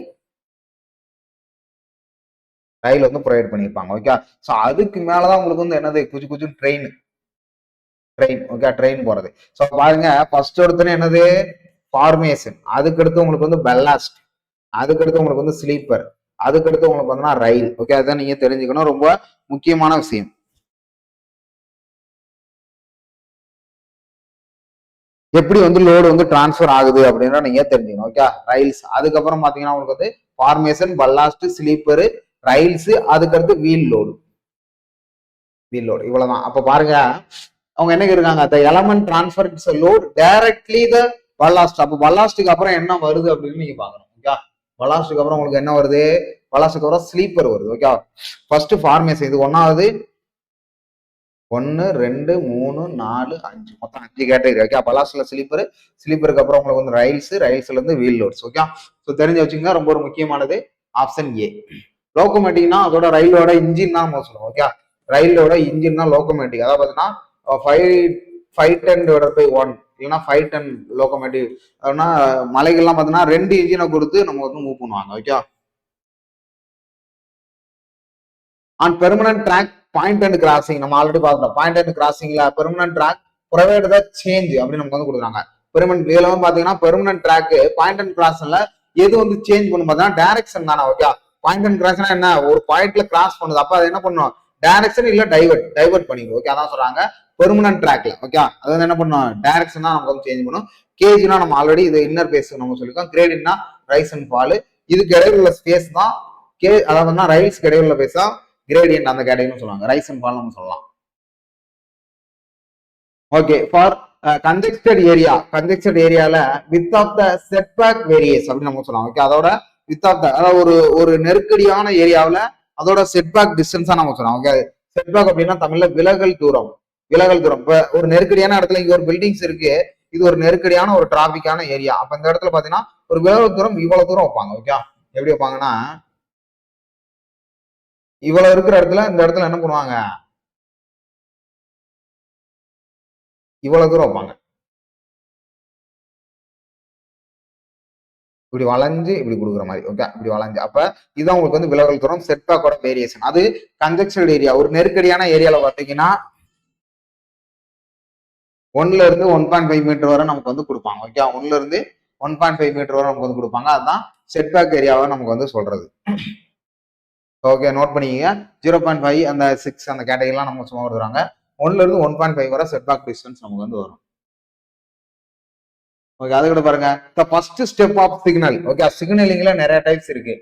A: வந்து ப்ரொவைட் பண்ணியிருப்பாங்க. ஓகே, ஸோ அதுக்கு மேலதான் உங்களுக்கு வந்து என்னது குச்சு ட்ரெயின். ஓகே, ட்ரெயின் போறது. ஸோ பாருங்க, ஃபர்ஸ்ட் ஒருத்தர் என்னது ஃபார்மேஷன், அதுக்கடுத்து உங்களுக்கு வந்து பெல்லாஸ்ட், அதுக்கடுத்து உங்களுக்கு வந்து ஸ்லீப்பர், அதுக்கடுத்து உங்களுக்கு வந்து ரயில். ஓகே, அதான் நீங்க தெரிஞ்சுக்கணும், ரொம்ப முக்கியமான விஷயம். எப்படி வந்து லோடு வந்து டிரான்ஸ்பர் ஆகுது அப்படின்னா நீங்க தெரிஞ்சுக்கணும். ஓகே, ரயில்ஸ், அதுக்கப்புறம் பாத்தீங்கன்னா உங்களுக்கு வந்து ஃபார்மேஷன், பல்லாஸ்ட், ஸ்லீப்பர், ரயில்ஸ், அதுக்கடுத்து வீல் லோடு. இவ்வளவுதான். அப்ப பாருங்க, அவங்க என்ன கேட்காங்க, the element transfer it's load directly the ballast. அப்ப பல்லாஸ்டுக்கு அப்புறம் என்ன வருது அப்படின்னு நீங்க பாக்கணும். ஓகே, பல்லாஸ்டுக்கு அப்புறம் உங்களுக்கு என்ன வருது, பல்லாஸ்டுக்கு அப்புறம் ஸ்லீப்பர் வருது. ஓகே, ஃபர்ஸ்ட் ஃபார்மேஷன், இது ஒன்னாவது 1 2 3 4 5 மொத்தம் 5 கேட்டகரி. ஓகே, பலாஸ்ல ஸ்லீப்பருக்கு அப்புறம் உங்களுக்கு வந்து ரயில்ஸ்ல இருந்து வீல் லோட்ஸ். ஓகே, ஸோ தெரிஞ்சு வச்சுங்க. ரொம்ப ஒரு முக்கியமானது ஆப்ஷன் ஏ. லோகோமேட்டிக்னா அதோட ரயிலோட இன்ஜின் தான் நம்ம சொல்லுவோம். ஓகே, ரயிலோட இன்ஜின் தான் லோகோமேட்டிக். அதாவது பார்த்தீங்கன்னா 510/1 இல்லைன்னா 510 லோகோமேட்டிவ். அப்படின்னா மலைகள்லாம் பார்த்தீங்கன்னா 2 இன்ஜினை கொடுத்து நம்ம வந்து மூவ் பண்ணுவாங்க. Okay, on permanent track point and crossing நம்ம ஆல்ரெடி பார்த்தோம். பாயிண்ட் அண்ட் கிராசிங்ல permanent track provide the change அப்படின்னு நமக்கு வந்து கொடுக்குறாங்க. பெர்மனன்ட் இதுல வந்து பாத்தீங்கன்னா பெர்மனன்ட் ட்ராக் பாயிண்ட் அண்ட் கிராஸ்ல எது வந்து சேஞ்ச் பண்ணும் பார்த்தீங்கன்னா டைரக்ஷன் தானே. ஓகே, பாயிண்ட் அண்ட் கிராஸ்னா என்ன, ஒரு பாயிண்ட்ல கிராஸ் பண்ணுது, அப்ப அது என்ன பண்ணும், டைரக்ஷன் இல்ல டைவர்ட் பண்ணிடும். ஓகே, அதான் சொல்றாங்க பெர்மனன்ட் ட்ராக்ல. ஓகே, அது வந்து என்ன பண்ணும், டைரக்ஷன் தான் நமக்கு வந்து சேஞ்ச் பண்ணும். கேஜ்னா நம்ம ஆல்ரெடி இது இன்னர் பேஸ் நம்ம சொல்லிருக்கோம். கிரேடியன்ட்னா ரைஸ் அண்ட் ஃபால். இதுக்கு இடையில உள்ள ஸ்பேஸ் தான் அதாவது ரயில்ஸ்க்கு இடையில உள்ள பேஸ் தான் கிரேடியன்ட், அந்த கேட்டகரின்னு சொல்லுவாங்க. ரைஸ் அண்ட் ஃபால் நம்ம சொல்லலாம். ஓகே, ஃபார் கன்ஜெக்டட் ஏரியால width of the setback varies அப்படின்னு நம்ம சொல்லலாம். ஓகே, அதோட வித் ஆஃப் த அதாவது ஒரு நெருக்கடியான ஏரியாவில் அதோட செட்பேக் டிஸ்டன்ஸா நம்ம சொல்லலாம். ஓகே, செட்பேக் அப்படின்னா தமிழ்ல விலகல் தூரம். இப்ப ஒரு நெருக்கடியான இடத்துல இங்க ஒரு பில்டிங்ஸ் இருக்கு, இது ஒரு நெருக்கடியான ஒரு டிராபிக்கான ஏரியா. அப்ப இந்த இடத்துல பாத்தீங்கன்னா ஒரு விலகல் தூரம் இவ்வளவு தூரம் வைப்பாங்க. ஓகே, எப்படி வைப்பாங்கன்னா இவ்வளவு இருக்கிற இடத்துல இந்த இடத்துல என்ன பண்ணுவாங்க, இவ்வளவு தூரம் வைப்பாங்க. இப்படி வளைஞ்சு இப்படி கொடுக்குற மாதிரி. ஓகே, இப்படி வளைஞ்சு. அப்ப இதுதான் உங்களுக்கு வந்து விலகல் தூரம், செட்பேக்கோட வேரியேஷன். அது கன்ஜெக்ஷன் ஏரியா, ஒரு நெருக்கடியான ஏரியால பாத்தீங்கன்னா 1ல இருந்து 1.5 மீட்டர் வரை நமக்கு வந்து கொடுப்பாங்க. ஓகே, 1ல இருந்து 1.5 மீட்டர் வரை நமக்கு வந்து கொடுப்பாங்க. அதுதான் செட்பேக் ஏரியாவை நமக்கு வந்து சொல்றது. ஓகே, நோட் பண்ணிக்கங்க. 0.5 அந்த 6 அந்த கேட்டகரிலாம் நம்ம சும்மா வருவாங்க. 1ல இருந்து 1.5 வரை செட்பேக் டிஸ்டன்ஸ் நமக்கு வந்து வரும். ஓகே, அது கூட பாருங்க, the first step of signal. Okay, சிக்னலிங்ல நிறைய டைப்ஸ் இருக்கு.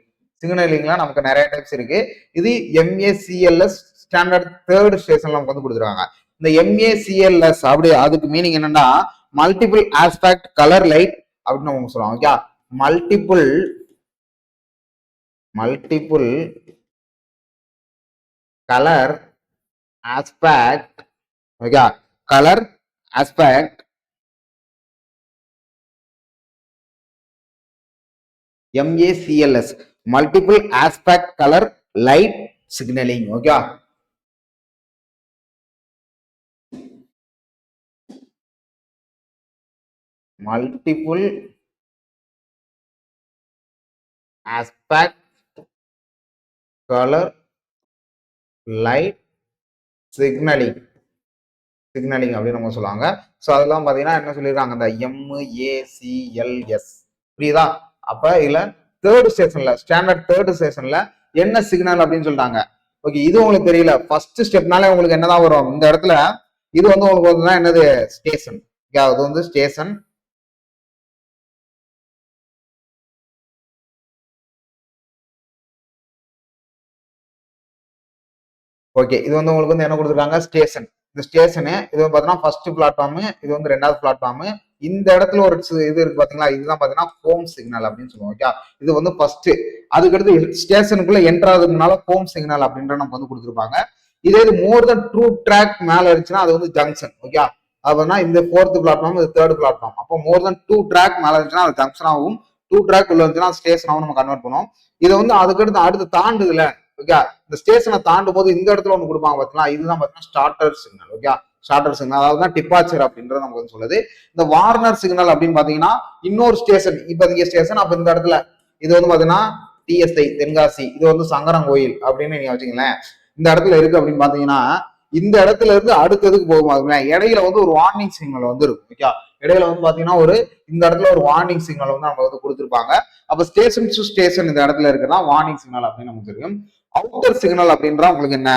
A: நமக்கு நிறைய டைப்ஸ் இருக்கு. இது MACLS ஸ்டாண்டர்ட் 3rd ஸ்டேஷன்ல நமக்கு வந்து கொடுத்துருவாங்க. இந்த MACLS அப்படி அதுக்கு மீனிங் என்னன்னா மல்டிபிள் ஆஸ்பெக்ட் கலர் லைட் அப்படின்னு நம்ம சொல்லுவாங்க. Okay, multiple colour aspect. Okay, colour aspect MACLS multiple aspect colour light signalling. Okay, multiple aspect colour light signalling அப்படின்னு நம்ம சொல்லுவாங்க. ஸோ அதெல்லாம் பார்த்தீங்கன்னா என்ன சொல்லியிருக்காங்க, அந்த MACLS. புரியுதா? அப்ப இதுல 3rd ஸ்டேஷன்ல ஸ்டாண்டர்ட் 3rd ஸ்டேஷன்ல என்ன சிக்னல் அப்படின்னு சொல்லிட்டாங்க. ஓகே, இது உங்களுக்கு தெரியல, ஃபர்ஸ்ட் ஸ்டெப்னால உங்களுக்கு என்னதான் வரும் இந்த இடத்துல, இது வந்து உங்களுக்கு வந்து என்னது ஸ்டேஷன். அது வந்து ஸ்டேஷன். ஓகே, இது வந்து உங்களுக்கு வந்து என்ன கொடுத்துருக்காங்க, ஸ்டேஷன். இந்த ஸ்டேஷனு இது வந்து பாத்தீங்கன்னா ஃபர்ஸ்ட் பிளாட்ஃபார்ம், இது வந்து 2வது பிளாட்ஃபார்ம். இந்த இடத்துல ஒரு இது இருக்கு பாத்தீங்களா, இதுதான் பாத்தீங்கன்னா ஹோம் சிக்னல் அப்படின்னு சொல்லுவோம். ஓகே, இது வந்து ஃபர்ஸ்ட். அதுக்கடுத்து ஸ்டேஷனுக்குள்ள என்ட்ராதுனால ஹோம் சிக்னல் அப்படின்ற நம்ம வந்து கொடுத்துருப்பாங்க. இதே இது மோர் தென் 2 ட்ராக் மேல இருந்துச்சுன்னா அது வந்து ஜங்ஷன். ஓகே, அப்படின்னா இந்த 4th பிளாட்ஃபார்ம், இது 3rd பிளாட்ஃபார்ம். அப்போ மோர் தென் 2 ட்ராக் மேல இருந்துச்சுன்னா அது ஜங்ஷன் ஆகும். 2 ட்ராக் உள்ள இருந்துச்சுன்னா ஸ்டேஷனாகவும் நம்ம கன்வெர்ட் பண்ணுவோம். இதை வந்து அடுத்து தாண்டுதுல. ஓகே, இந்த ஸ்டேஷனை தாண்டும் போது இந்த இடத்துல ஒண்ணு கொடுப்பாங்க பாத்தீங்களா, இதுதான் பாத்தீங்கன்னா starter signal. Okay, starter signal அதாவது டிபார்ச்சர் அப்படின்றது நமக்கு வந்து சொல்லுது. இந்த வார்னர் சிக்னல் அப்படின்னு பாத்தீங்கன்னா இன்னொரு ஸ்டேஷன், இப்ப இங்க ஸ்டேஷன், அப்ப இந்த இடத்துல இது வந்து பாத்தீங்கன்னா TSI தென்காசி, இது வந்து சங்கரங்கோயில் அப்படின்னு நீங்க வச்சுங்களேன். இந்த இடத்துல இருக்கு அப்படின்னு பாத்தீங்கன்னா இந்த இடத்துல இருந்து அடுத்ததுக்கு போகும்போது இடையில வந்து ஒரு வார்னிங் சிக்னல் வந்து இருக்கும். ஓகே, இடையில வந்து பாத்தீங்கன்னா இந்த இடத்துல ஒரு வார்னிங் சிக்னல் வந்து நம்ம வந்து கொடுத்துருப்பாங்க. அப்ப ஸ்டேஷன் டு ஸ்டேஷன் இந்த இடத்துல இருக்குன்னா வார்னிங் சிக்னல் அப்படின்னு நமக்கு தெரியும். அவுட்டர் சிக்னல் அப்படின்றா உங்களுக்கு என்ன,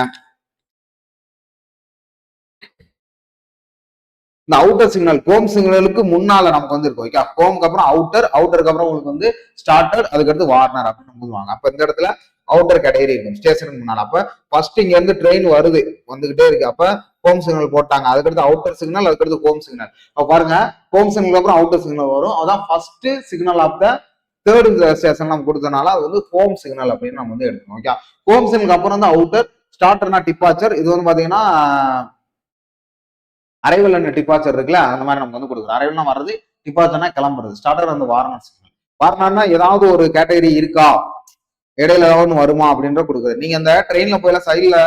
A: இந்த அவுட்டர் சிக்னல் ஹோம் சிக்னலுக்கு முன்னால நமக்கு வந்து இருக்கும். ஓகே, ஹோமுக்கு அப்புறம் அவுட்டருக்கு அப்புறம் உங்களுக்கு வந்து ஸ்டார்டர், அதுக்கடுத்து வார்னர் அப்படின்னு சொல்லுவாங்க. அப்ப இந்த இடத்துல அவுட்டர் கேட்டகரி இருக்கும் ஸ்டேஷனுக்கு முன்னால. அப்ப ஃபர்ஸ்ட் இங்க இருந்து ட்ரெயின் வந்துகிட்டே இருக்கு, அப்ப ஹோம் சிக்னல் போட்டாங்க. அதுக்கடுத்து அவுட்டர் சிக்னல், அதுக்கடுத்து ஹோம் சிக்னல். அப்ப பாருங்க, ஹோம் சிக்னல் அப்புறம் அவுட்டர் சிக்னல் வரும். அதான் first signal of the 3rd station நம்ம கொடுத்தனால அது வந்து ஹோம் சிக்னல் அப்படின்னு நம்ம வந்து எடுக்கணும். ஓகே, ஹோம் சிக்னலுக்கு அப்புறம் வந்து அவுட்டர், ஸ்டார்டர்னா டிபார்ச்சர். இது வந்து பாத்தீங்கன்னா அரைவல் அண்ட் டிபார்ச்சர் இருக்குல்ல, அந்த மாதிரி நமக்கு வந்து கொடுக்குறோம். அரைவல்னா வர்றது, டிபார்ச்சர்னா கிளம்புறது. ஸ்டார்டர் வந்து வார்னர் சிக்னல். வார்னர்னா ஏதாவது ஒரு கேட்டகரி இருக்கா, இடையில ஏதாவது வருமா அப்படின்ற கொடுக்குறது. நீங்க அந்த ட்ரெயின்ல போயில சைட்ல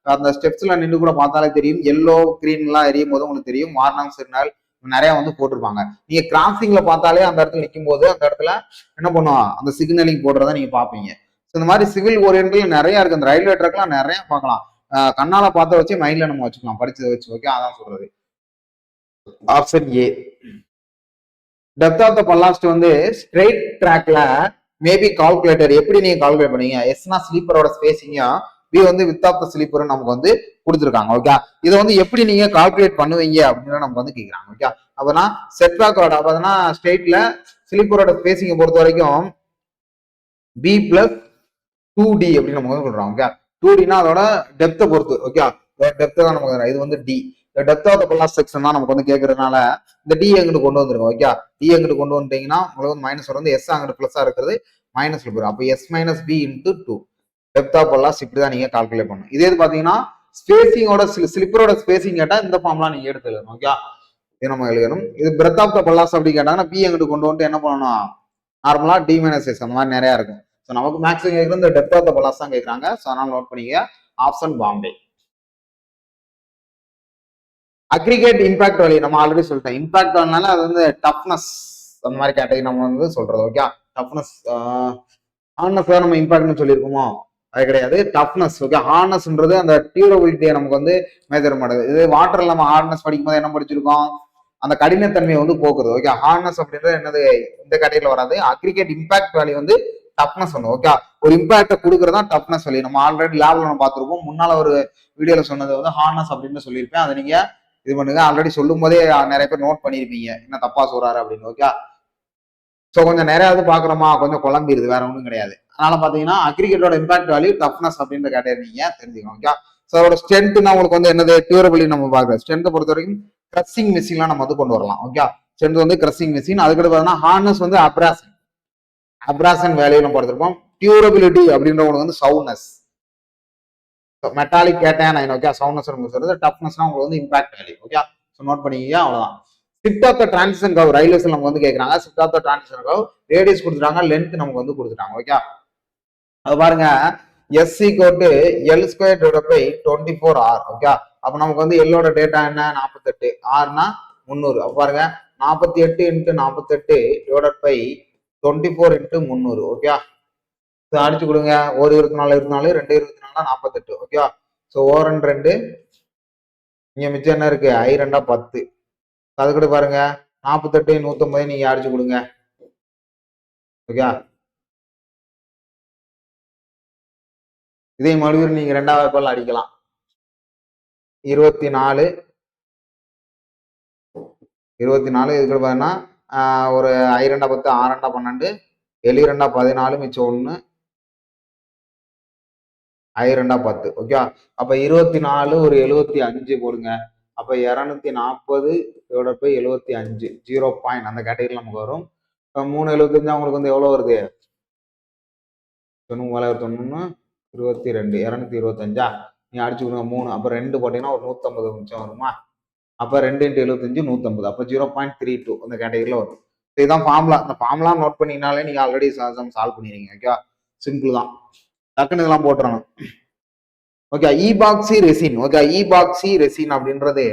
A: அந்த ஸ்டெப்ஸ்ல நின்று கூட பார்த்தாலே தெரியும், எல்லோ கிரீன் எல்லாம் எரியும் போது உங்களுக்கு தெரியும் வார்னர் சிக்னல் நிறைய வந்து போட்டிருப்பாங்க. நீங்க கிராசிங்ல பார்த்தாலே அந்த இடத்துல நிற்கும் போது அந்த இடத்துல என்ன பண்ணுவோம், அந்த சிக்னலிங் போடுறத நீங்க பாப்பீங்க. இந்த மாதிரி சிவில் ஓரியன்ட்ல நிறைய இருக்கு. அந்த ரயில்வே ட்ராக்லாம் நிறைய பார்க்கலாம். கண்ணால பார்த்த வச்சு மைண்ட்ல நம்ம வச்சுக்கலாம், படிச்சதை வச்சு. ஓகே, அதான் சொல்றது. Option A. Depth of the ballast வந்து ஸ்ட்ரெயிட் ட்ராக்ல மேபி கால்குலேட்டர் எப்படி நீங்க கால்குலேட் பண்ணீங்க? எஸ்னா ஸ்லீப்பரோட ஸ்பேசிங்கும், பி வந்து வித் ஆஃப் த ஸ்லீப்பர் நமக்கு வந்து கொடுத்துருக்காங்க. ஓகே, இதை வந்து எப்படி நீங்க கால்குலேட் பண்ணுவீங்க அப்படின்னு நமக்கு வந்து கேட்குறாங்க. ஓகே, அப்போனா செட்பேக்கோட அப்போனா ஸ்ட்ரெயிட்ல ஸ்லீப்பரோட ஸ்பேசிங்கை பொறுத்த வரைக்கும் பி பிளஸ் 2D அப்படின்னு நம்ம வந்து சொல்றோம். ஓகே, 2Dனா அதோட டெப்த்தை பொறுத்து. ஓகே, டெப்த் தான் நமக்கு. இது வந்து D depth of the ballast section தான் நமக்கு வந்து கேட்கறதுனால இந்த டி எங்கிட்டு கொண்டு வந்துருங்க. ஓகே, டி எங்கிட்டு கொண்டு வந்துட்டீங்கன்னா உங்களுக்கு வந்து மைனஸ் வந்து எஸ் அங்கிட்டு பிளஸா இருக்கிறது மைனஸ்ல போயிடும். அப்போ S minus B into 2 depth of ballast இப்படிதான் நீங்க கால்குலேட் பண்ணணும். இதே பாத்தீங்கன்னா ஸ்பேசிங்கோட ஸ்லிப்பரோட ஸ்பேசிங் கேட்டா இந்த ஃபார்ம்லாம் நீங்க எடுத்து எழுதணும். ஓகே, இது நம்ம எழுதணும். இது பிரெத் ஆஃப் த பல்லாஸ்ட் அப்படி கேட்டாங்கன்னா பி எங்கிட்டு கொண்டு வந்துட்டு என்ன பண்ணணும், நார்மலா டி மைனஸ் எஸ் அந்த மாதிரி நிறைய இருக்கும். ஸோ நமக்கு மேக்ஸிமம் கேட்குறது இந்த டெப்த் ஆஃப் த பல்லாஸ்ட் தான் கேட்குறாங்க. ஸோ அதனால நோட் பண்ணிக்க option Bombay. Aggregate impact value நம்ம ஆல்ரெடி சொல்லிட்டேன். இம்பாக்ட் வேல்யூனால அது வந்து டஃப்னஸ் அந்த மாதிரி கேட்டகரி நம்ம வந்து சொல்றது. ஓகே, டஃப்னஸ் ஹார்ட்னஸ் தான் நம்ம இம்பாக்ட்னு சொல்லியிருக்கோமோ, அது கிடையாது, டஃப்னஸ். ஓகே, ஹார்ட்னஸ்ன்றது அந்த டியூரபிலிட்டியை நமக்கு வந்து மேஜர் பண்ணுது. இது வாட்டர்ல நம்ம ஹார்ட்னஸ் படிக்கும் போது என்ன படிச்சிருக்கோம், அந்த கடினத்தன்மையை வந்து போக்குறது. ஓகே, ஹார்ட்னஸ் அப்படின்றது என்னது இந்த கேட்டகரியில வராது. அக்ரிகேட் இம்பாக்ட் வேல்யூ வந்து டஃப்னஸ் ஒன்று. ஓகே, ஒரு இம்பாக்டை கொடுக்கறதா டஃப்னஸ் வேல்யூ. நம்ம ஆல்ரெடி லேப்ல நம்ம பார்த்துருப்போம். முன்னால ஒரு வீடியோல சொன்னது வந்து ஹார்ட்னஸ் அப்படின்னு சொல்லியிருப்பேன். அதை நீங்க இது பண்ணுங்க. ஆல்ரெடி சொல்லும் போதே நிறைய பேர் நோட் பண்ணிருப்பீங்க என்ன தப்பா சொல்றாரு அப்படின்னு. ஓகே, ஸோ கொஞ்சம் நிறையாவது பாக்குறோமா, கொஞ்சம் குழம்பிடுது, வேற ஒன்றும் கிடையாது. அதனால பாத்தீங்கன்னா அக்ரிகேட்டோட இம்பாக்ட் வேல்யூ டஃப்னஸ் அப்படின்ற கேட்டகரி நீங்க தெரிஞ்சுக்கணும். ஓகே, ஸோ அதோட ஸ்ட்ரென்த்னா உங்களுக்கு வந்து என்னது டியூரபிலிட்டி நம்ம பார்க்குறோம். ஸ்ட்ரென்த்தை பொறுத்த வரைக்கும் கிரஷிங் மிஷின்லாம் நம்ம வந்து கொண்டு வரலாம். ஓகே, ஸ்ட்ரென்த் வந்து கிரஷிங் மிஷின். அதுக்கடுத்து பார்த்தீங்கன்னா ஹார்னஸ் வந்து அப்ராசன் வேல்யூ நம்ம பார்த்துருப்போம். டியூரபிலிட்டி அப்படின்றவங்களுக்கு வந்து சவுண்ட்னஸ், மெட்டாலிக் கேட்டையான். ஓகே, சவுண்ட்னஸ் சொல்றது. டஃப்னஸ்னா உங்களுக்கு வந்து impact value. Okay, so note பண்ணிக்க, அவ்வளவுதான். Shift of the transition curve ரயில்வேஸ்ல நமக்கு வந்து கேட்கறாங்க. Shift of the transition curve radius கொடுத்துட்டாங்க, லென்த் நமக்கு வந்து கொடுத்துட்டாங்க. ஓகே, அது பாருங்க S equal to L square divide by 24R. Okay, அப்ப நமக்கு வந்து எல்லோட டேட்டா என்ன 48, ஆர்னா 300. அப்ப பாருங்க 48 into 48 divide by 24 into 300. Okay, அடிச்சு கொடுங்க. ஒரு 24 24 2 24 48. ஓகே, ஸோ ஓர் 2 இங்க மிச்சம் என்ன இருக்கு, ஐ 2 10. அதுக்கூட பாருங்க 48 150 நீங்க அடிச்சு கொடுங்க. ஓகே, இதே மறுபடியும் நீங்க ரெண்டாவது பால் அடிக்கலாம். 24 இதுக்கு பாத்தீங்கன்னா ஒரு ஐ 2 10 6 2 12 7 2 14 மிச்சம் 1 ஐ 2 10. ஓகே, அப்ப 24 ஒரு 75 போடுங்க. அப்ப 240 டிவைட் பை 75 0 பாயிண்ட் அந்த கேட்டகரி நமக்கு வரும். 375 உங்களுக்கு வந்து எவ்வளவு வருது, 90 22 225. நீ அடிச்சு கொடுங்க 3. அப்ப 2 போட்டீங்கன்னா ஒரு 150 மிச்சம் வருமா. அப்ப 2 இன்ட்டு 75 150. அப்ப 0.32 அந்த கேட்டகரியில வரும். இதுதான் ஃபார்முலா. இந்த ஃபார்முலா நோட் பண்ணினாலே நீங்க ஆல்ரெடி சால்வ் பண்ணிடுறீங்க. ஓகே, சிம்பிள் தான், டக்குன்னு இதெல்லாம் போட்டுறணும். Okay, epoxy resin. Okay, epoxy resin அப்படின்றது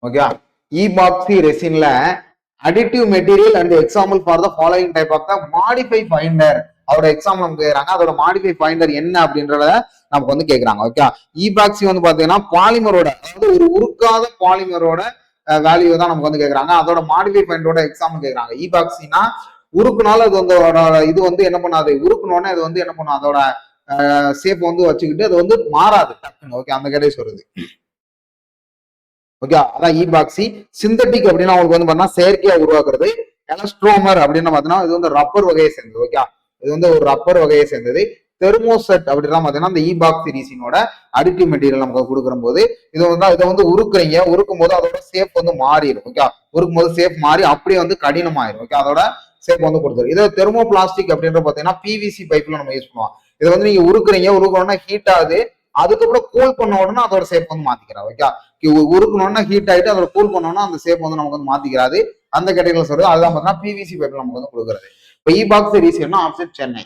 A: ஓகே, ஈபாக்சி ரெசின்ல additive material and example for the following type of the modify finder. அதோட எக்ஸாம்பிள் நமக்கு கேக்குறாங்க. அதோட மாடிஃபை ஃபைண்டர் என்ன அப்படின்றத நமக்கு வந்து கேக்குறாங்க. ஓகே, ஈபாக்சி வந்து பாத்தீங்கன்னா பாலிமரோட, அதாவது ஒரு உருக்காத பாலிமரோட வேல்யூ தான் நமக்கு வந்து கேக்குறாங்க. அதோட மாடிஃபை ஃபைண்டரோட எக்ஸாம்பிள் கேக்குறாங்க. ஈபாக்சினா உருக்குனால அது வந்து இது வந்து என்ன பண்ணாது, உருக்குனோடனே அது வந்து என்ன பண்ணும், அதோட ஷேப் வந்து வச்சுக்கிட்டு அது வந்து மாறாது டக்குன்னு. ஓகே, அந்த கேட்டே சொல்றது. ஓகே, அதான் ஈபாக்சி. சிந்தட்டிக் அப்படின்னா உங்களுக்கு வந்து பாத்தீங்கன்னா செயற்கையா உருவாக்குறது. எலஸ்ட்ரோமர் அப்படின்னு பாத்தீங்கன்னா இது வந்து ரப்பர் வகையை சேர்ந்தது. ஓகே, இது வந்து ஒரு ரப்பர் வகையை சேர்ந்தது. தெர்மோசெட் அப்படின்னா பாத்தீங்கன்னா இந்த ஈபாக்சி ரீசினோட அடிட்டிவ் மெட்டீரியல் நமக்கு கொடுக்குற போது இதை வந்து உருக்குறீங்க. உருக்கும் போது அதோட ஷேப் வந்து மாறிடும். ஓகே, உருக்கும் போது ஷேப் மாறி அப்படியே வந்து கடினமாயிரும். ஓகே, அதோட ஷேப் வந்து கொடுத்துரும். இதே தெர்மோ பிளாஸ்டிக் அப்படின்ற பாத்தீங்கன்னா பிவிசி பைப்ல நம்ம யூஸ் பண்ணுவோம். இதை வந்து நீங்க உருக்குறீங்க, உருக்கணும்னா ஹீட் ஆகுது, அதுக்கப்புறம் கூல் பண்ண உடனே அதோட ஷேப் வந்து மாத்திக்கிறார். ஓகே, உருக்கணும்னா ஹீட் ஆயிட்டு அதோட கூல் பண்ணோம்னா அந்த ஷேப் வந்து நமக்கு வந்து மாத்திக்கிறாரு. அந்த கேட்டகரியில் சொல்றது அதுதான் பார்த்தீங்கன்னா பிவிசி பைப் நமக்கு வந்து கொடுக்குறது. இப்போ இ பாக்ஸ் ரீசியர்னா ஆப்ஷன் சென்னை.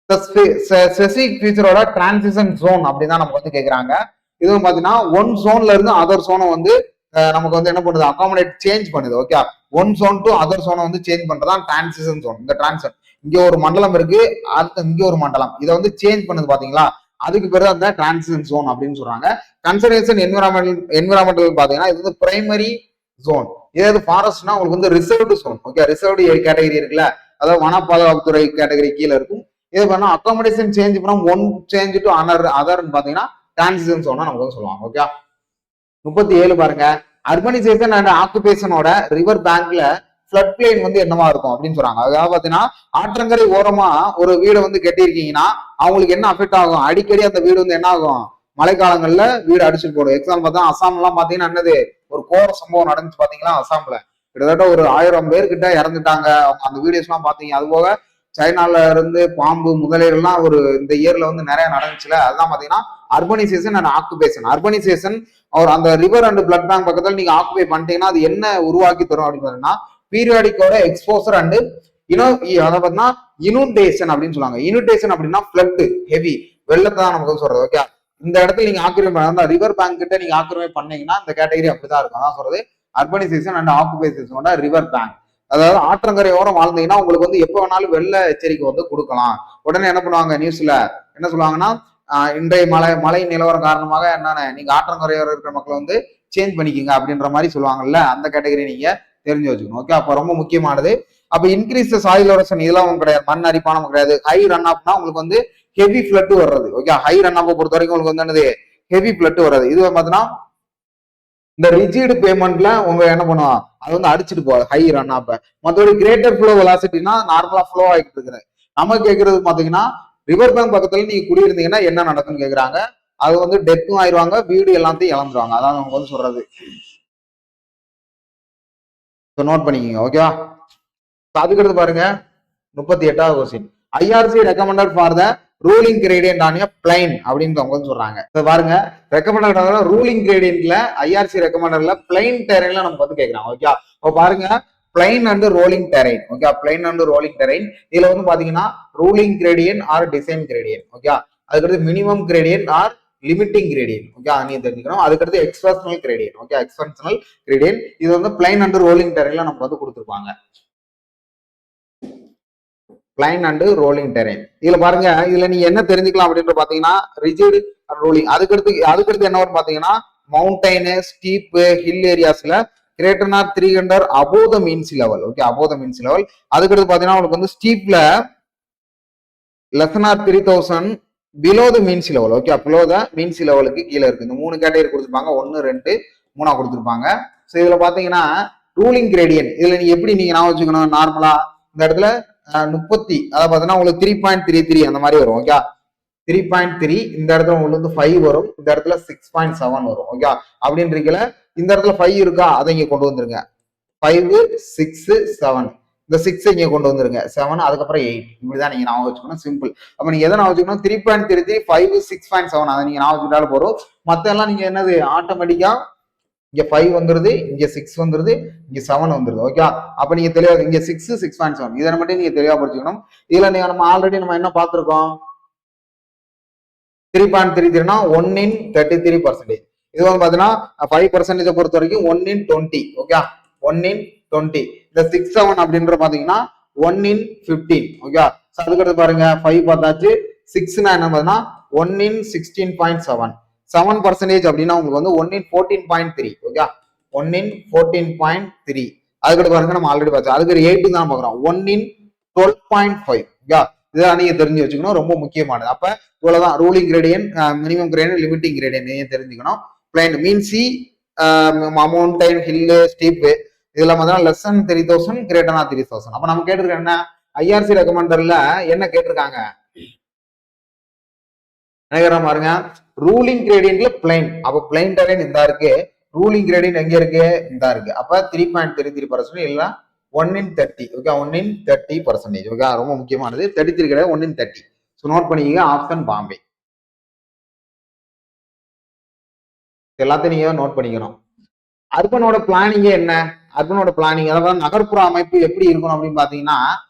A: ஸ்பெசிபிக் ஃபீச்சரோட டிரான்சிஷன் ஜோன் அப்படின்னு தான் நமக்கு வந்து கேட்குறாங்க. இதுவும் பார்த்தீங்கன்னா ஒன் ஜோன்ல இருந்து அதர் ஜோனை வந்து நமக்கு வந்து என்ன பண்ணுது, அகாமடேட் சேஞ்ச் பண்ணுது. Okay, one zone to other ஜோனை வந்து சேஞ்ச் பண்றதான் டிரான்சிஷன் ஜோன். இந்த டிரான்சிஷன் இங்க ஒரு மண்டலம் இருக்கு, அடுத்து இங்க ஒரு மண்டலம், இதை வந்து சேஞ்ச் பண்ணுது பாத்தீங்களா, அதுக்கு பிறகு அந்த டிரான்சிஷன் ஜோன் அப்படின்னு சொல்றாங்க. கன்சர்வேஷன் என்விரான்மெண்டல் பாத்தீங்கன்னா இது வந்து பிரைமரி ஜோன். ஏதாவது ஃபாரஸ்ட்னா உங்களுக்கு வந்து reserved zone. Okay, reserved category இருக்குல்ல, அதாவது வன பாதுகாப்புத்துறை கேட்டகரி கீழே இருக்கும். இது பண்ணா அகாமடேஷன் சேஞ்ச் பண்ணா ஒன் சேஞ்ச் டு அதர்ன்னு பாத்தீங்கன்னா டிரான்சிஷன் ஜோன் நமக்கு வந்து சொல்லுவாங்க. ஓகே, 37 பாருங்க, அர்பனைசேஷன் அண்ட் ஆக்குபேஷனோட ரிவர் பேங்க்ல ஃபிளட் பிளேன் வந்து என்னவா இருக்கும் அப்படின்னு சொல்றாங்க. அதாவது பாத்தீங்கன்னா ஆற்றங்கரை ஓரமா ஒரு வீடு வந்து கட்டியிருக்கீங்கன்னா அவங்களுக்கு என்ன அஃபெக்ட் ஆகும், அடிக்கடி அந்த வீடு வந்து என்ன ஆகும், மழைக்காலங்கள்ல வீடு அடிச்சுட்டு போடும். எக்ஸாம்பிள் பார்த்தா அசாம் எல்லாம் பாத்தீங்கன்னா என்னது ஒரு கோர சம்பவம் நடந்துச்சு பாத்தீங்களா, அசாம்ல கிட்டத்தட்ட ஒரு 1000 பேர்கிட்ட இறந்துட்டாங்க. அந்த வீடியோஸ் எல்லாம் பாத்தீங்க. அது போக சைனால இருந்து பாம்பு முதலைகள்லாம் ஒரு இந்த இயர்ல வந்து நிறைய நடந்துச்சுல, அதுதான் பாத்தீங்கன்னா அர்பனைசேஷன் அண்ட் ஆக்குபேஷன். அர்பனைசேஷன் அவர் அந்த ரிவர் அண்ட் பிளட் பேங்க் பக்கத்துல நீங்க ஆக்குபை பண்ணிட்டீங்கன்னா அது என்ன உருவாக்கி தரும் அப்படின்னு பாத்தீங்கன்னா பீரியாடிக்கோட எக்ஸ்போசர் அண்ட் அதை பார்த்தீங்கன்னா இனுண்டேஷன் அப்படின்னு சொல்லுவாங்க. இனுண்டேஷன் அப்படின்னா பிளட் ஹெவி வெள்ளத்தை தான் நமக்கு சொல்றது. ஓகே, இந்த இடத்துல நீங்க ஆக்கிரமிப்பு பண்ண ரிவர் பேங்க் கிட்ட நீங்க ஆக்கிரமிப்பு பண்ணீங்கன்னா இந்த கேட்டகரி அப்படிதான் இருக்கும். அதான் சொல்றது அர்பனைசேஷன் அண்ட் ஆக்குபேஷனோட ரிவர் பேங்க். அதாவது ஆற்றங்கரையோரம் வாழ்ந்தீங்கன்னா உங்களுக்கு வந்து எப்ப வேணாலும் வெள்ள எச்சரிக்கை வந்து கொடுக்கலாம். உடனே என்ன பண்ணுவாங்க, நியூஸ்ல என்ன சொல்லுவாங்கன்னா இன்றைய மழை நிலவரம் காரணமாக என்னென்ன நீங்க ஆற்றங்கரையோரம் இருக்கிற மக்களை வந்து சேஞ்ச் பண்ணிக்கிங்க அப்படின்ற மாதிரி சொல்லுவாங்கல்ல, அந்த கேட்டகரி நீங்க தெரிஞ்சு வச்சுக்கணும். ஓகே, அப்ப ரொம்ப முக்கியமானது. அப்ப இன்க்ரீஸ் சாயில் எரோஷன் இதெல்லாம் கிடையாது, மண் அரிப்பானம் கிடையாது. ஹை ரன் அப்னா உங்களுக்கு வந்து ஹெவி ஃபிளட் வர்றது. ஓகே, ஹை ரன் அப்பை பொறுத்த வரைக்கும் உங்களுக்கு வந்து என்னது ஹெவி ஃபிளட் வர்றது. இது பார்த்தீங்கன்னா இந்த ரிஜிட் பேமெண்ட்ல உங்க என்ன பண்ணுவோம், அது வந்து அடிச்சுட்டு போகுது ஹை ரன் அப்ப. மற்றபடி கிரேட்டர் ஃப்ளோ வெலாசிட்டினா நார்மலா ஃப்ளோ ஆகிட்டு இருக்குது. நம்ம கேட்கறது பாத்தீங்கன்னா ரிவர் பேங்க் பக்கத்துல நீங்க குடியிருந்தீங்கன்னா என்ன நடக்கும்னு கேக்குறாங்க. அது வந்து டெத்தும் ஆயிடுவாங்க, வீடு எல்லாத்தையும் இழந்துருவாங்க. அதான் அவங்க வந்து சொல்றது. நோட் பண்ணிக்கோங்க. ஓகேவா, அதுக்கடுத்து பாருங்க 38வது question. IRC recommended for the ruling gradient on a plain அப்படின்னு அவங்க சொல்றாங்க. பாருங்க, ரெக்கமெண்டட் ரூலிங் கிரேடியன்ட்ல ஐஆர்சி ரெக்கமெண்டட்ல பிளைன் டெரைன்ல நமக்கு வந்து கேட்கறாங்க. ஓகே, இப்போ பாருங்க plain and rolling terrain. Okay, plain and rolling terrain இதுல வந்து பாத்தீங்கன்னா ruling gradient or design gradient. Okay, அதுக்கடுத்து minimum gradient or limiting gradient. Okay, நீ தெரிஞ்சுக்கணும். அதுக்கடுத்து exceptional gradient. Okay, exceptional gradient இது வந்து பிளைன் அண்ட் ரோலிங் டெரைன்ல நமக்கு வந்து கொடுத்துருப்பாங்க. பிளைன் அண்ட் ரோலிங் டெரைன் இதுல பாருங்க, இதுல நீங்க என்ன தெரிஞ்சுக்கலாம் அப்படின்னு பாத்தீங்கன்னா ரிஜிட் ரோலிங். அதுக்கடுத்து என்ன வரும் பாத்தீங்கன்னா மவுண்டைனு ஸ்டீப் ஹில் ஏரியாஸ்ல greater or 300 above the mean sea level. Okay, above the mean sea level. அதுக்கடுத்து பாத்தீங்கன்னா உங்களுக்கு வந்து ஸ்டீப்ல less than 3000 below the mean sea level. Okay, below the mean sea levelக்கு கீழே இருக்கு. இந்த 3 கேட்டகரி கொடுத்துருப்பாங்க, 1 2 3 கொடுத்துருப்பாங்க. ஸோ இதுல பாத்தீங்கன்னா ரூலிங் கிரேடியன்ட் இதுல நீங்க எப்படி நீங்க நான் வச்சுக்கணும், நார்மலா இந்த இடத்துல 30 அதாவது பாத்தீங்கன்னா உங்களுக்கு 3.33 அந்த மாதிரி வரும். ஓகே, 3.3 இந்த இடத்துல உங்களுக்கு வந்து 5 வரும், இந்த இடத்துல 6.7 வரும். ஓகே, அப்படின்றீங்கள இந்த இடத்துல 5 இருக்கா, அதை இங்க கொண்டு வந்துருங்க. 5 6 7 இந்த 6 இங்க கொண்டு வந்துருங்க. 7 அதுக்கப்புறம் 8 இப்படிதான் நீங்க ஞாபகம் வச்சுக்கணும். சிம்பிள். அப்ப நீங்க எதை ஞாபகம் வச்சுக்கணும், 3.33 5 6.7 அதை நீங்க ஞாபகம் வச்சுட்டாலும் போறோம். மத்த எல்லாம் நீங்க என்னது ஆட்டோமேட்டிக்கா இங்க 5 வந்துருது, இங்க 6 வந்துருது, இங்க 7 வந்துருது. ஓகே, அப்ப நீங்க தெளிவா இங்க 6 6.7 இதை மட்டும் நீங்க தெளிவா படிச்சுக்கணும். இதுல நீங்க நம்ம ஆல்ரெடி நம்ம என்ன பார்த்திருக்கோம், 3.33னா 1 in 33%. இது வந்து பாத்தீங்கன்னா 5% பொறுத்த வரைக்கும் 1 in 20. Okay, 1 in 20. இந்த 6 7 அப்படின்ற பாத்தீங்கன்னா 1 in 15. ஓகே, அதுக்கடுத்து பாருங்க 5 பார்த்தாச்சு. 6னா என்ன பாத்தீங்கன்னா 1 in 16.7. 7% அப்படின்னா உங்களுக்கு வந்து 1 in 14.3. Okay, 1 in 14.3. அதுக்கடுத்து பாருங்க நம்ம ஆல்ரெடி பார்த்தோம். அதுக்கு 8 தான் பாக்குறோம், 1 in 12.5. ஓகே, இதெல்லாம் நீங்க தெரிஞ்சு வச்சுக்கணும், ரொம்ப முக்கியமானது. அப்ப இவ்வளவுதான் ruling gradient, minimum gradient, limiting gradient நீங்க தெரிஞ்சுக்கணும். பிளைன் மீன் சி, மவுண்டைன், ஹில், ஸ்டீப் இதெல்லாம் பார்த்தீங்கன்னா லெஸ் than 3000 கிரேட்டர் than 3000. அப்ப நம்ம கேட்டிருக்கோம் என்ன, ஐஆர்சி ரெக்கமெண்டர்ல என்ன கேட்டிருக்காங்க நினைக்கிறோம் பாருங்க, ரூலிங் கிரேடியன்ட்ல பிளைன். அப்ப பிளைன் டெரைன் இந்த இருக்கு, ரூலிங் கிரேடியன்ட் எங்க இருக்கு, இந்த இருக்கு. அப்ப 3.33% இல்ல 1 in 30. Okay, 1 in 30%. ஓகே, ரொம்ப முக்கியமானது. 33 கிடையாது, 1 in 30. ஸோ நோட் பண்ணிக்கங்க, ஆப்ஷன் பாம்பே. எல்லாத்தையும் நீங்க நோட் பண்ணிக்கணும். அர்பனோட பிளானிங்கே என்ன? அர்பனோட பிளானிங், அதாவது நகர்ப்புற அமைப்பு எப்படி இருக்கணும் அப்படின்னு பாத்தீங்கன்னா,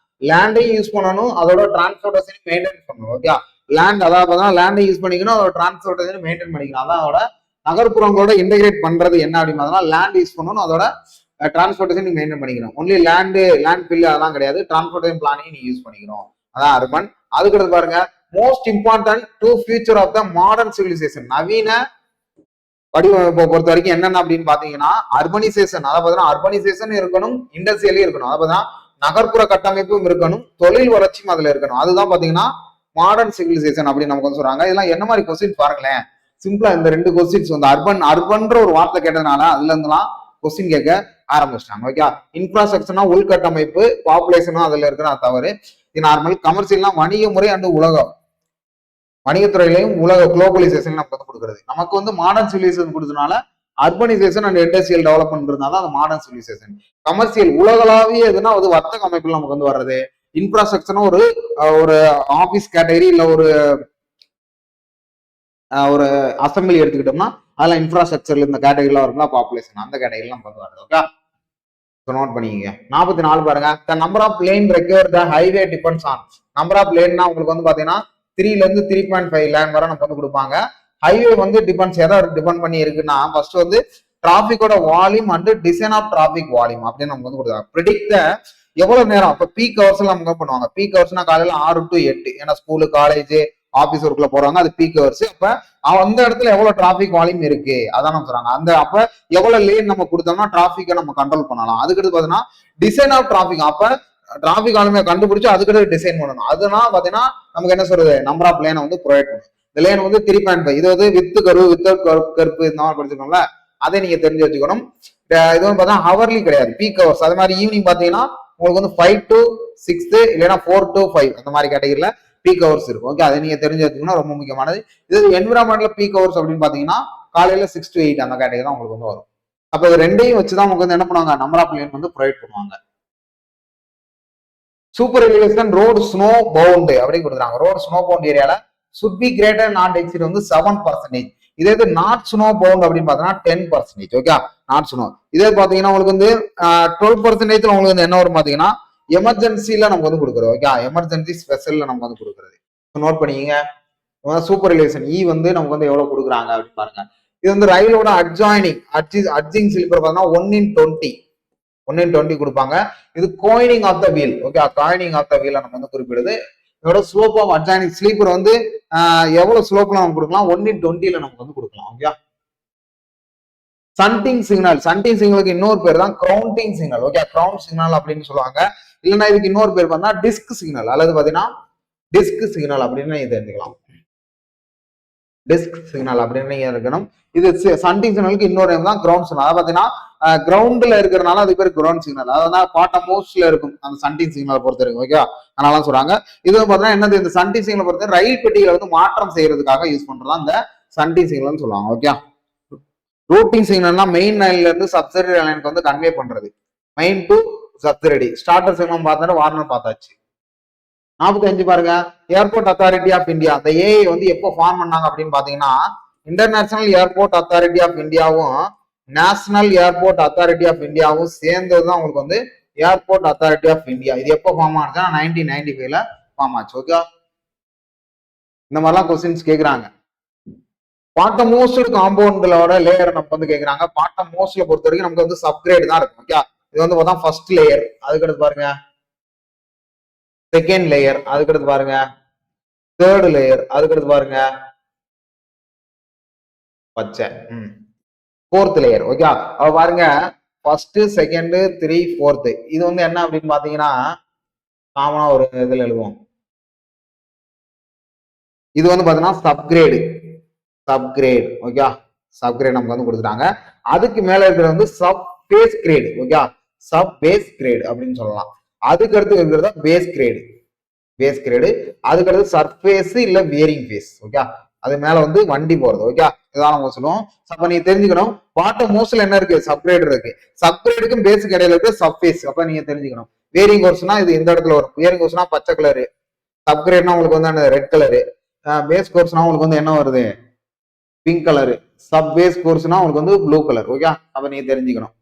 A: லேண்டையும் யூஸ் பண்ணணும், அதோட டிரான்ஸ்போர்டேஷனையும் மெயின்டைன் பண்ணணும். ஓகே, லேண்ட் அதாவது லேண்டை யூஸ் பண்ணிக்கணும், அதோட டிரான்ஸ்போர்டேஷன் மெயின்டைன் பண்ணிக்கணும். அதான் அதோட நகர்ப்புறங்களோட இன்டெகிரேட் பண்றது என்ன அப்படின்னு பார்த்தா, லேண்ட் யூஸ் பண்ணணும், அதோட டிரான்ஸ்போர்டேஷன் நீங்க மெயின்டைன் பண்ணிக்கணும். ஒன்லி லேண்ட் பில் அதெல்லாம் கிடையாது, டிரான்ஸ்போர்டேஷன் பிளானிங் நீங்க யூஸ் பண்ணிக்கணும். அதான் அர்பன். அதுக்கு பாருங்க, most important to future of the modern civilisation, நவீன வடிவமைப்பை பொறுத்த வரைக்கும் என்னென்ன அப்படின்னு பாத்தீங்கன்னா, அர்பனைசேஷன். அதாவது பாத்தீங்கன்னா அர்பனைசேஷன் இருக்கணும், இண்டஸ்ட்ரியலே இருக்கணும். அதாவது பாத்தீங்கன்னா நகர்ப்புற கட்டமைப்பும் இருக்கணும், தொழில் வளர்ச்சியும் அதுல இருக்கணும். அதுதான் பாத்தீங்கன்னா மாடர்ன் சிவிலைசேஷன் அப்படின்னு நமக்கு வந்து சொல்றாங்க. இதெல்லாம் என்ன மாதிரி கொஸ்டின் பாருங்களேன். சிம்பிளா இந்த 2 கொஸ்டின்ஸ் வந்து அர்பன்ற ஒரு வார்த்தை கேட்டதுனால அதுல இருந்துலாம் கொஸ்டின் கேட்க ஆரம்பிச்சிட்டாங்க. ஓகே, இன்ஃப்ராஸ்ட்ரக்சர்னா உள்கட்டமைப்பு, பாப்புலேஷனும் அதுல இருக்கிற தவறு. இது நார்மல். கமர்ஷியல்னா வணிக முறை அண்ட் உலகம், வணிகத்துறையிலையும் உலக குளோபலைசேஷன் நமக்கு வந்து கொடுக்குறது. நமக்கு வந்து மாடர்ன் சிவிலைசேஷன் கொடுத்ததுனால அர்பனைசேஷன் அண்ட் இண்டஸ்ட்ரியல் டெவலப்மெண்ட் இருந்தால் அது மாடர்ன் சிவிலைசேஷன். கமர்ஷியல் உலகளாவிய எதுனா அது வர்த்தக அமைப்பில் நமக்கு வந்து வர்றது. இன்ஃப்ராஸ்ட்ரக்சர்னா ஒரு ஆபீஸ் கேட்டகரி இல்ல ஒரு அசம்பிளி எடுத்துக்கிட்டோம்னா அதெல்லாம் இன்ஃப்ராஸ்ட்ரக்சர்ல இந்த கேட்டகரியில வரும்னா பாப்புலேஷன் அந்த கேட்டகரியில நமக்கு வந்து வருது. ஓகே, நோட் பண்ணிக்கங்க. 44 பாருங்க, the number of lane require the highway depends on. Number of லேன்னா உங்களுக்கு வந்து பாத்தீங்கன்னா 3 to 3.5 லேன் வரை நமக்கு வந்து கொடுப்பாங்க. ஹைவே வந்து எதை டிபெண்ட் பண்ணி இருக்குன்னா, ஃபர்ஸ்ட் வந்து டிராபிக்கோட volume and design of traffic volume அப்படின்னு நமக்கு வந்து கொடுத்தாங்க. ப்ரிடிக்ட் எவ்வளவு நேரம், இப்ப பீக் ஹவர்ஸ் எல்லாம் நமக்கு பண்ணுவாங்க. பீக் ஹவர்ஸ்னா காலையில 6 to 8, ஏன்னா ஸ்கூலு காலேஜ் ஆபீஸ் ஒர்க்ல போறாங்க, அது பீக் ஹவர்ஸ். அப்ப அந்த இடத்துல எவ்வளவு டிராபிக் வால்யூம் இருக்கு அதான் நம்ம சொல்றாங்க. அப்ப எவ்வளவு லேன் நம்ம கொடுத்தோம்னா டிராபிக்கை நம்ம கண்ட்ரோல் பண்ணலாம். அதுக்கடுத்து பாத்தீங்கன்னா டிசைன் ஆஃப் டிராபிக், அப்ப டிராபிக் வால்யூமை கண்டுபிடிச்சு அதுக்கடுத்து டிசைன் பண்ணணும். அதனால பாத்தீங்கன்னா நமக்கு என்ன சொல்றது, நம்பர் ஆஃப் லேனை வந்து ப்ரொவைட் பண்ணும். இந்த லேன் வந்து 3.5, இது வந்து வித் கரு வித்தவுட் கருப்பு இந்த மாதிரி படிச்சிருக்கோம்ல, அதை நீங்க தெரிஞ்சு வச்சுக்கணும். இது வந்து பார்த்தா ஹவர்லி கிடையாது, பீக் ஹவர்ஸ். அது மாதிரி ஈவினிங் பாத்தீங்கன்னா உங்களுக்கு வந்து 5 to 6 இல்லைன்னா 4 to 5 அந்த மாதிரி கேட்டகரியில பீக் ஹவர்ஸ் இருக்கும். ஓகே, அதை நீங்க தெரிஞ்சு வச்சுக்கணும், ரொம்ப முக்கியமானது. இது என்விரான்மெண்ட்ல பீக் ஹவர்ஸ் அப்படின்னு பாத்தீங்கன்னா காலையில 6 to 8 அந்த கேட்டகரி தான் உங்களுக்கு வந்து வரும். அப்ப இது ரெண்டையும் வச்சுதான் உங்களுக்கு வந்து என்ன பண்ணுவாங்க, நம்பர் ஆஃப் லேன் வந்து ப்ரொவைட் பண்ணுவாங்க. Super elevation road snow bound அப்படின்னு கொடுக்குறாங்க. ரோடு ஸ்னோ பவுண்ட் ஏரியால should be greater not exceed வந்து 7%. இதே இது நாட் ஸ்னோ பவுண்ட் அப்படின்னு பார்த்தீங்கன்னா 10%. Okay, not snow. இதே பாத்தீங்கன்னா உங்களுக்கு வந்து 12% உங்களுக்கு வந்து என்ன வரும் பாத்தீங்கன்னா எமர்ஜென்சில நமக்கு வந்து கொடுக்குறது. ஓகே, எமர்ஜென்சி ஸ்பெஷல்ல நமக்கு வந்து கொடுக்குறது. நோட் பண்ணிக்கங்க. சூப்பர் எலிவேஷன் இ வந்து நமக்கு வந்து எவ்வளவு கொடுக்குறாங்க அப்படின்னு பாருங்க. இது வந்து ரயிலோட அட்ஜிங் ஸ்லீப்பர் பார்த்தீங்கன்னா 1 in 20 கொடுப்பாங்க. இது coning of the wheel. Okay, coning of the wheel நம்ம வந்து குறிப்பிடுது. இதோட ஸ்லோப் ஆஃப் அட்ஜாயினிங் ஸ்லீப்பர் வந்து எவ்வளவு ஸ்லோப்ல நம்ம கொடுக்கலாம், 1 in 20 நமக்கு வந்து கொடுக்கலாம். ஓகே, சன்டிங் சிக்னலுக்கு இன்னொரு பேர் தான் grounding signal. Okay, ground signal அப்படின்னு சொல்லுவாங்க. இல்லைன்னா இதுக்கு இன்னொரு பேர் பார்த்தா டிஸ்க் சிக்னல் அல்லது பாத்தீங்கன்னா டிஸ்க் சிக்னல் அப்படின்னு நீங்க தெரிஞ்சுக்கலாம். டிஸ்க் சிக்னல் அப்படின்னு நீங்க இருக்கணும். இது சன்டிங் சிக்னலுக்கு இன்னொரு நேம் தான் கிரவுண்ட் சிக்னல். அதாவது பாத்தீங்கன்னா கிரவுண்ட்ல இருக்கிறனால அது பேர் கிரவுண்ட் சிக்னல். அதாவது பாட்டம் மோஸ்ட்ல இருக்கும் அந்த சன்டிங் சிக்னலை பொறுத்த வரைக்கும். ஓகே, அதனால சொல்றாங்க. இது பாத்தீங்கன்னா என்னது, இந்த சன்டிங் சிக்னலை பொறுத்த ரயில் பெட்டிகளை வந்து மாற்றம் செய்யறதுக்காக யூஸ் பண்றதா இந்த சன்டிங் சிக்னல்னு சொல்லுவாங்க. ஓகே, ரூட்டிங் சிக்னல்னா மெயின் லைன்ல இருந்து சப்சிடரி லைனுக்கு வந்து கன்வே பண்றது. Main to subsidiary. Starter signal பார்த்தா வார்னர் பார்த்தாச்சு. 45 பாருங்க, ஏர்போர்ட் அத்தாரிட்டி ஆஃப் இந்தியா. இந்த ஏஐ வந்து எப்போ ஃபார்ம் பண்ணாங்க அப்படின்னு பாத்தீங்கன்னா, இன்டர்நேஷனல் ஏர்போர்ட் அத்தாரிட்டி ஆஃப் இந்தியாவும் நேஷனல் ஏர்போர்ட் அத்தாரிட்டி ஆஃப் இந்தியாவும் சேர்ந்ததுதான் உங்களுக்கு வந்து ஏர்போர்ட் அத்தாரிட்டி ஆஃப் இந்தியா. இது எப்போ ஃபார்ம் ஆச்சுன்னா 1995ல ஃபார்ம் ஆச்சு. ஓகே, இந்த மாதிரிலாம் கொஸ்டின்ஸ் கேட்குறாங்க. பாட்டம் மோஸ்ட் காம்பவுண்ட்களோட லேயர் நமக்கு வந்து கேட்குறாங்க. பாட்டம் மோஸ்ட்ல பொறுத்த வரைக்கும் நமக்கு வந்து சப்கிரேட் தான் இருக்கும். ஓகே, இது வந்து பார்த்தா ஃபர்ஸ்ட் லேயர், அதுக்கடுத்து பாருங்க செகண்ட் லேயர், அதுக்கடுத்து பாருங்க தேர்ட் லேயர், அதுக்கடுத்து பாருங்க பச்சை ஃபோர்த் லேயர். ஓகே, அவ பாருங்க ஃபர்ஸ்ட் செகண்ட் 3 4. இது வந்து என்ன அப்படின்னு பாத்தீங்கன்னா காமனா ஒரு இதுல எழுதுவோம். இது வந்து பாத்தீங்கன்னா சப்கிரேடு. ஓகே, சப்கிரேட் நமக்கு வந்து கொடுத்துட்டாங்க. அதுக்கு மேல இருக்கிறது வந்து sub base grade. Okay, sub base grade அப்படின்னு சொல்லலாம். அதுக்கு அடுத்து இருக்கிறது பேஸ் கிரேடு. அதுக்கு அடுத்து சர்ஃபேஸ் இல்ல வியரிங் ஃபேஸ். ஓகே, அது மேல வந்து வண்டி போறது. ஓகே, இதான் நம்ம சொல்லுவோம். அப்ப நீங்க தெரிஞ்சுக்கணும், பாட்டம் மோஸ்ட்ல என்ன இருக்கு, சப்கிரேட் இருக்கு. சப்கிரேடுக்கும் பேஸுக்கு இடையில இருக்கு சர்ஃபேஸ். அப்ப நீங்க தெரிஞ்சுக்கணும். வியரிங் கோர்ஸ்னா இது இந்த இடத்துல வரும். வியரிங் கோர்ஸ்னா பச்சை கலரு, சப்கிரேட்னா உங்களுக்கு வந்து ரெட் கலரு, பேஸ் கோர்ஸ்னா உங்களுக்கு வந்து என்ன வருது பிங்க் கலரு. சப் பேஸ் கோர்ஸ்னா உங்களுக்கு வந்து ப்ளூ கலர். ஓகே, அப்ப நீங்க தெரிஞ்சுக்கணும்.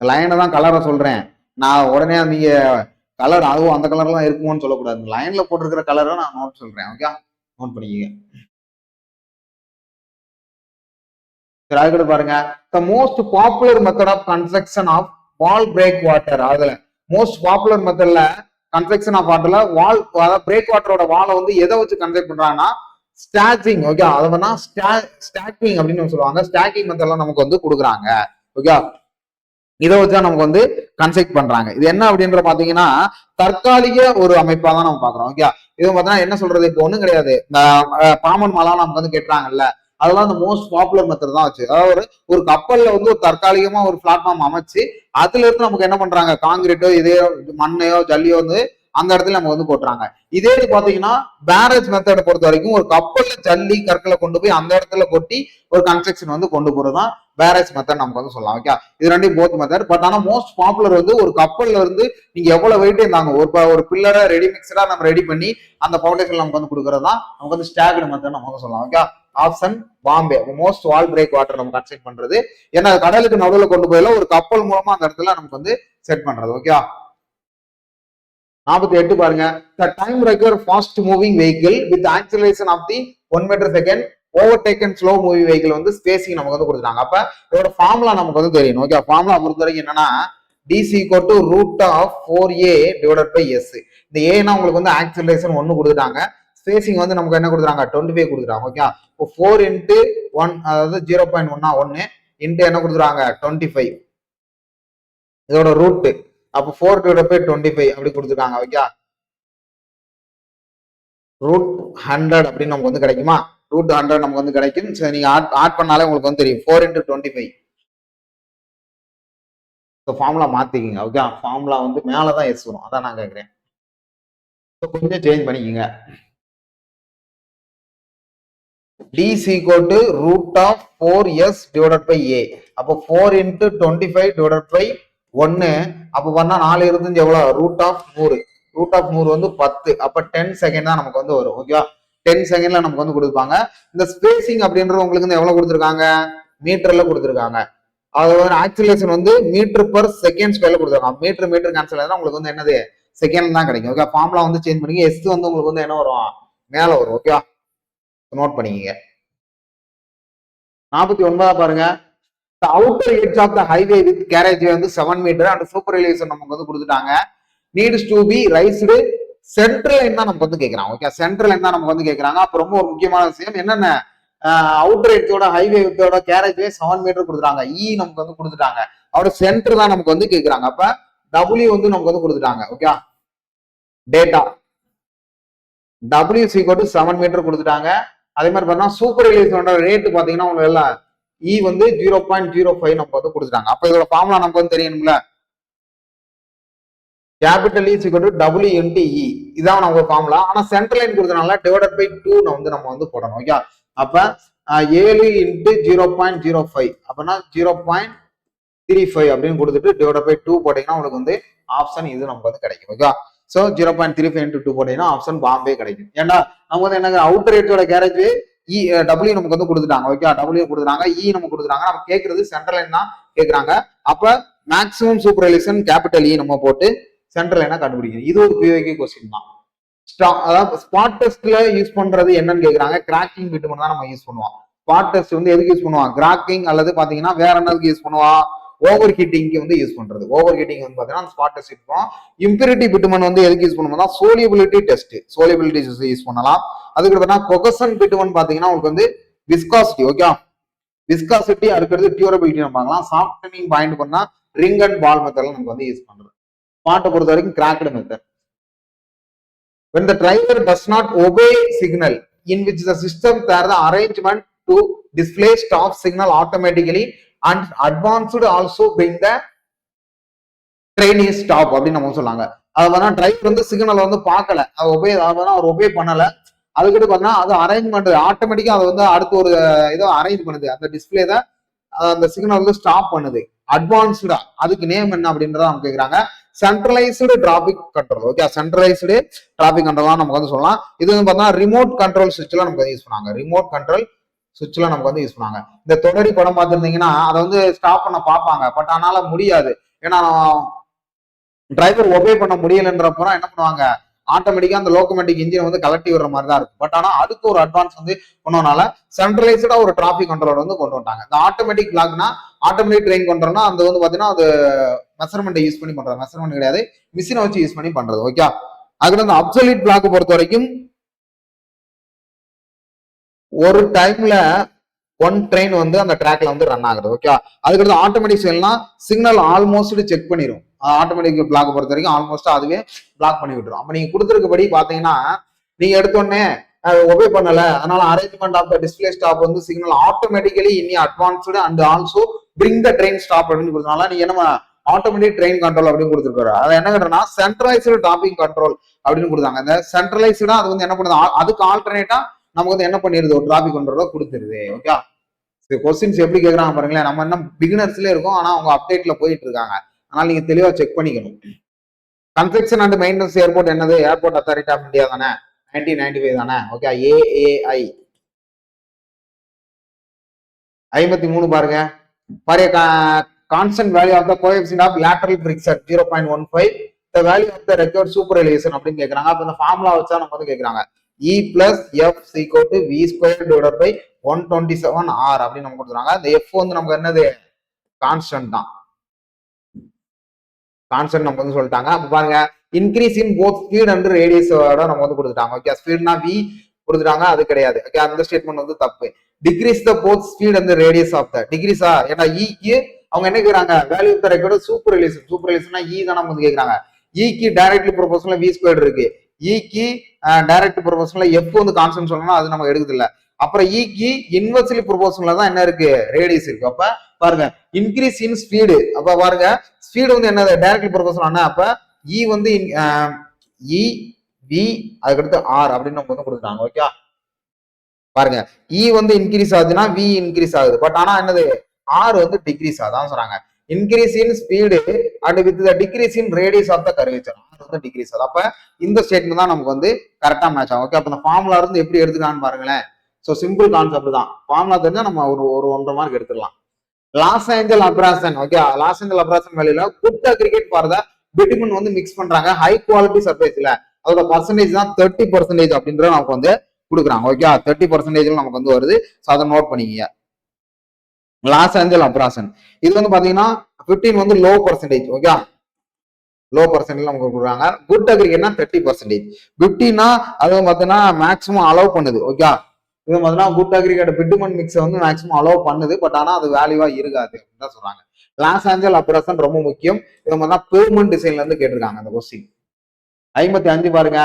A: லைனை தான் கலரை சொல்றேன். நான் உடனே நீங்க கலர் அதுவும் அந்த கலர்லாம் இருக்குமோன்னு சொல்லக்கூடாது. லைன்ல போட்டிருக்கிற கலரை நான் நோட் சொல்றேன். ஓகே, நோட் பண்ணிக்கங்க. சரி, அதுக்கு பாருங்க. The most popular method of construction of wall breakwater. அதுல மோஸ்ட் பாப்புலர் மெத்தட்ல கன்ஸ்ட்ரக்ஷன் ஆஃப் வாட்டர்ல வால், அதாவது பிரேக் வாட்டரோட வாலை வந்து எதை வச்சு கன்ஸ்ட்ரக்ட் பண்றாங்கன்னா ஸ்டாக்கிங். ஓகே, அதை வேணா ஸ்டாக்கிங் அப்படின்னு சொல்லுவாங்க. ஸ்டாக்கிங் மெத்தட்லாம் நமக்கு வந்து கொடுக்குறாங்க. ஓகே, இதை வச்சுதான் நமக்கு வந்து கன்ஸ்ட்ரக்ட் பண்றாங்க. இது என்ன அப்படின்ற பாத்தீங்கன்னா தற்காலிக ஒரு அமைப்பா தான் நம்ம பாக்குறோம். ஓகே, இது பாத்தீங்கன்னா என்ன சொல்றது, இப்போ ஒண்ணும் கிடையாது. இந்த பாமன் மாலாம் நமக்கு வந்து கேட்டாங்கல்ல, அதெல்லாம் இந்த மோஸ்ட் பாப்புலர் மெத்தட் தான் வச்சு, அதாவது ஒரு கப்பல்ல வந்து ஒரு தற்காலிகமா ஒரு பிளாட்ஃபார்ம் அமைச்சு அதுல இருந்து நமக்கு என்ன பண்றாங்க, காங்கிரீட்டோ இதே மண்ணையோ ஜல்லியோ வந்து அந்த இடத்துல நம்ம வந்து போட்டுறாங்க. இதே பாத்தீங்கன்னா பேரேஜ் மெத்தடை பொறுத்த வரைக்கும் ஒரு கப்பல்ல ஜல்லி கற்களை கொண்டு போய் அந்த இடத்துல கொட்டி ஒரு கன்ஸ்ட்ரக்ஷன் வந்து கொண்டு போறதுதான் பேரேஜ் மெத்தட் நமக்கு வந்து சொல்லலாம். ஓகே, இது ரெண்டும் போத் மெத்தட். பட் ஆனா மோஸ்ட் பாப்புலர் வந்து ஒரு கப்பல்ல இருந்து நீங்க எவ்வளவு வெயிட் இருந்தாங்க ஒரு பில்லரை ரெடி மிக்சடா நம்ம ரெடி பண்ணி அந்த பவுண்டேஷன் நமக்கு வந்து கொடுக்கறது தான் நமக்கு வந்து ஸ்டாக்டு மெத்தட் நம்ம வந்து சொல்லலாம். Okay, option Bombay. மோஸ்ட் வால் பிரேக் வாட்டர் நம்ம கன்ஸ்ட்ரக்ட் பண்றது ஏன்னா கடலுக்கு நடுவில் கொண்டு போயில ஒரு கப்பல் மூலமா அந்த இடத்துல நமக்கு வந்து செட் பண்றது. ஓகே, 48 பாருங்க. The time required fast moving vehicle with acceleration of the 1 meter second overtaken slow moving vehicle வந்து ஸ்பேசிங் நமக்கு வந்து கொடுத்துட்டாங்க. அப்ப இதோட ஃபார்முலா நமக்கு வந்து தெரியணும். ஓகே, ஃபார்முலா பொறுத்த வரைக்கும் என்னன்னா DC = √4a divided by s. இந்த ஏன்னா உங்களுக்கு வந்து ஆக்சிலரேஷன் 1 கொடுத்துட்டாங்க, ஸ்பேசிங் வந்து நமக்கு என்ன கொடுக்குறாங்க 25 கொடுக்குறாங்க. ஓகே, இப்போ 4 × 1 அதாவது 0.1 1 இன்ட்டு என்ன கொடுக்குறாங்க 25, இதோட ரூட். அப்போ 4 / 25 அப்படி கொடுத்துருக்காங்க. ஓகே, √100 அப்படின்னு நமக்கு வந்து கிடைக்குமா, √100 நமக்கு வந்து கிடைக்கும். சரி, நீங்க ஆட் பண்ணாலே உங்களுக்கு வந்து தெரியும் 4 × 25. ஃபார்முலா மாத்திக்கிங்க. ஓகே, ஃபார்முலா வந்து மேலதான் எஸ் வரும், அதான் நான் கேட்கிறேன். கொஞ்சம் சேஞ்ச் பண்ணிக்கோங்க. DC = √4s divided by a. அப்போ 4 × 25 divided by 1. அப்போ பண்ணா 4 இருந்துச்சு எவ்வளவு, √100. √100 வந்து 10. அப்ப 10 செகண்ட் தான் நமக்கு வந்து வரும். ஓகேவா, 10 செகண்ட்ல நமக்கு வந்து கொடுப்பாங்க. இந்த ஸ்பேசிங் அப்படின்றது உங்களுக்கு வந்து எவ்வளவு கொடுத்துருக்காங்க, மீட்டர்ல கொடுத்துருக்காங்க. அதோட ஆக்சிலரேஷன் வந்து மீட்டர்/செகண்ட் கொடுத்துருக்காங்க. மீட்டர் கேன்சல் ஆனா உங்களுக்கு வந்து என்னது செகண்ட் தான் கிடைக்கும். ஓகே, ஃபார்முலா வந்து சேஞ்ச் பண்ணி எஸ் வந்து உங்களுக்கு வந்து என்ன வரும், மேல வரும். ஓகேவா, நோட் பண்ணிக்கங்க. 49 பாருங்க. The outer edge of the highway with carriageway வந்து 7 meter and super elevation நமக்கு வந்து கொடுத்துட்டாங்க. Needs to be raised central line தான் நமக்கு வந்து கேட்கறாங்க. ஓகே, சென்ட்ரல் லைன் தான் நமக்கு வந்து கேட்கறாங்க. அப்ப ரொம்ப ஒரு முக்கியமான விஷயம் என்னென்ன, அவுட்டர் எட்ஜோட ஹைவே வித்தோட கேரேஜ்வே 7 மீட்டர் கொடுத்துட்டாங்க. இ நமக்கு வந்து கொடுத்துட்டாங்க. அவரோட சென்டர் தான் நமக்கு வந்து கேட்கறாங்க. அப்ப W வந்து நமக்கு வந்து கொடுத்துட்டாங்க. ஓகே, டேட்டா W = 7 மீட்டர் கொடுத்துட்டாங்க. அதே மாதிரி பார்த்தா சூப்பர் எலிவேஷனோட ரேட் பாத்தீங்கன்னா உங்களுக்கு எல்லாம் இ வந்து 0.05 நமக்கு வந்து கொடுத்துட்டாங்க. அப்ப இதோட ஃபார்முலா நமக்கு வந்து தெரியணும்ல, கேபிட்டல் E = W × E. இதான் நம்ம ஃபார்முலா. ஆனா சென்ட்ரல் லைன் கொடுத்தனால டிவைடட் பை 2 நம்ம வந்து போடணும். ஓகே, அப்ப 7 × 0.05 அப்பனா 0.35 அப்படின்னு கொடுத்துட்டு டிவைடட் பை 2 போட்டீங்கன்னா உங்களுக்கு வந்து ஆப்ஷன் இது நமக்கு வந்து கிடைக்கும். ஓகே, சோ 0.35 × 2 போட்டீங்கன்னா ஆப்ஷன் பாம்பே கிடைக்கும். ஏன்னா நம்ம வந்து என்ன அவுட்டர் எட்ஜோட கேரேஜ் W நமக்கு வந்து கொடுத்துட்டாங்க. ஓகே, W கொடுத்துட்டாங்க, இ நமக்கு கொடுத்துட்டாங்க. நம்ம கேட்கறது சென்ட்ரல் லைன் தான் கேட்கறாங்க. அப்ப மேக்ஸிமம் சூப்பர் எலிவேஷன் கேபிட்டல் இ நம்ம போட்டு சென்ட்ரல் லைனா கண்டுபிடிக்கணும். இது ஒரு பிஓகே கொஸ்டின் தான். அதாவது ஸ்பாட் டெஸ்ட்ல யூஸ் பண்றது என்னன்னு கேக்குறாங்க. கிராக்கிங் பிட்மன் தான் நம்ம யூஸ் பண்ணுவோம். ஸ்பாட் டெஸ்ட் வந்து எதுக்கு யூஸ் பண்ணுவான், கிராக்கிங் அல்லது பாத்தீங்கன்னா வேற என்னதுக்கு யூஸ் பண்ணுவான், ஓவர் ஹீட்டிங்க்கு வந்து யூஸ் பண்றது. ஓவர் ஹீட்டிங் வந்து பாத்தீங்கன்னா ஸ்பாட் டெஸ்ட் யூஸ் பண்ணுவோம். இம்பியூரிட்டி பிட்மன் வந்து எதுக்கு யூஸ் பண்ணுவோம்னா சோலியபிலிட்டி டெஸ்ட், சோலியபிலிட்டி யூஸ் பண்ணலாம். அதுக்கு பார்த்தா கொகசன் பிட்மன் பாத்தீங்கன்னா உங்களுக்கு வந்து விஸ்காசிட்டி. ஓகே, விஸ்காசிட்டி அடுக்கிறது டியூரபிலிட்டி நம்ம பார்க்கலாம். சாஃப்டனிங் பாயிண்ட் பண்ணா ரிங் அண்ட் பால் மெத்தட்ல நமக்கு வந்து யூஸ் பண்றது. ஸ்பாட்டை பொறுத்த வரைக்கும் cracked method. When the driver does not obey signal in which the system there the arrangement to display stop signal automatically and advanced also bring the train is stop அப்படின்னு நம்ம சொல்லாங்க. அது வேணா டிரைவர் வந்து சிக்னல் வந்து பார்க்கல, அவர் ஒபே பண்ணல, அதுக்கிட்ட பார்த்தா அது அரேஞ்ச்மெண்ட் ஆட்டோமேட்டிக்கா அதை வந்து அடுத்து ஒரு ஏதோ அரேஞ்ச் பண்ணுது, அந்த டிஸ்பிளே தான் அந்த சிக்னல் வந்து ஸ்டாப் பண்ணுது. அட்வான்ஸ்டா அதுக்கு நேம் என்ன அப்படின்றத அவங்க கேட்கறாங்க. Centralised traffic control. Okay, centralised traffic control நமக்கு வந்து சொல்லலாம். இது வந்து பார்த்தா ரிமோட் கண்ட்ரோல் சுவிட்ச்ல நமக்கு வந்து யூஸ் பண்ணாங்க. ரிமோட் கண்ட்ரோல் சுவிட்ச்ல நமக்கு வந்து யூஸ் பண்ணாங்க. இந்த தொடரி படம் பார்த்துருந்தீங்கன்னா அதை வந்து ஸ்டாப் பண்ண பார்ப்பாங்க, பட் அதனால முடியாது. ஏன்னா டிரைவர் ஒபே பண்ண முடியலன்றப்பறம் என்ன பண்ணுவாங்க, ஆட்டோமேட்டிக்கா அந்த லோகோமேட்டிக் இன்ஜின் வந்து கலட்டி விடுற மாதிரி தான் இருக்கும். பட் ஆனா அதுக்கு ஒரு அட்வான்ஸ் வந்து கொண்டனால சென்ட்ரலைஸ்டா ஒரு டிராபிக் கண்ட்ரோலர் வந்து கொண்டு வந்தாங்க. இந்த ஆட்டோமேட்டிக் பிளாக்னா ஆட்டோமேட்டிக் ட்ரெயின் பண்றோம்னா அந்த வந்து பாத்தீங்கன்னா அது மெஷர்மெண்ட் யூஸ் பண்ணி பண்றது, மெஷர்மெண்ட் கிடையாது, மிஷினை வச்சு யூஸ் பண்ணி பண்றது. ஓகே, அதுக்கு அந்த அப்சல்யூட் பிளாக் பொறுத்த வரைக்கும் ஒரு டைம்ல ஒன் ட்ரெயின் வந்து அந்த ட்ராக்ல வந்து ரன் ஆகுது. ஓகே, அதுக்கடுத்து ஆட்டோமேட்டிக் செயல்னா சிக்னல் ஆல்மோஸ்ட் செக் பண்ணிடும். ஆட்டோமேட்டிக் பிளாக் பொறுத்த வரைக்கும் ஆல்மோஸ்ட் அதுவே பிளாக் பண்ணி விட்டுரும். அப்ப நீங்க கொடுத்துருக்கபடி பாத்தீங்கன்னா நீங்க எடுத்தோடனே ஒபே பண்ணல, அதனால arrangement of the display stop வந்து சிக்னல் ஆட்டோமேட்டிக்கலி இனி advanced and also bring the train stop அப்படின்னு கொடுத்தனால நீங்க என்ன ஆட்டோமேட்டிக் ட்ரெயின் கண்ட்ரோல் அப்படின்னு கொடுத்துருக்காரு. அதை என்ன கேட்டா சென்ட்ரலைஸ்டு டிராபிக் கண்ட்ரோல் அப்படின்னு கொடுத்தாங்க. இந்த சென்ட்ரலைஸ்டா அது வந்து என்ன பண்ணுது, அதுக்கு ஆல்டர்னேட்டா நமக்கு வந்து என்ன பண்ணிருது, ஒரு டிராபிக் கண்ட்ரோல கொடுத்துருது. ஓகே, கொஸ்டின்ஸ் எப்படி கேட்கறாங்க பாருங்களேன். நம்ம என்ன பிகினர்ஸ்ல இருக்கோம், ஆனா அவங்க அப்டேட்ல போயிட்டு இருக்காங்க. அதனால நீங்க தெளிவா செக் பண்ணிக்கணும். கன்ஸ்ட்ரக்ஷன் அண்ட் மெயின்டெனன்ஸ் ஏர்போர்ட் என்னது, ஏர்போர்ட் அத்தாரிட்டி ஆஃப் இந்தியா தானே, 1995 தானே. ஓகே, AAI 53 பாருங்க. பாருங்க, constant value of the coefficient of lateral friction 0.15, the value of the required super elevation அப்படின்னு கேட்கறாங்க. அப்ப இந்த ஃபார்முலா வச்சா நம்ம வந்து கேட்கறாங்க E plus F equal to V square divided by 127R அப்படின்னு நம்ம கொடுத்துறாங்க. இந்த F வந்து நமக்கு என்னது, கான்ஸ்டன்ட் தான், கான்ஸ்டன்ட் நம்ம வந்து சொல்லிட்டாங்க. அப்ப பாருங்க, increase in both speed and ரேடியஸோட நம்ம வந்து கொடுத்துட்டாங்க. ஓகே, ஸ்பீட்னா V கொடுத்துட்டாங்க, அது கிடையாது. ஓகே, அந்த ஸ்டேட்மெண்ட் வந்து தப்பு. Decrease the both speed and radius of the டிக்ரீஸா, ஏன்னா ஈக்கு அவங்க என்ன கேக்குறாங்க, value of the record super relation. Super ரிலேஷன்னா E தான் நம்ம வந்து கேக்குறாங்க. ஈக்கு டைரக்ட்லி ப்ரொபோஷனல்ல V ஸ்கொயர் இருக்கு, ஈக்கு டைரக்ட் ப்ரொபோஷனல்ல F வந்து கான்ஸ்டன்ட் சொல்லணும், அது நம்ம எடுக்குது இல்ல. அப்புறம் ஈக்கு இன்வெர்ஸ்லி ப்ரொபோஷனல்ல தான் என்ன இருக்கு, ரேடியஸ் இருக்கு. அப்ப பாருங்க, இன்க்ரீஸ் இன் ஸ்பீடு, அப்ப பாருங்க ஸ்பீடு வந்து என்னது, டைரக்ட்லி ப்ரொபோஷனல். அப்ப E வந்து E V அதுக்கடுத்து R அப்படின்னு நம்ம வந்து கொடுத்துட்டாங்க. ஓகே, பாருங்க E வந்து இன்க்ரீஸ் ஆகுதுன்னா V இன்க்ரீஸ் ஆகுது, பட் ஆனா என்னது R வந்து டிக்ரீஸ் ஆகுதான் சொல்றாங்க. Increase in speed and with the decrease in radius of the curvature, R வந்து டிக்ரீஸ் ஆகுது. அப்ப இந்த ஸ்டேட்மெண்ட் தான் நமக்கு வந்து கரெக்டா மேட்ச் ஆகும். ஓகே, அப்ப இந்த ஃபார்முலா இருந்து எப்படி எடுத்துக்கலாம்னு பாருங்களேன். சோ சிம்பிள் கான்செப்ட் தான், ஃபார்முலா தெரிஞ்சா நம்ம ஒரு 1.5 மார்க் எடுத்துடலாம். Los Angeles abrasion. Okay, Los Angeles abrasion வேலையில good aggregate for the bitumen வந்து மிக்ஸ் பண்றாங்க ஹை குவாலிட்டி சர்ஃபேஸ்ல. அதோட பர்சன்டேஜ் தான் 30% அப்படின்றத நமக்கு வந்து கொடுக்குறாங்க. ஓகே, 30% நமக்கு வந்து வருது. ஸோ அதை நோட் பண்ணிக்கங்க. லாஸ் ஏஞ்சல் அப்ராசன் இது வந்து பாத்தீங்கன்னா 15 வந்து low percentage. Okay, low percentage நமக்கு கொடுக்குறாங்க. குட் அக்ரிகேட்னா 30%. 15னா அது பார்த்தீங்கன்னா மேக்ஸிமம் அலோவ் பண்ணுது. ஓகே, இது பார்த்தீங்கன்னா குட் அக்ரிகேட் பிட்டுமன் மிக்ஸ் வந்து மேக்ஸிமம் அலோவ் பண்ணுது, பட் ஆனா அது வேல்யூவா இருக்காது அப்படின்னு தான் சொல்றாங்க. லாஸ் ஏஞ்சல் அப்ராசன் ரொம்ப முக்கியம். இது பார்த்தீங்கன்னா பெர்மனன்ட் டிசைன்ல இருந்து கேட்டிருக்காங்க அந்த கொஸ்டின். 55 பாருங்க,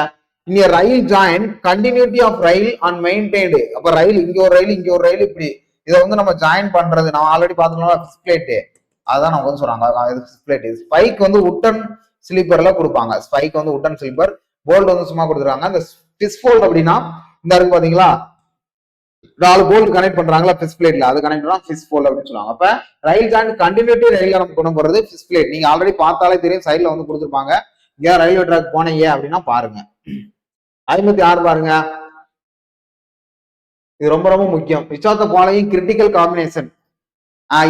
A: இங்க rail join continuity of rail and maintained. அப்ப ரயில் இங்க ஒரு ரயில் இங்க ஒரு ரயில், இப்படி இதை வந்து நம்ம ஜாயின் பண்றது நம்ம ஆல்ரெடி பாத்துக்கலாம். ஃபிக்ஸ் பிளேட் அதான் நம்ம வந்து சொல்றாங்க. இது ஃபிக்ஸ் பிளேட். ஸ்பைக் வந்து உட்டன் ஸ்லீப்பர்ல கொடுப்பாங்க. ஸ்பைக் வந்து உட்டன் ஸ்லீப்பர், போல்ட் வந்து சும்மா கொடுத்துருக்காங்க. இந்த ஃபிஷ் ஃபோல்ட் அப்படின்னா இந்த இருக்கு பாத்தீங்களா, 4 போல்ட் கனெக்ட் பண்றாங்களா ஃபிஷ் பிளேட்ல, அது கனெக்ட் பண்ணா ஃபிஷ் ஃபோல்ட் அப்படின்னு சொல்லுவாங்க. அப்ப ரயில் ஜாயின் கண்டினியூட்டி ரயில்ல நம்ம கொண்டு போறது ஃபிஷ் பிளேட். நீங்க ஆல்ரெடி பார்த்தாலே தெரியும், சைட்ல வந்து கொடுத்துருப்பாங்க. ஏன் ரயில்வே ட்ராக் போனீங்க அப்படின்னா பாருங்க. 56 பாருங்க, இது ரொம்ப ரொம்ப முக்கியம். Which of the following critical combination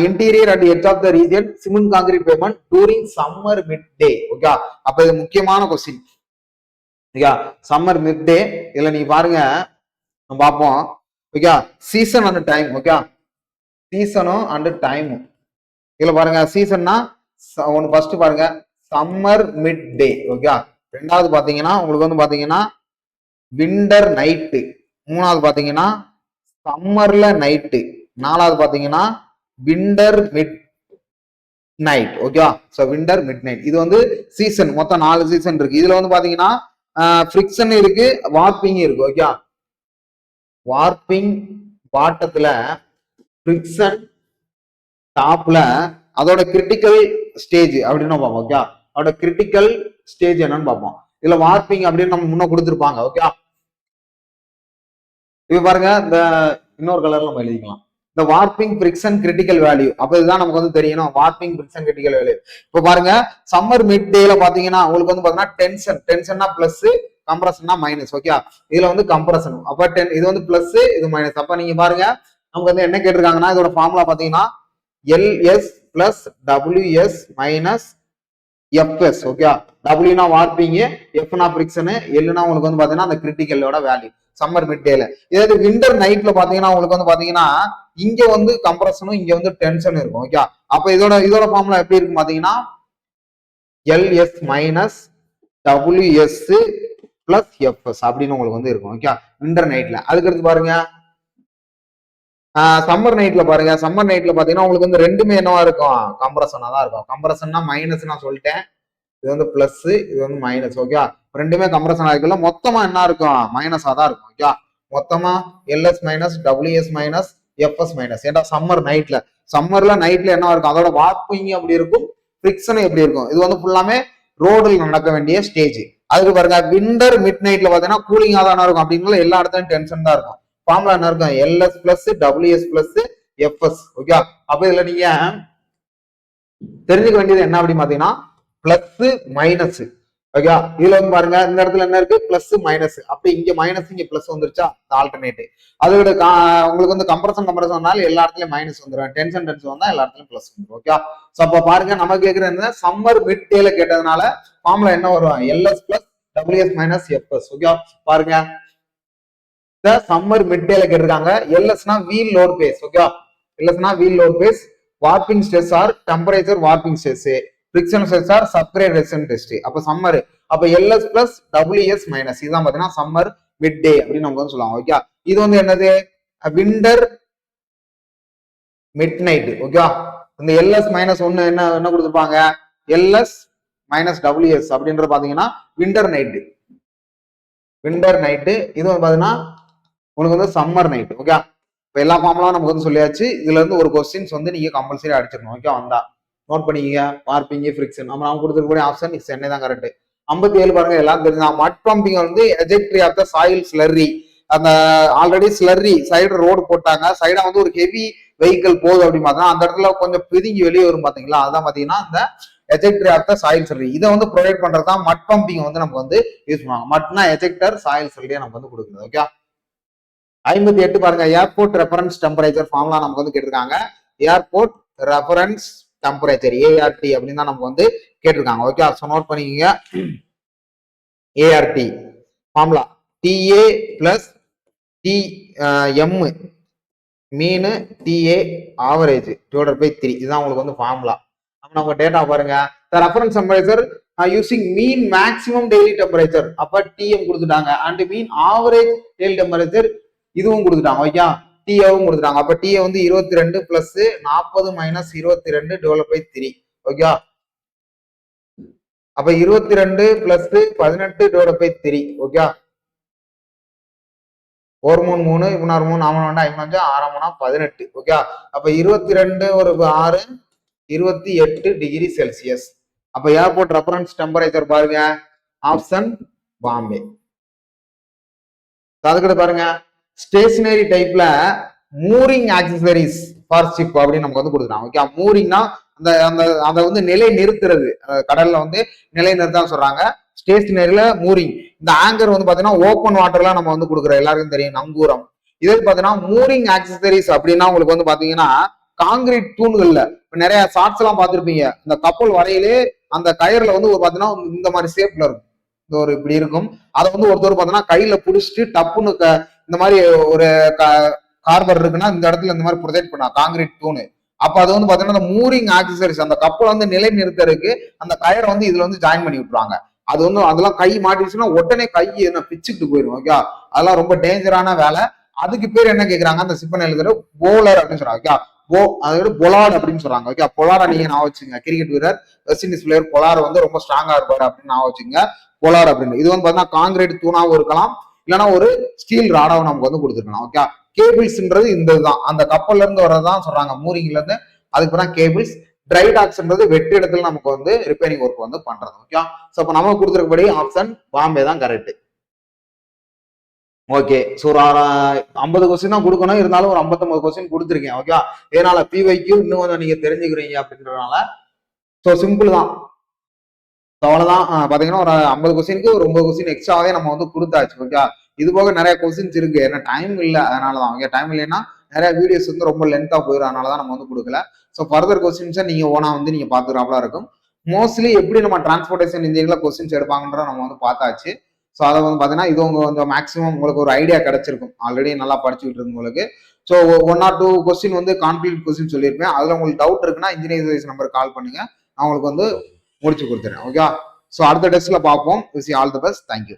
A: interior at edge of the region cement concrete pavement during summer midday. Okay, அப்ப இது முக்கியமான question. Okay, summer midday இதுல நீங்க பாருங்க நம்ம பார்ப்போம். Okay, season and time. Okay, சீசனும் அண்ட் டைமும் இதுல பாருங்க. சீசன்னா ஒன்னு ஃபர்ஸ்ட் பாருங்க சம்மர் மிட் டே. ஓகே, ரெண்டாவது பாத்தீங்கன்னா உங்களுக்கு வந்து பாத்தீங்கன்னா விண்டர் நைட்டு, மூணாவது பாத்தீங்கன்னா சம்மர்ல நைட்டு, நாலாவது பாத்தீங்கன்னா winter mid night. Okay, so winter mid night இது வந்து சீசன். மொத்தம் 4 சீசன் இருக்கு. இதுல வந்து பாத்தீங்கன்னா ஃப்ரிக்ஷன் இருக்கு, வார்பிங் இருக்கு. ஓகே, வார்பிங் பாட்டத்துல, ஃப்ரிக்ஷன் டாப்ல, அதோட கிரிட்டிக்கல் ஸ்டேஜ் அப்படின்னு பார்ப்போம். ஓகே, அதோட கிரிட்டிக்கல் ஸ்டேஜ் என்னன்னு பார்ப்போம். இதுல வார்பிங் அப்படின்னு நம்ம முன்ன கொடுத்துருப்பாங்க. ஓகே, இப்ப பாருங்க இந்த இன்னொரு கலர்ல நம்ம எழுதிக்கலாம். இந்த வார்பிங் ஃபிரிக்ஷன் கிரிட்டிக்கல் வேல்யூ. அப்ப இதுதான் நமக்கு வந்து தெரியணும், வார்பிங் ஃபிரிக்ஷன் கிரிட்டிக்கல் வேல்யூ. இப்ப பாருங்க சம்மர் மிட் டேல பாத்தீங்கன்னா உங்களுக்கு வந்து பாத்தீங்கன்னா டென்ஷன்னா பிளஸ், கம்ப்ரஷன்னா மைனஸ். ஓகே, இதுல வந்து கம்ப்ரஷன். அப்ப இது வந்து பிளஸ், இது மைனஸ். அப்ப நீங்க பாருங்க நமக்கு வந்து என்ன கேட்டிருக்காங்கன்னா இதோட ஃபார்முலா பாத்தீங்கன்னா LS plus WS minus FS. Okay, டபிள்யூனா வார்பிங், எஃப்னா ஃபிரிக்ஷன், எல்னா உங்களுக்கு வந்து பாத்தீங்கன்னா அந்த கிரிட்டிக்கலோட வேல்யூ சம்மர் மிட் டேல. இதே விண்டர் நைட்ல பாத்தீங்கன்னா உங்களுக்கு வந்து பாத்தீங்கன்னா இங்க வந்து கம்ப்ரஷனும் இங்க வந்து டென்ஷன் இருக்கும். ஓகே, அப்ப இதோட ஃபார்முலா எப்படி இருக்கும் பாத்தீங்கன்னா LS minus WS plus FS அப்படின்னு உங்களுக்கு வந்து இருக்கும். ஓகே, விண்டர் நைட்ல. அதுக்கடுத்து பாருங்க சம்மர் நைட்ல பாருங்க, சம்மர் நைட்ல பாத்தீங்கன்னா உங்களுக்கு வந்து ரெண்டுமே என்னவா இருக்கும், கம்ப்ரஷனா தான் இருக்கும். கம்ப்ரஷன்னா மைனஸ் நான் சொல்லிட்டேன், இது வந்து பிளஸ், இது வந்து மைனஸ். ஓகே, ரெண்டுமே கம்ப்ரஷன் ஆகிக்கல, மொத்தமா என்ன இருக்கும், மைனஸா தான் இருக்கும். ஓகே, மொத்தமா LS minus WS minus FS minus. ஏன்னா சம்மர் நைட்ல என்ன இருக்கும், அதோட வார்பிங் அப்படி இருக்கும், ஃபிரிக்ஷன் எப்படி இருக்கும். இது வந்து ஃபுல்லாமே ரோடில் நடக்க வேண்டிய ஸ்டேஜ். அதுக்கு பாருங்க விண்டர் மிட் நைட்ல பாத்தீங்கன்னா கூலிங்கா தானே இருக்கும், அப்படிங்கிற எல்லா இடத்துலயும் டென்ஷன் தான் இருக்கும். ஃபார்முலா என்ன இருக்கும், LS plus WS plus FS. Okay, அப்ப இதுல நீங்க தெரிஞ்சுக்க வேண்டியது என்ன அப்படின்னு பாத்தீங்கன்னா பிளஸ் மைனஸ். ஓகே, இதுல வந்து பாருங்க இந்த இடத்துல என்ன இருக்கு, பிளஸ் மைனஸ். அப்படி இங்க மைனஸ் இங்க பிளஸ் வந்துருச்சா, ஆல்டர்னேட். அதோட உங்களுக்கு வந்து கம்ப்ரஷன் எல்லா இடத்துலயும் மைனஸ் வந்துடும், டென்ஷன் வந்தா எல்லா இடத்துலயும் பிளஸ் வந்துடும். ஓகே, சோ அப்ப பாருங்க நம்ம கேக்குறது சம்மர் மிட் டேல கேட்டதுனால ஃபார்முலா என்ன வரும், LS plus WS minus FS. Okay, பாருங்க சம்மர் மிட் டேல கேட்டிருக்காங்க, எல்எஸ்னா வீல் லோட் பேஸ். ஓகே, எல்எஸ்னா wheel load base, warping stress or temperature warping stress, friction stress or subgrade resistance test. அப்ப சம்மர், அப்ப எல்எஸ் பிளஸ் டபிள்யூஎஸ் மைனஸ், இதுதான் பாத்தீங்கன்னா சம்மர் மிட் டே அப்படின்னு நம்ம வந்து சொல்லுவாங்க. ஓகே, இது வந்து என்னது, விண்டர் மிட் நைட். ஓகே, இந்த எல்எஸ் மைனஸ் ஒன்னு என்ன கொடுத்துருப்பாங்க, எல்எஸ் மைனஸ் டபிள்யூஎஸ் அப்படின்றது பாத்தீங்கன்னா விண்டர் நைட்டு. இது வந்து பாத்தீங்கன்னா உங்களுக்கு வந்து சம்மர் நைட். ஓகே, இப்போ எல்லா ஃபார்முலாம் நமக்கு வந்து சொல்லியாச்சு. இதுல இருந்து ஒரு கொஸ்டின்ஸ் வந்து நீங்க கம்பல்சரி அடிச்சிடணும். ஓகே, வந்தா நோட் பண்ணிக்கங்க, வார்பிங் ஃபிரிக்ஷன். நம்ம கொடுத்துருக்கக்கூடிய ஆப்ஷன் சென்னை தான் கரெக்ட். 57 பாருங்க, எல்லாம் தெரிஞ்சா மட் பம்பிங் வந்து எஜெக்ட்ரி ஆஃப் த சாயில் ஸ்லர்ரி. அந்த ஆல்ரெடி ஸ்லர்ரி சைடு ரோடு போட்டாங்க, சைடா வந்து ஒரு ஹெவி வெஹிக்கிள் போகுது அப்படின்னு பார்த்தா அந்த இடத்துல கொஞ்சம் பிதுங்கி வெளியே வரும் பாத்தீங்களா, அதான் பாத்தீங்கன்னா இந்த ejector of the soil slurry. இதை வந்து ப்ரொவைட் பண்றது தான் மட் பம்பிங் வந்து நமக்கு வந்து யூஸ் பண்ணுவாங்க. மட்னா எஜெக்டர், சாயில் ஸ்லர்ரியை நமக்கு வந்து கொடுக்குறது. ஓகே, 58 பாருங்க, ஏர்போர்ட் ரெஃபரன்ஸ் டெம்பரேச்சர் ஃபார்முலா நமக்கு வந்து கேட்டிருக்காங்க. ஏர்போர்ட் ரெஃபரன்ஸ் டெம்பரேச்சர் ஏஆர்டி அப்படின்னு தான் நமக்கு வந்து கேட்டிருக்காங்க. ஓகே, ஸோ நோட் பண்ணிக்கங்க, ART formula TA plus TM mean TA average divided by 3. இதுதான் உங்களுக்கு வந்து ஃபார்முலா. நம்ம டேட்டா பாருங்க, reference temperature using mean maximum daily temperature, அப்ப டிஎம் கொடுத்துட்டாங்க. And mean average daily temperature இதுவும் கொடுத்துட்டாங்க. ஓகே, டிஏவும் கொடுத்துட்டாங்க. அப்ப டிஏ வந்து 22 plus 40 minus 22 divide by 3. Okay, அப்ப 22 பிளஸ் 18 டிவைட் பை 3. ஓகே, ஒரு 3 3 3 3 4 5 6 18. ஓகே, அப்ப 22 ஒரு 6 28 டிகிரி செல்சியஸ். அப்ப ஏர்போர்ட் ரெஃபரன்ஸ் டெம்பரேச்சர் பாருங்க, ஆப்ஷன் பாம்பே. அதுக்கிட்ட பாருங்க, ஸ்டேஷனரி டைப்ல மூரிங் ஆக்சசரிஸ் ஃபார் ஷிப் அப்படின்னு நமக்கு வந்து கொடுக்குறாங்க. ஓகே, மூரிங்னா அந்த அந்த அதை வந்து நிலை நிறுத்துறது, கடல்ல வந்து நிலை நிறுத்தான் சொல்றாங்க. ஸ்டேஷனரியில மூரிங். இந்த ஆங்கர் வந்து பாத்தீங்கன்னா ஓப்பன் வாட்டர்ல நம்ம வந்து கொடுக்குறோம், எல்லாருக்கும் தெரியும், நங்கூரம். இதே பாத்தீங்கன்னா மூரிங் ஆக்சசரிஸ் அப்படின்னா உங்களுக்கு வந்து பாத்தீங்கன்னா காங்கிரீட் தூண்கள்ல நிறைய ஷார்ட்ஸ் எல்லாம் பார்த்திருப்பீங்க. இந்த கப்பல் வரையிலே அந்த கயர்ல வந்து ஒரு பாத்தீங்கன்னா இந்த மாதிரி ஷேப்ல இருக்கும், இந்த ஒரு இப்படி இருக்கும். அதை வந்து ஒருத்தர் பாத்தீங்கன்னா கையில புடிச்சிட்டு டப்புன்னு இந்த மாதிரி ஒரு கார்பர் இருக்குன்னா இந்த இடத்துல இந்த மாதிரி ப்ரொஜெக்ட் பண்ணா காங்கிரீட் தூணு. அப்ப அது வந்து பாத்தீங்கன்னா அந்த மூரிங் ஆக்சசரிஸ், அந்த கப்பல் வந்து நிலை நிறுத்தருக்கு அந்த கயரை வந்து இதுல வந்து ஜாயின் பண்ணி விட்டுருவாங்க. அது வந்து அதெல்லாம் கை மாட்டிடுச்சுன்னா உடனே கை என்ன பிச்சுட்டு போயிடும். ஓகே, அதெல்லாம் ரொம்ப டேஞ்சரான வேலை. அதுக்கு பேர் என்ன கேக்குறாங்க, அந்த சிப்பன் எழுதுற போலர் அப்படின்னு சொல்றாங்க. ஓகே, அதோட பொலாட் அப்படின்னு சொல்றாங்க. ஓகே, பொலாரா நீங்க நான் வச்சுங்க, கிரிக்கெட் வீரர் வெஸ்ட் இண்டீஸ் பிளேயர் பொலார் வந்து ரொம்ப ஸ்ட்ராங்கா இருப்பாரு அப்படின்னு நான் வச்சுங்க, பொலார் அப்படின்னு. இது வந்து பாத்தீங்கன்னா காங்கிரீட் தூணாவும் இருக்கலாம், இல்லைன்னா ஒரு ஸ்டீல் ராடாவும் நமக்கு வந்து கொடுத்துருக்கலாம். ஓகே, கேபிள்ஸ்ன்றது இந்த இதுதான், அந்த கப்பல்ல இருந்து வரதான் சொல்றாங்க, மூரிங்ல இருந்து. அதுக்கு தான் கேபிள்ஸ். ட்ரை டாக்ஸ்ன்றது வெட்டு இடத்துல நமக்கு வந்து ரிப்பேரிங் ஒர்க் வந்து பண்றது. ஓகே, சோ அப்ப நம்ம கொடுத்துருக்கபடி ஆப்ஷன் பாம்பே தான் கரெக்ட். ஓகே. ஸோ ஒரு 50 கொஸ்டின் தான் கொடுக்கணும். இருந்தாலும் ஒரு 59 கொஸ்டின் கொடுத்துருக்கேன். ஓகே. இதனால பிவைக்யூ இன்னும் கொஞ்சம் நீங்க தெரிஞ்சுக்கிறீங்க அப்படின்றதுனால ஸோ சிம்பிள் தான். அவ்வளவுதான். பாத்தீங்கன்னா ஒரு 50 கொஸ்டினுக்கு ஒரு 9 கொஸ்டின் எக்ஸ்ட்ராவே நம்ம வந்து கொடுத்தாச்சு. ஓகே. இது போக நிறைய கொஸ்டின்ஸ் இருக்கு. ஏன்னா டைம் இல்லை, அதனாலதான். ஓகே. டைம் இல்லைன்னா நிறைய வீடியோஸ் வந்து ரொம்ப லென்த்தா போயிடும். அதனாலதான் நம்ம வந்து கொடுக்கல. ஸோ ஃபர்தர் கொஸ்டின்ஸை நீங்க ஓனா வந்து நீங்க பாத்துக்கிறாப்ல இருக்கும். மோஸ்ட்லி எப்படி நம்ம டிரான்ஸ்போர்டேஷன் இன்ஜினியர்ல கொஸ்டின்ஸ் எடுப்பாங்கன்ற நம்ம வந்து பார்த்தாச்சு. ஸோ அதை வந்து பாத்தீங்கன்னா இது கொஞ்சம் மேக்ஸிமம் உங்களுக்கு ஒரு ஐடியா கிடைச்சிருக்கும். ஆல்ரெடி நல்லா படிச்சுக்கிட்டு இருக்கு உங்களுக்கு. ஸோ 1 or 2 கொஸ்டின் வந்து கான்ஃபிடன்ட் கொஸ்டின் சொல்லியிருப்பேன். அதுல உங்களுக்கு டவுட் இருக்குன்னா இன்ஜினியர் நம்பர் கால் பண்ணுங்க. நான் உங்களுக்கு வந்து முடிச்சு கொடுத்துறேன். ஓகே. ஸோ அடுத்த டெஸ்ட்ல பார்ப்போம். Wish you all the best. Thank you.